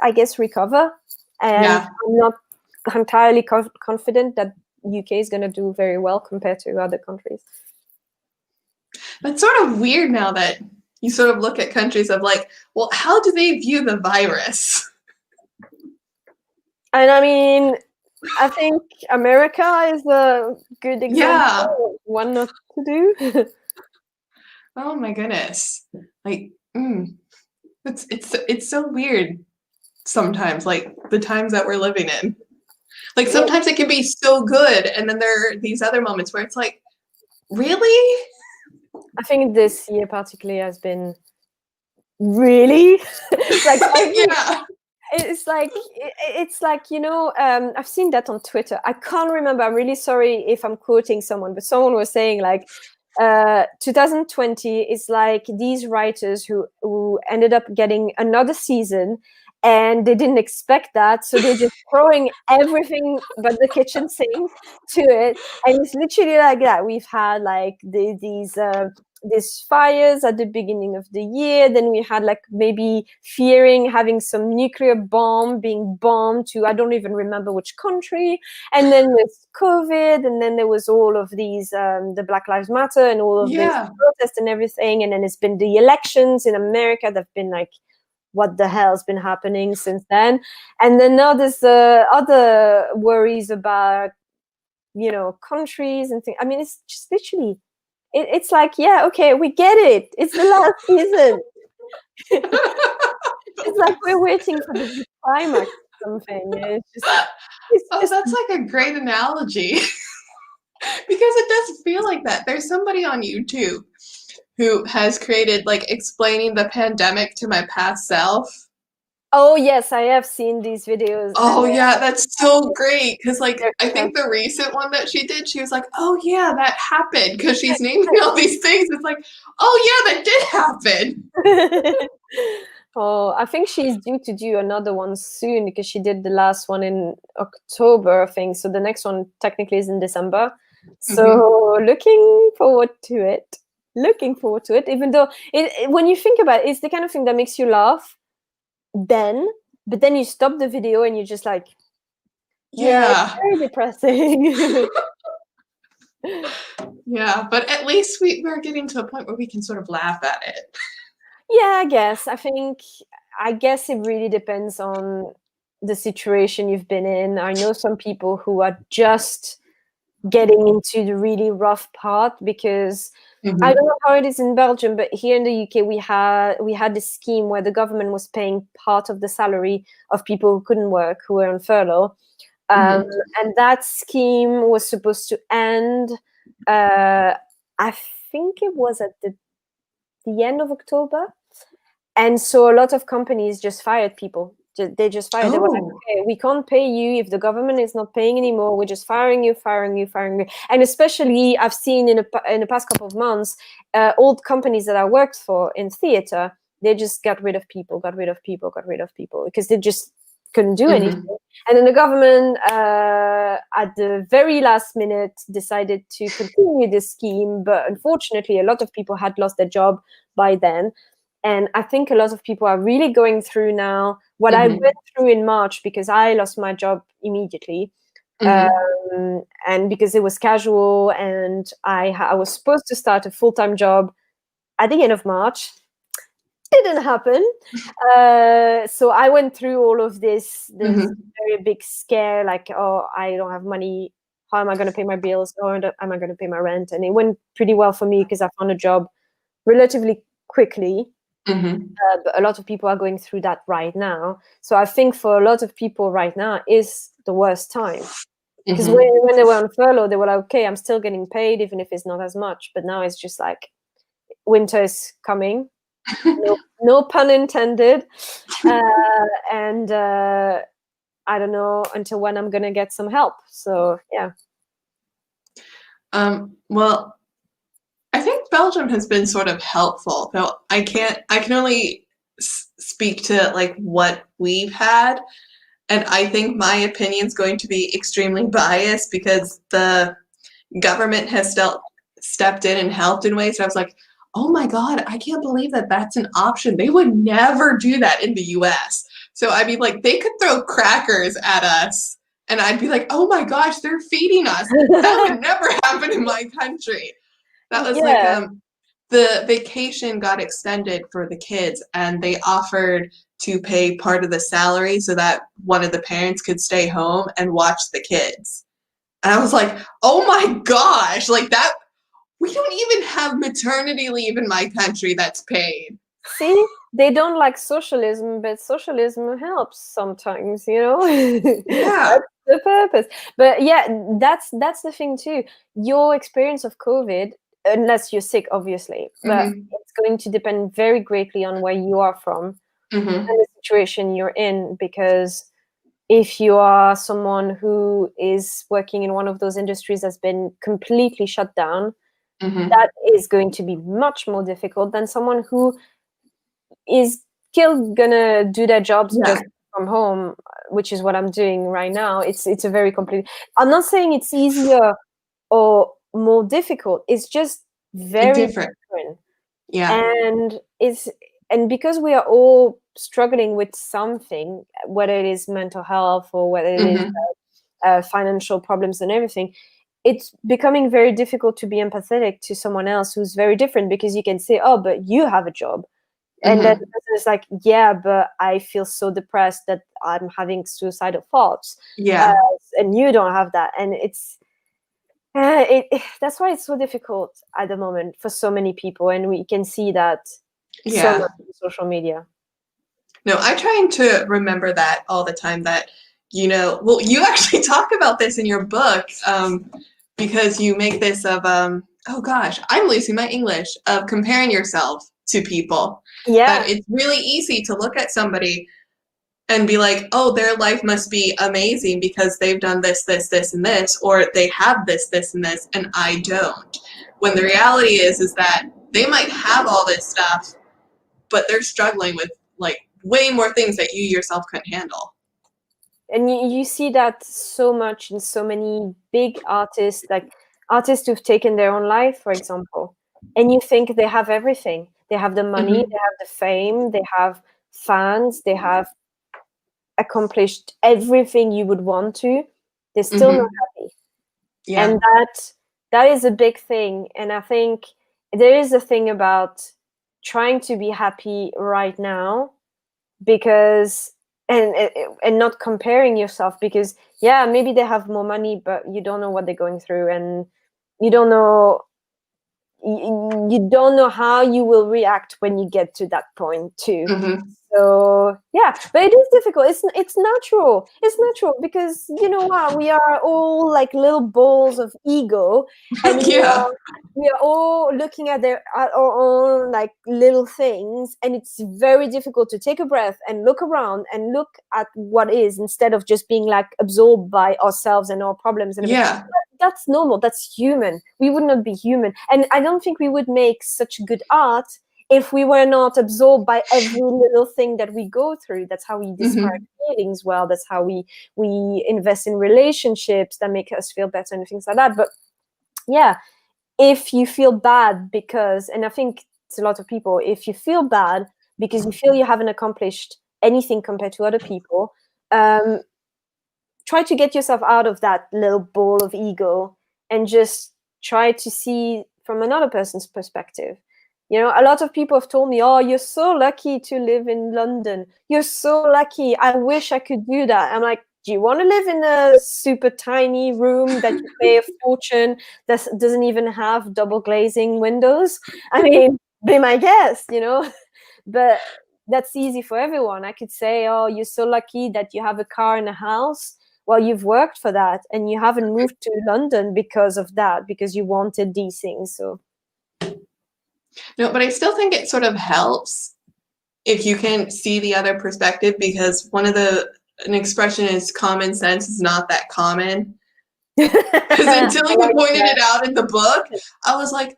I guess, recover. And I'm not entirely confident that UK is going to do very well compared to other countries. That's sort of weird now that you sort of look at countries of like, well, how do they view the virus? And I mean, I think America is a good example of what not to do. Oh my goodness. Like, It's so weird sometimes, like the times that we're living in. Like sometimes it can be so good, and then there are these other moments where it's like, really? I think this year particularly has been really like Yeah. it's like I've seen that on Twitter. I can't remember. I'm really sorry if I'm quoting someone, but someone was saying like 2020 is like these writers who ended up getting another season and they didn't expect that, so they're just throwing everything but the kitchen sink to it, and it's literally like that. We've had like these fires at the beginning of the year, then we had like maybe fearing having some nuclear bomb being bombed to I don't even remember which country, and then with COVID, and then there was all of these the Black Lives Matter and all of this Yeah. protest and everything, and then it's been the elections in America that have been like what the hell's been happening since then, and then now there's other worries about countries and things. I mean, it's just literally it's like, yeah, okay, we get it, it's the last season. It's like we're waiting for the big climax or something. It's Oh, just that's like a great analogy. Because it does feel like that. There's somebody on YouTube who has created like explaining the pandemic to my past self. Oh yes, I have seen these videos. Oh yeah, that's so great. Because like They're I think the recent one that she did, she was like, "Oh yeah, that happened." Because she's naming all these things. It's like, "Oh yeah, that did happen." Oh, I think she's due to do another one soon because she did the last one in October, I think. So the next one technically is in December. So looking forward to it. Looking forward to it. Even though when you think about it, it's the kind of thing that makes you laugh then, but then you stop the video and you're just like, yeah, it's Yeah, very depressing. yeah. But at least we're getting to a point where we can sort of laugh at it. Yeah, I guess it really depends on the situation you've been in. I know some people who are just getting into the really rough part because I don't know how it is in Belgium, but here in the UK we had this scheme where the government was paying part of the salary of people who couldn't work, who were on furlough. And that scheme was supposed to end. I think it was at the end of October. And so a lot of companies just fired people. They just fired. They were like, Oh. okay, we can't pay you if the government is not paying anymore. We're just firing you, firing you, firing you. And especially, I've seen in the past couple of months, old companies that I worked for in theater, they just got rid of people because they just couldn't do anything. And then the government, at the very last minute, decided to continue this scheme. But unfortunately, a lot of people had lost their job by then. And I think a lot of people are really going through now what I went through in March because I lost my job immediately. And because it was casual and I was supposed to start a full-time job at the end of March. Didn't happen. So I went through all of this very big scare, like, oh, I don't have money. How am I going to pay my bills? Or am I going to pay my rent? And it went pretty well for me because I found a job relatively quickly. But a lot of people are going through that right now. So I think for a lot of people right now is the worst time. Because when they were on furlough, they were like, okay, I'm still getting paid, even if it's not as much. But now it's just like winter is coming. No pun intended. And I don't know until when I'm going to get some help. So, yeah. Well, I think Belgium has been sort of helpful, though I can only speak to like what we've had, and I think my opinion's going to be extremely biased because the government has stepped in and helped in ways that I was like, oh my God, I can't believe that that's an option. They would never do that in the US. So I mean, like, they could throw crackers at us and I'd be like, oh my gosh, they're feeding us. That would never happen in my country. That was like the vacation got extended for the kids and they offered to pay part of the salary so that one of the parents could stay home and watch the kids. And I was like, oh my gosh, like that, we don't even have maternity leave in my country that's paid. See, they don't like socialism, but socialism helps sometimes, you know. Yeah. That's the purpose. But yeah, that's the thing too. Your experience of COVID, unless you're sick, obviously, but Mm-hmm. it's going to depend very greatly on where you are from Mm-hmm. and the situation you're in. Because if you are someone who is working in one of those industries that's been completely shut down, Mm-hmm. that is going to be much more difficult than someone who is still gonna do their jobs Yeah. just from home, which is what I'm doing right now. It's a very complete. I'm not saying it's easier or more difficult. It's just very Different. different, Yeah. and it's and because we are all struggling with something, whether it is mental health or whether it is Mm-hmm. financial problems and everything. It's becoming very difficult to be empathetic to someone else who's very different, because you can say, "Oh, but you have a job," and then Mm-hmm. the person is like, "Yeah, but I feel so depressed that I'm having suicidal thoughts, uh, Yeah. and you don't have that." And it's that's why it's so difficult at the moment for so many people, and we can see that so Yeah. much on social media. No, I try to remember that all the time that, well, you actually talk about this in your book, because you make this of, oh gosh, I'm losing my English, of comparing yourself to people. That Yeah. it's really easy to look at somebody and be like, oh, their life must be amazing because they've done this, this, this, and this, or they have this, this, and this, and I don't. When the reality is that they might have all this stuff, but they're struggling with like way more things that you yourself couldn't handle. And you see that so much in so many big artists, like artists who've taken their own life, for example. And you think they have everything. They have the money, Mm-hmm. they have the fame, they have fans, they have accomplished everything you would want to. They're still not Mm-hmm. happy. Yeah. And that is a big thing. And I think there is a thing about trying to be happy right now, because and not comparing yourself, because yeah, maybe they have more money, but you don't know what they're going through, and you don't know you don't know how you will react when you get to that point too. Mm-hmm. So yeah, but it is difficult. It's natural. It's natural, because you know what, we are all like little balls of ego, and Yeah. we are all looking at our own like little things, and it's very difficult to take a breath and look around and look at what is, instead of just being like absorbed by ourselves and our problems and everything. Yeah. That's normal. That's human. We would not be human, and I don't think we would make such good art if we were not absorbed by every little thing that we go through. That's how we describe Mm-hmm. feelings well. That's how we invest in relationships that make us feel better and things like that. But yeah, if you feel bad because, and I think it's a lot of people, if you feel bad because you feel you haven't accomplished anything compared to other people, um, try to get yourself out of that little ball of ego and just try to see from another person's perspective. You know, a lot of people have told me, "Oh, you're so lucky to live in London. You're so lucky. I wish I could do that." I'm like, "Do you want to live in a super tiny room that you pay a fortune, that doesn't even have double glazing windows?" I mean, be my guest, you know? But that's easy for everyone. I could say, "Oh, you're so lucky that you have a car and a house." Well, you've worked for that, and you haven't moved to London because of that, because you wanted these things. So No, but I still think it sort of helps if you can see the other perspective, because an expression is common sense is not that common. Because until I you like pointed that. it out in the book, I was like,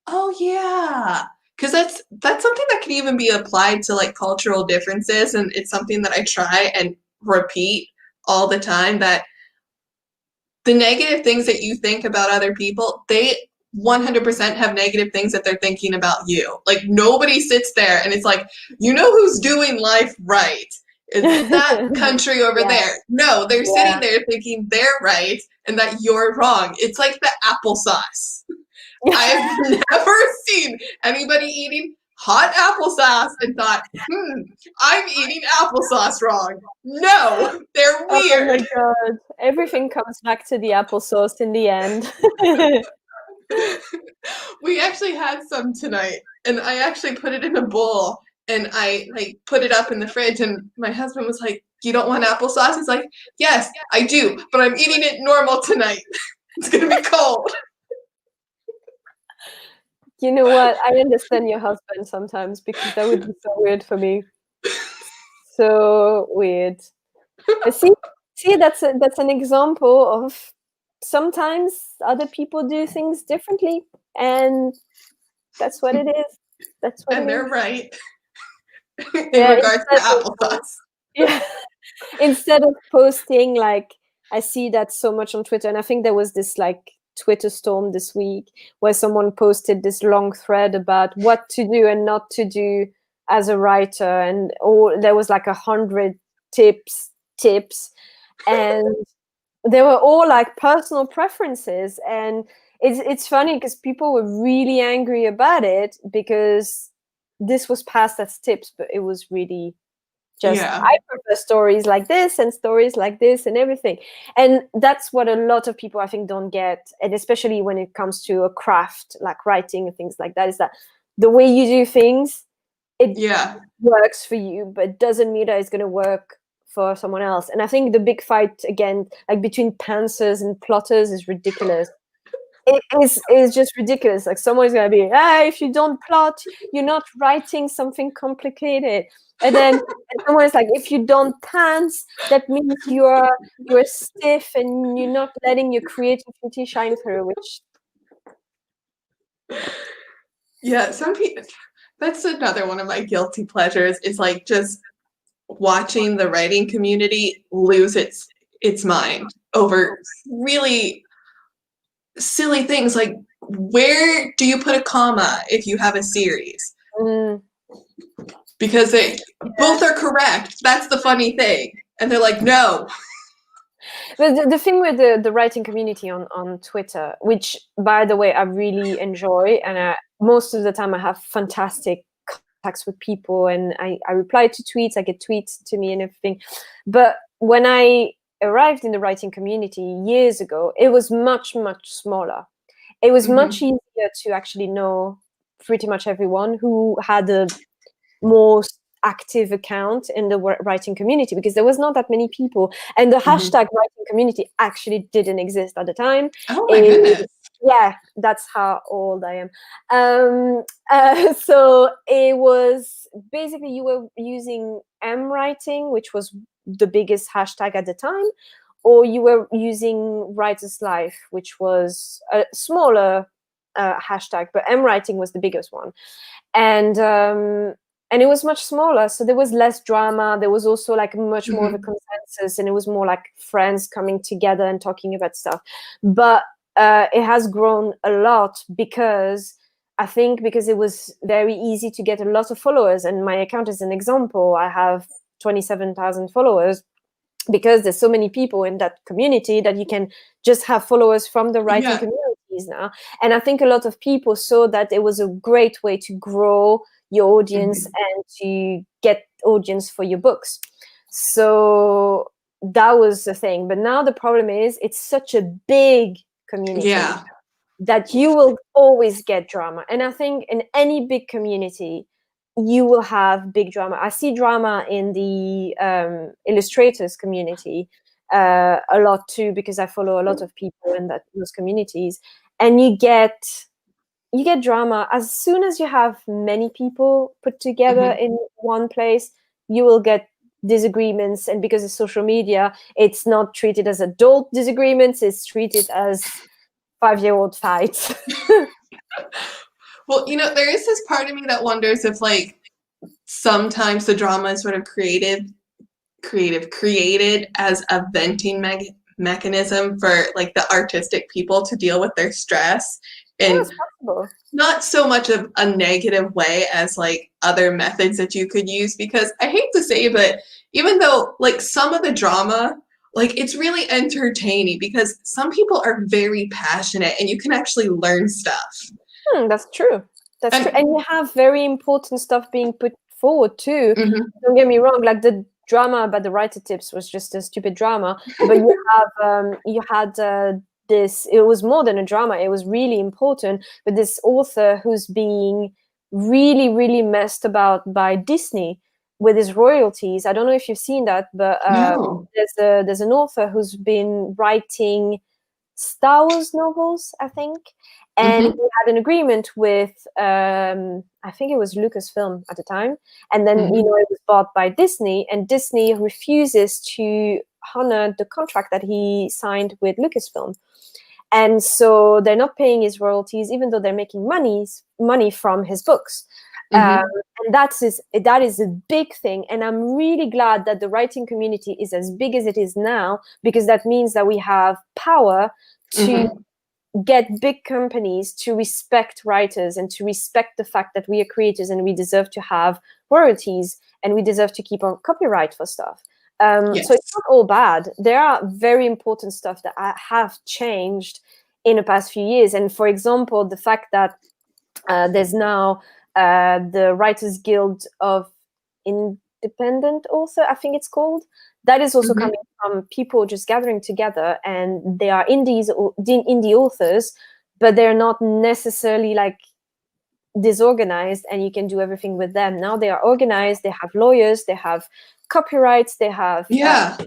oh yeah. Because that's something that can even be applied to like cultural differences, and it's something that I try and repeat all the time, that the negative things that you think about other people, they 100% have negative things that they're thinking about you. Like nobody sits there and it's like, who's doing life right? It's that country over Yeah, there. No, they're sitting yeah. there thinking they're right and that you're wrong. It's like the applesauce. I've never seen anybody eating hot applesauce and thought, I'm eating applesauce wrong. No, they're Oh my weird. god. Everything comes back to the applesauce in the end. We actually had some tonight, and I actually put it in a bowl, and I like put it up in the fridge, and my husband was like, "You don't want applesauce?" He's like, "Yes, I do, but I'm eating it normal tonight. It's gonna be cold." You know what? I understand your husband sometimes, because that would be so weird for me. So weird. But see, that's an example of sometimes other people do things differently, and that's what it is. That's what And it they're is. right in Yeah, regards to applesauce. yeah. Instead of posting, like, I see that so much on Twitter, and I think there was this like Twitter storm this week where someone posted this long thread about what to do and not to do as a writer, and there was like 100 tips, and they were all like personal preferences, and it's funny because people were really angry about it because this was passed as tips, but it was really just, Yeah. I prefer stories like this and stories like this and everything. And that's what a lot of people I think don't get, and especially when it comes to a craft like writing and things like that, is that the way you do things, it Yeah. works for you, but it doesn't mean that it's going to work for someone else. And I think the big fight again, like between pantsers and plotters, is ridiculous. It is just ridiculous. Like someone's gonna be, if you don't plot, you're not writing something complicated. And then someone's like, if you don't pants, that means you're stiff and you're not letting your creativity shine through. Which Yeah, some people, that's another one of my guilty pleasures, is like just watching the writing community lose its mind over really silly things, like where do you put a comma if you have a series? Because both are correct. That's the funny thing. And they're like, no. the thing with the writing community on Twitter, which by the way I really enjoy, and most of the time I have fantastic contacts with people, and I reply to tweets, I get tweets to me and everything. But when I arrived in the writing community years ago, it was much smaller. It was much easier to actually know pretty much everyone who had a more active account in the writing community, because there was not that many people, and the hashtag writing community actually didn't exist at the time. Oh my goodness. Yeah, that's how old I am. So it was basically, you were using writing, which was the biggest hashtag at the time, or you were using Writer's Life, which was a smaller hashtag, but writing was the biggest one. And it was much smaller, so there was less drama. There was also like much more of a consensus, and it was more like friends coming together and talking about stuff. But it has grown a lot because it was very easy to get a lot of followers. And my account is an example. I have 27,000 followers because there's so many people in that community that you can just have followers from the writing communities now. And I think a lot of people saw that it was a great way to grow your audience and to get audience for your books. So that was the thing. But now the problem is, it's such a big community that you will always get drama. And I think in any big community, you will have big drama. I see drama in the illustrators community a lot too, because I follow a lot of people in those communities. And you get drama as soon as you have many people put together in one place. You will get disagreements, and because of social media, it's not treated as adult disagreements, it's treated as 5-year-old fights. Well, there is this part of me that wonders if like sometimes the drama is sort of created as a venting mechanism for like the artistic people to deal with their stress, and not so much of a negative way as like other methods that you could use. Because I hate to say, but even though like some of the drama, like it's really entertaining because some people are very passionate and you can actually learn stuff. That's true. That's true. And you have very important stuff being put forward too. Don't get me wrong, like the drama about the writer tips was just a stupid drama, but you had this, it was more than a drama, it was really important. But this author who's being really, really messed about by Disney with his royalties. I don't know if you've seen that, but No. there's an author who's been writing Star Wars novels, I think, and he Mm-hmm. had an agreement with I think it was Lucasfilm at the time, and then Mm-hmm. it was bought by Disney, and Disney refuses to honor the contract that he signed with Lucasfilm. And so they're not paying his royalties, even though they're making money from his books. Um, Mm-hmm. and that is a big thing. And I'm really glad that the writing community is as big as it is now, because that means that we have power to Mm-hmm. get big companies to respect writers and to respect the fact that we are creators and we deserve to have royalties and we deserve to keep our copyright for stuff. So it's Yes. not all bad. There are very important stuff that have changed in the past few years. And for example, the fact that there's now the Writers Guild of Independent Author, I think it's called. That is also Mm-hmm. coming from people just gathering together, and they are indie authors, but they're not necessarily like disorganized, and you can do everything with them. Now they are organized, they have lawyers, they have copyrights, they have Yeah.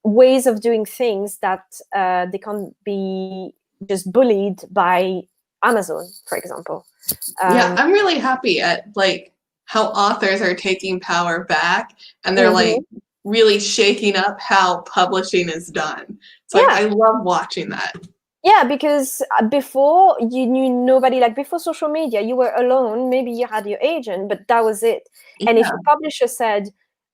ways of doing things that they can't be just bullied by Amazon, for example. Yeah, I'm really happy at like how authors are taking power back and they're Mhm. like really shaking up how publishing is done. It's like Yeah, I love watching that. yeah, because before you knew nobody, like before social media, you were alone. Maybe you had your agent, but that was it. And if Yeah. a publisher said,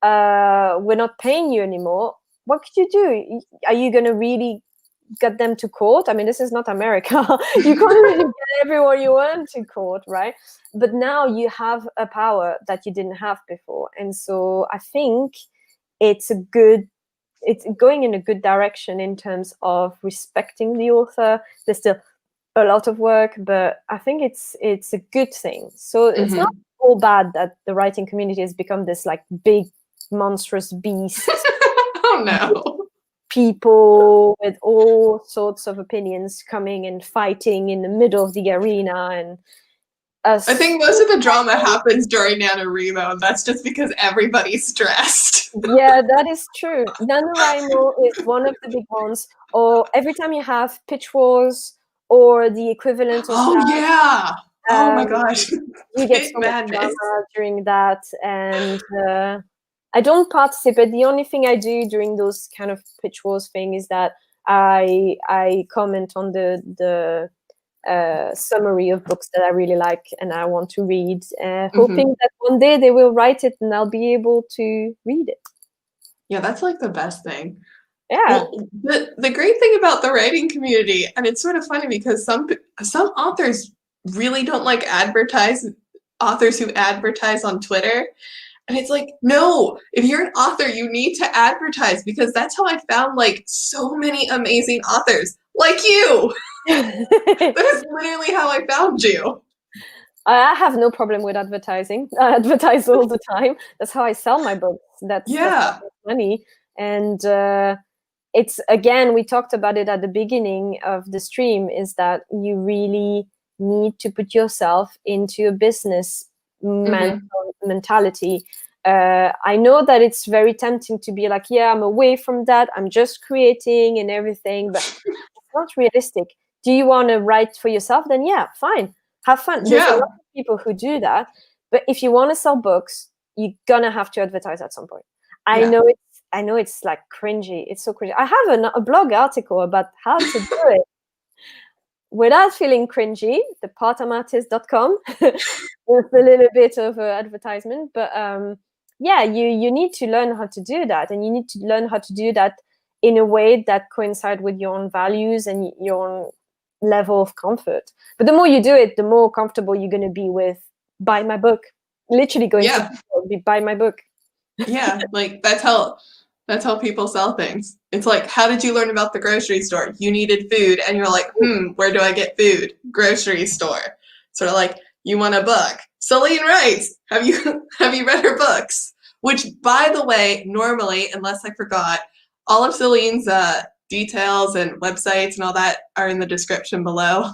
we're not paying you anymore, what could you do? Are you going to really get them to court? I mean, this is not America. You can't really get everyone you want to court, right? But now you have a power that you didn't have before. And so I think it's it's going in a good direction in terms of respecting the author. There's still a lot of work, but I think it's a good thing. So it's not Hmm. all bad that the writing community has become this like big monstrous beast, Oh no. people with all sorts of opinions coming and fighting in the middle of the arena, and I us. think most of the drama happens during Nanowrimo, and that's just because everybody's stressed. Yeah, that is true. Nanowrimo is one of the big ones. Or every time you have pitch wars or the equivalent of Oh yeah. that, Oh my gosh. you get Pit so much madness. drama during that. And I don't participate. The only thing I do during those kind of pitch wars thing is that I comment on the summary of books that I really like and I want to read, Hmm. hoping that one day they will write it and I'll be able to read it. Yeah, that's like the best thing. Yeah. Well, the great thing about the writing community, and it's sort of funny because some authors really don't like advertise authors who advertise on Twitter. And it's like, no, if you're an author, you need to advertise because that's how I found like so many amazing authors like you. That is literally how I found you. I have no problem with advertising. I advertise all the time. That's how I sell my books. That's how I Yeah. make money. And it's, again, we talked about it at the beginning of the stream, is that you really need to put yourself into a business Hmm. mentality. I know that it's very tempting to be like, yeah, I'm away from that. I'm just creating and everything, but it's not realistic. Do you want to write for yourself? Then yeah, fine, have fun. There's a Yeah. lot of people who do that, but if you want to sell books, you're gonna have to advertise at some point. I Yeah. know it's like cringy. It's so cringy. I have a blog article about how to do it without feeling cringy. Thepartamartist.com with a little bit of advertisement, but yeah, you need to learn how to do that, and you need to learn how to do that in a way that coincide with your own values and your own level of comfort. But the more you do it, the more comfortable you're going to be with buy my book. Literally going to Yeah. people, buy my book. Yeah. Like that's how people sell things. It's like, how did you learn about the grocery store? You needed food and you're like, where do I get food? Grocery store. Sort of like, you want a book. Céline writes. Have you have you read her books? Which, by the way, normally, unless I forgot, all of Celine's details and websites and all that are in the description below.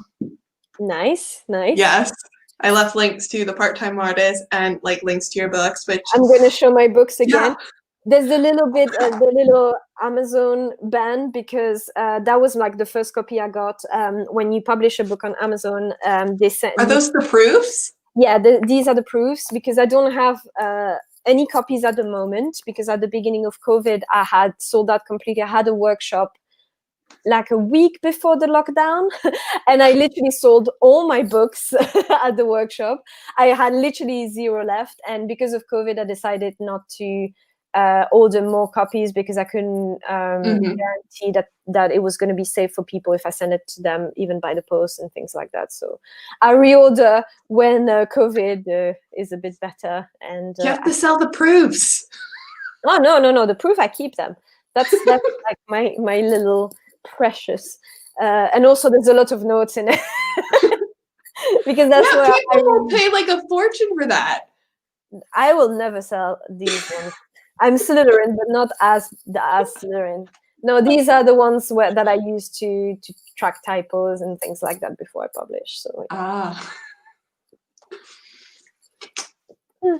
Nice, nice. Yes. I left links to the part-time artist and like links to your books, which I'm going to show my books again. yeah. There's a little bit, the little Amazon band, because that was like the first copy I got. When you publish a book on Amazon, they sent. Are those the proofs? Yeah, these are the proofs, because I don't have any copies at the moment, because at the beginning of COVID, I had sold out completely. I had a workshop like a week before the lockdown, and I literally sold all my books at the workshop. I had literally 0 left, and because of COVID, I decided not to order more copies, because I couldn't guarantee that it was going to be safe for people if I send it to them, even by the post and things like that. So I reorder when COVID is a bit better. And you have to sell the proofs. Oh no! The proof, I keep them. That's like my little precious. And also, there's a lot of notes in it. Because that's where people will pay like a fortune for that. I will never sell these ones. I'm Slytherin, but not as Slytherin. No, these are the ones that I use to track typos and things like that before I publish. So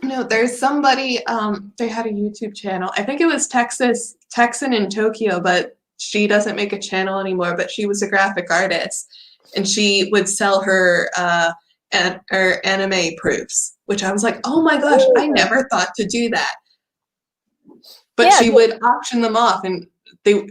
no, there's somebody. They had a YouTube channel. I think it was Texan in Tokyo, but she doesn't make a channel anymore. But she was a graphic artist, and she would sell her anime proofs, which I was like, oh my gosh, I never thought to do that. But she would auction them off, and who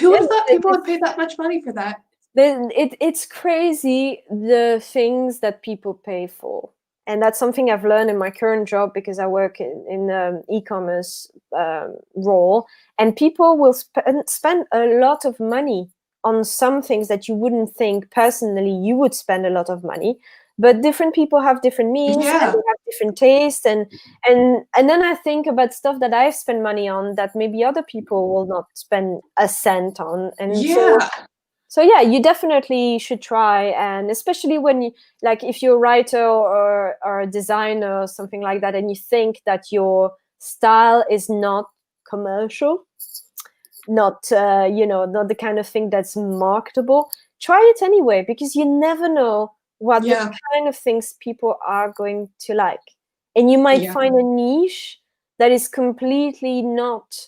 would have thought people would pay that much money for that? It's crazy, the things that people pay for. And that's something I've learned in my current job, because I work in e-commerce role, and people will spend a lot of money on some things that you wouldn't think personally you would spend a lot of money. But different people have different means, and they have different tastes, and then I think about stuff that I've spent money on that maybe other people will not spend a cent on, and so yeah, you definitely should try, and especially when you, like, if you're a writer or a designer or something like that, and you think that your style is not commercial, not not the kind of thing that's marketable, try it anyway, because you never know what the kind of things people are going to like. And you might find a niche that is completely not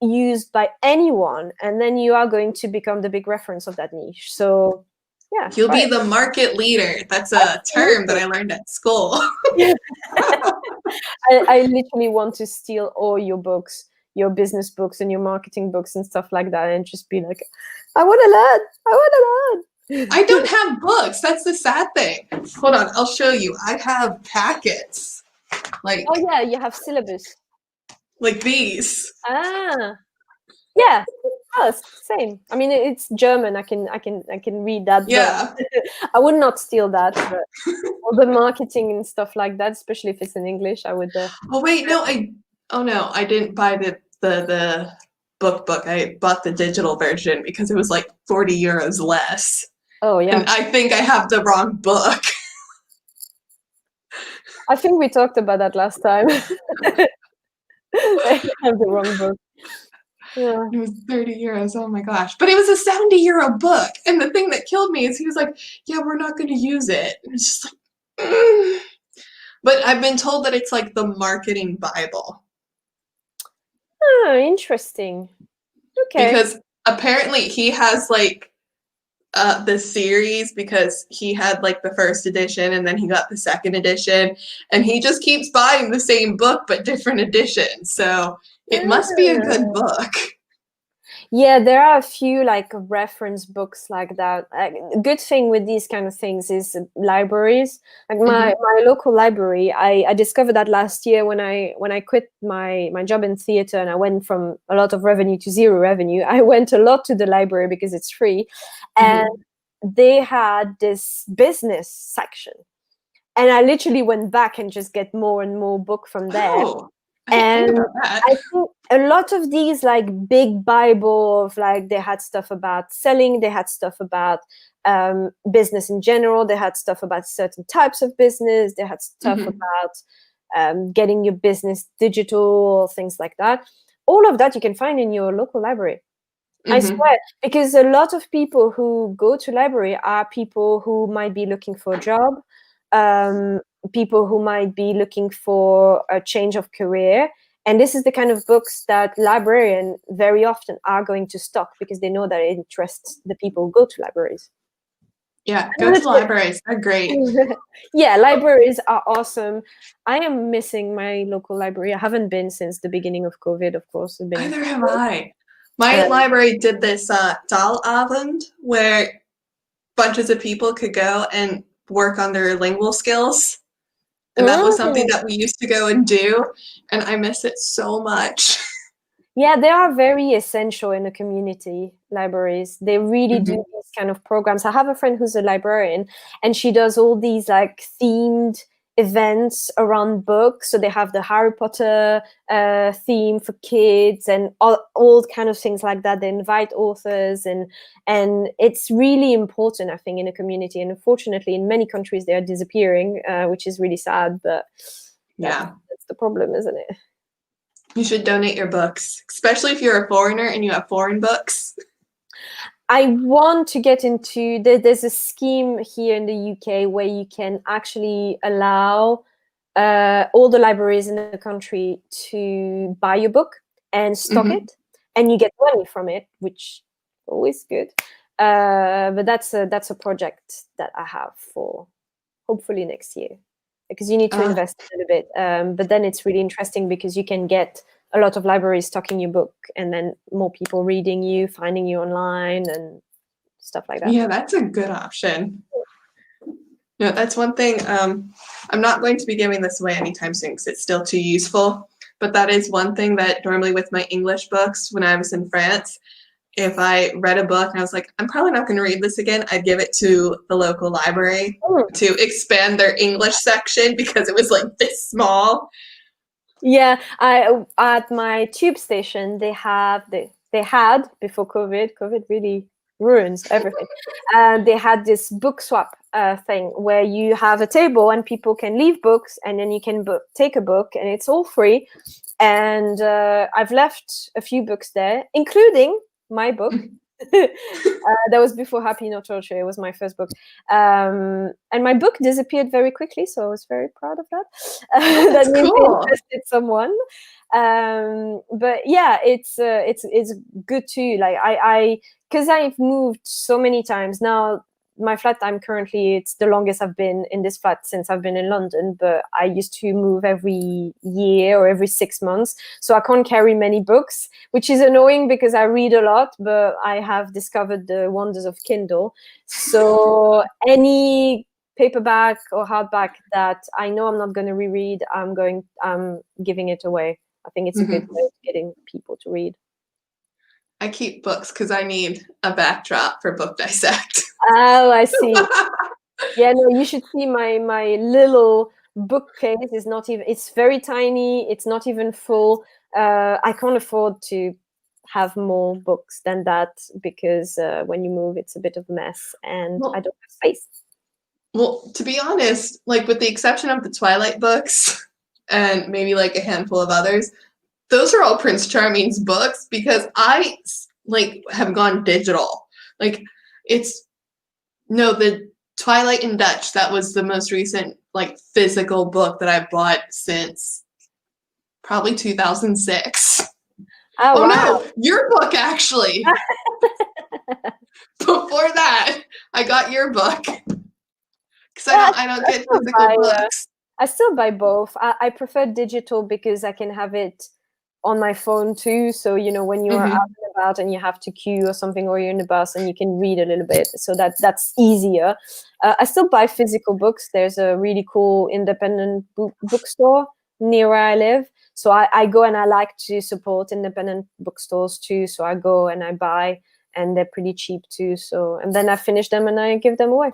used by anyone, and then you are going to become the big reference of that niche. So yeah, you'll be the market leader. That's a term that I learned at school. I literally want to steal all your books, your business books and your marketing books and stuff like that, and just be like, I want to learn. I don't have books. That's the sad thing. Hold on, I'll show you. I have packets. Like, oh yeah, you have syllabus. Like these. Yeah. Oh, same. I mean, it's German. I can read that. Yeah. I would not steal that. But all the marketing and stuff like that, especially if it's in English, I would. Oh wait, no, I didn't buy the book. I bought the digital version because it was like 40 euros less. Oh yeah. And I think I have the wrong book. I think we talked about that last time. I have the wrong book. Yeah. It was 30 euros. Oh my gosh. But it was a 70 euro book. And the thing that killed me is he was like, yeah, we're not going to use it. And it's just like, But I've been told that it's like the marketing Bible. Oh, interesting. Okay. Because apparently he has like the series, because he had like the first edition and then he got the second edition, and he just keeps buying the same book but different editions. So it must be a good book. Yeah, there are a few like reference books like that. A good thing with these kind of things is libraries. Like my local library, I discovered that last year when I quit my job in theater, and I went from a lot of revenue to zero revenue. I went a lot to the library because it's free, and they had this business section, and I literally went back and just get more and more book from there. And I think a lot of these like big Bible of like, they had stuff about selling, they had stuff about business in general, they had stuff about certain types of business, they had stuff about getting your business digital, things like that. All of that you can find in your local library. I Mm-hmm. swear, because a lot of people who go to library are people who might be looking for a job, um, people who might be looking for a change of career. And this is the kind of books that librarians very often are going to stock because they know that it interests the people who go to libraries. Yeah, go Another to libraries. They're great. tip. Yeah, libraries are awesome. I am missing my local library. I haven't been since the beginning of COVID, of course. It's been Either have I. My uh, library did this Island where bunches of people could go and work on their lingual skills. And that was something mm. that we used to go and do. And I miss it so much. Yeah, they are very essential in the community, libraries. They really do Mm-hmm. these kind of programs. I have a friend who's a librarian, and she does all these like themed events around books. So they have the Harry Potter theme for kids and all kind of things like that. They invite authors, and it's really important, I think, in a community. And unfortunately, in many countries, they are disappearing, which is really sad. But Yeah. that's the problem, isn't it? You should donate your books, especially if you're a foreigner and you have foreign books. I want to get into there's a scheme here in the UK where you can actually allow all the libraries in the country to buy your book and stock Mm-hmm. it, and you get money from it, which is always good. But that's a project that I have for hopefully next year, because you need to Uh, invest a little bit. But then it's really interesting because you can get a lot of libraries stocking your book, and then more people reading you, finding you online, and stuff like that. yeah, that's a good option. No, that's one thing. I'm not going to be giving this away anytime soon because it's still too useful. But that is one thing that normally with my English books, when I was in France, if I read a book and I was like, I'm probably not going to read this again, I'd give it to the local library Mm. to expand their English section because it was like this small. Yeah, I at my tube station they had before COVID. COVID really ruins everything. They had this book swap thing where you have a table and people can leave books, and then you can take a book, and it's all free. And I've left a few books there, including my book. That was before Happy No Torture. It was my first book, and my book disappeared very quickly, so I was very proud of that. That That's means it cool. interested someone. But yeah, it's good too. Like I because I've moved so many times now. My flat I'm currently, it's the longest I've been in this flat since I've been in London, but I used to move every year or every 6 months. So I can't carry many books, which is annoying because I read a lot, but I have discovered the wonders of Kindle. So any paperback or hardback that I know I'm not going to reread, I'm giving it away. I think it's a good Mm-hmm. way of getting people to read. I keep books because I need a backdrop for book dissect. Oh, I see. Yeah, no, you should see my little bookcase. Is not even. It's very tiny. It's not even full. I can't afford to have more books than that because when you move, it's a bit of a mess, and I Well, don't have space. well, to be honest, like with the exception of the Twilight books and maybe like a handful of others, those are all Prince Charming's books because I like have gone digital. Like it's no the Twilight in Dutch, that was the most recent like physical book that I've bought since probably 2006. Oh Oh wow! no, your book actually. Before that, I got your book because Yeah, I don't I get still physical buy. books. I still buy both. I prefer digital because I can have it on my phone too. So, when you are out Mm-hmm. and about and you have to queue or something, or you're in the bus and you can read a little bit. So that's easier. I still buy physical books. There's a really cool independent bookstore near where I live. So I go, and I like to support independent bookstores too. So I go and I buy, and they're pretty cheap too. So, and then I finish them and I give them away.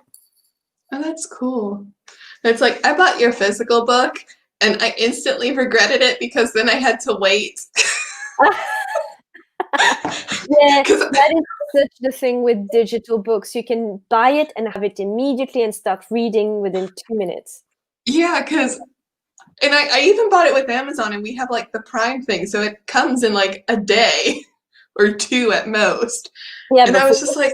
Oh, that's cool. It's like I bought your physical book and I instantly regretted it because then I had to wait. Yeah, Because that is such the thing with digital books. You can buy it and have it immediately and start reading within 2 minutes. yeah, because and I even bought it with Amazon and we have like the Prime thing, so it comes in like a day. or 2 at most. Yeah, And but I was just like,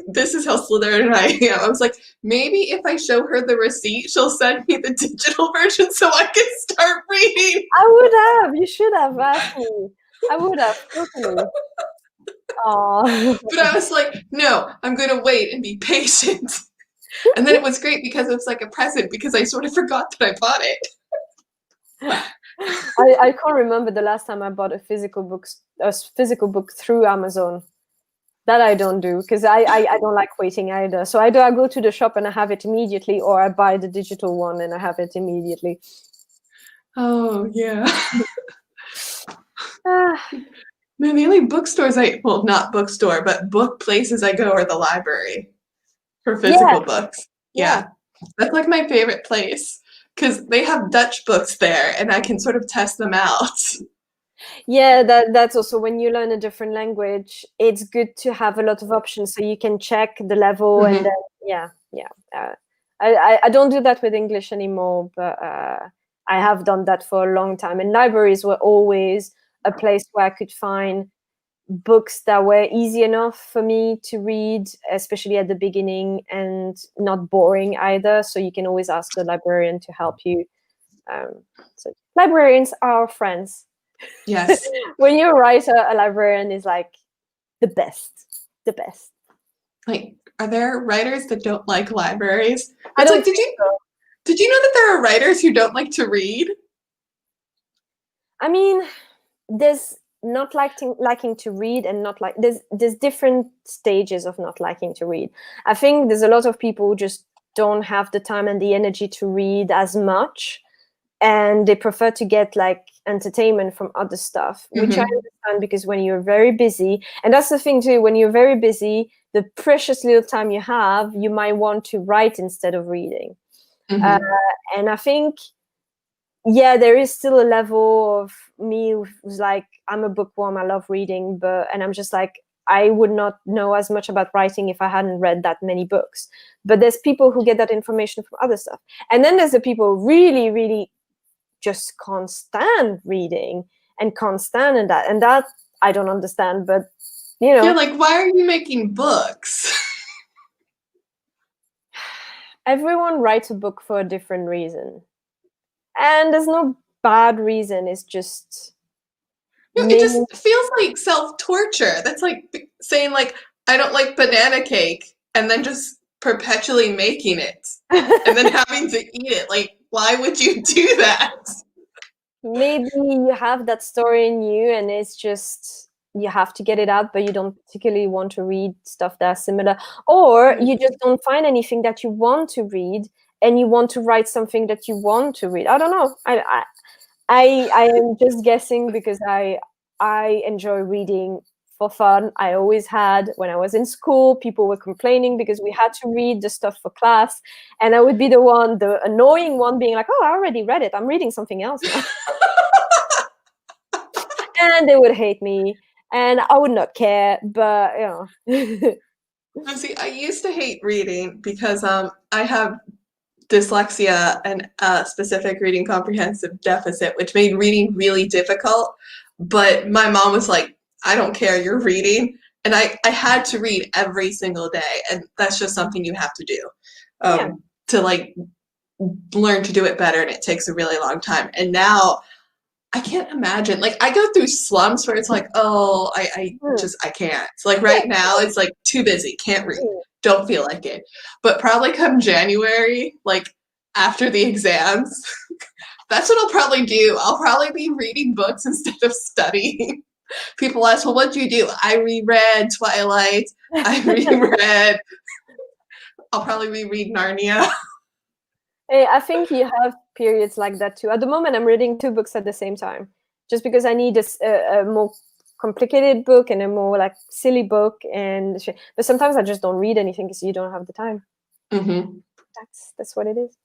this is how Slytherin I am. I was like, maybe if I show her the receipt, she'll send me the digital version so I can start reading. I would have. You should have asked me. I would have, totally. Oh. But I was like, no, I'm going to wait and be patient. And then it was great because it was like a present because I sort of forgot that I bought it. I can't remember the last time I bought a physical book through Amazon. That I don't do because I don't like waiting either. So either I go to the shop and I have it immediately, or I buy the digital one and I have it immediately. Oh, yeah. Ah. Man, the only bookstores not bookstore, but book places I go are the library for physical books. Yeah. That's like my favorite place because they have Dutch books there and I can sort of test them out. Yeah, that's also when you learn a different language, it's good to have a lot of options so you can check the level. Mm-hmm. And then, I don't do that with English anymore, but I have done that for a long time. And libraries were always a place where I could find books that were easy enough for me to read, especially at the beginning, and not boring either. So you can always ask the librarian to help you. So librarians are our friends. Yes. When you're a writer, a librarian is like the best. Like, are there writers that don't like libraries? I don't like, did you know that there are writers who don't like to read? I mean, there's not liking to read and not like there's different stages of not liking to read. I think there's a lot of people who just don't have the time and the energy to read as much, and they prefer to get like entertainment from other stuff, which I understand, because when you're very busy, and that's the thing too, when you're very busy, the precious little time you have, you might want to write instead of reading. And I think, yeah, there is still a level of me who's like, I'm a bookworm, I love reading, and I'm just like, I would not know as much about writing if I hadn't read that many books. But there's people who get that information from other stuff. And then there's the people who really, really just can't stand reading and can't stand in that. And that I don't understand, but you know. You're like, why are you making books? Everyone writes a book for a different reason. And there's no bad reason. It's just... No, it just feels like self-torture. That's like saying, like, I don't like banana cake, and then just perpetually making it, and then having to eat it. Like, why would you do that? Maybe you have that story in you, and it's just, you have to get it out, but you don't particularly want to read stuff that's similar. Or you just don't find anything that you want to read, and you want to write something that you want to read. I don't know. I am just guessing, because I enjoy reading for fun. I always had. When I was in school, people were complaining because we had to read the stuff for class, and I would be the annoying one, being like, oh, I already read it, I'm reading something else now. And they would hate me, and I would not care, but you know. See, I used to hate reading because I have dyslexia and a specific reading comprehensive deficit, which made reading really difficult. But my mom was like, I don't care, you're reading. And I had to read every single day. And that's just something you have to do to like learn to do it better. And it takes a really long time. And now I can't imagine, like, I go through slumps where it's like, oh, I can't. So like right now it's like too busy, can't read, don't feel like it. But probably come January, like after the exams, that's what I'll probably do. I'll probably be reading books instead of studying. People ask, well, what do you do? I reread Twilight. I'll probably reread Narnia. Hey, I think you have periods like that too. At the moment, I'm reading 2 books at the same time, just because I need a more complicated book and a more like silly book. But sometimes I just don't read anything because you don't have the time. That's what it is.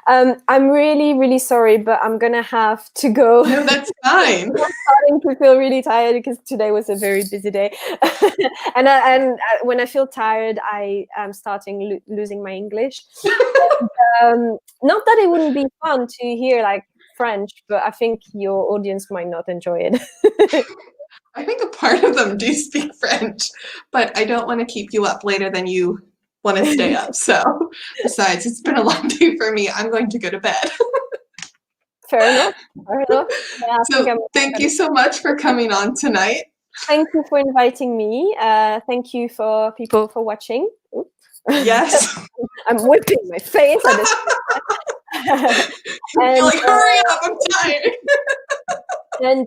I'm really, really sorry, but I'm gonna have to go. No, that's fine. I'm starting to feel really tired because today was a very busy day. and when I feel tired, I am starting losing my English. Not that it wouldn't be fun to hear like French, but I think your audience might not enjoy it. I think a part of them do speak French, but I don't want to keep you up later than you want to stay up. So besides, it's been a long day for me. I'm going to go to bed. Fair enough. Fair enough. Yeah, So thank you so much for coming on tonight. Thank you for inviting me. Thank you for people for watching. Yes. I'm whipping my face at this. And, you're like, hurry up, I'm tired. And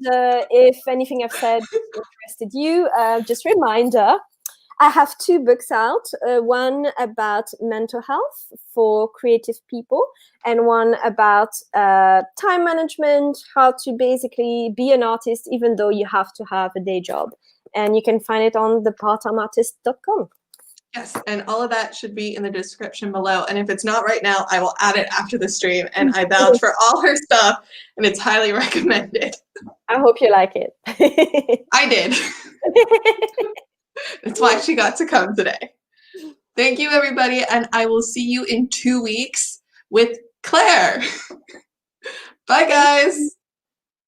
if anything I've said interested you, just a reminder, I have 2 books out, one about mental health for creative people and one about time management, how to basically be an artist even though you have to have a day job. And you can find it on theparttimeartist.com. Yes, and all of that should be in the description below. And if it's not right now, I will add it after the stream. And I vouch for all her stuff, and it's highly recommended. I hope you like it. I did. That's why she got to come today. Thank you, everybody, and I will see you in 2 weeks with Claire. Bye, guys.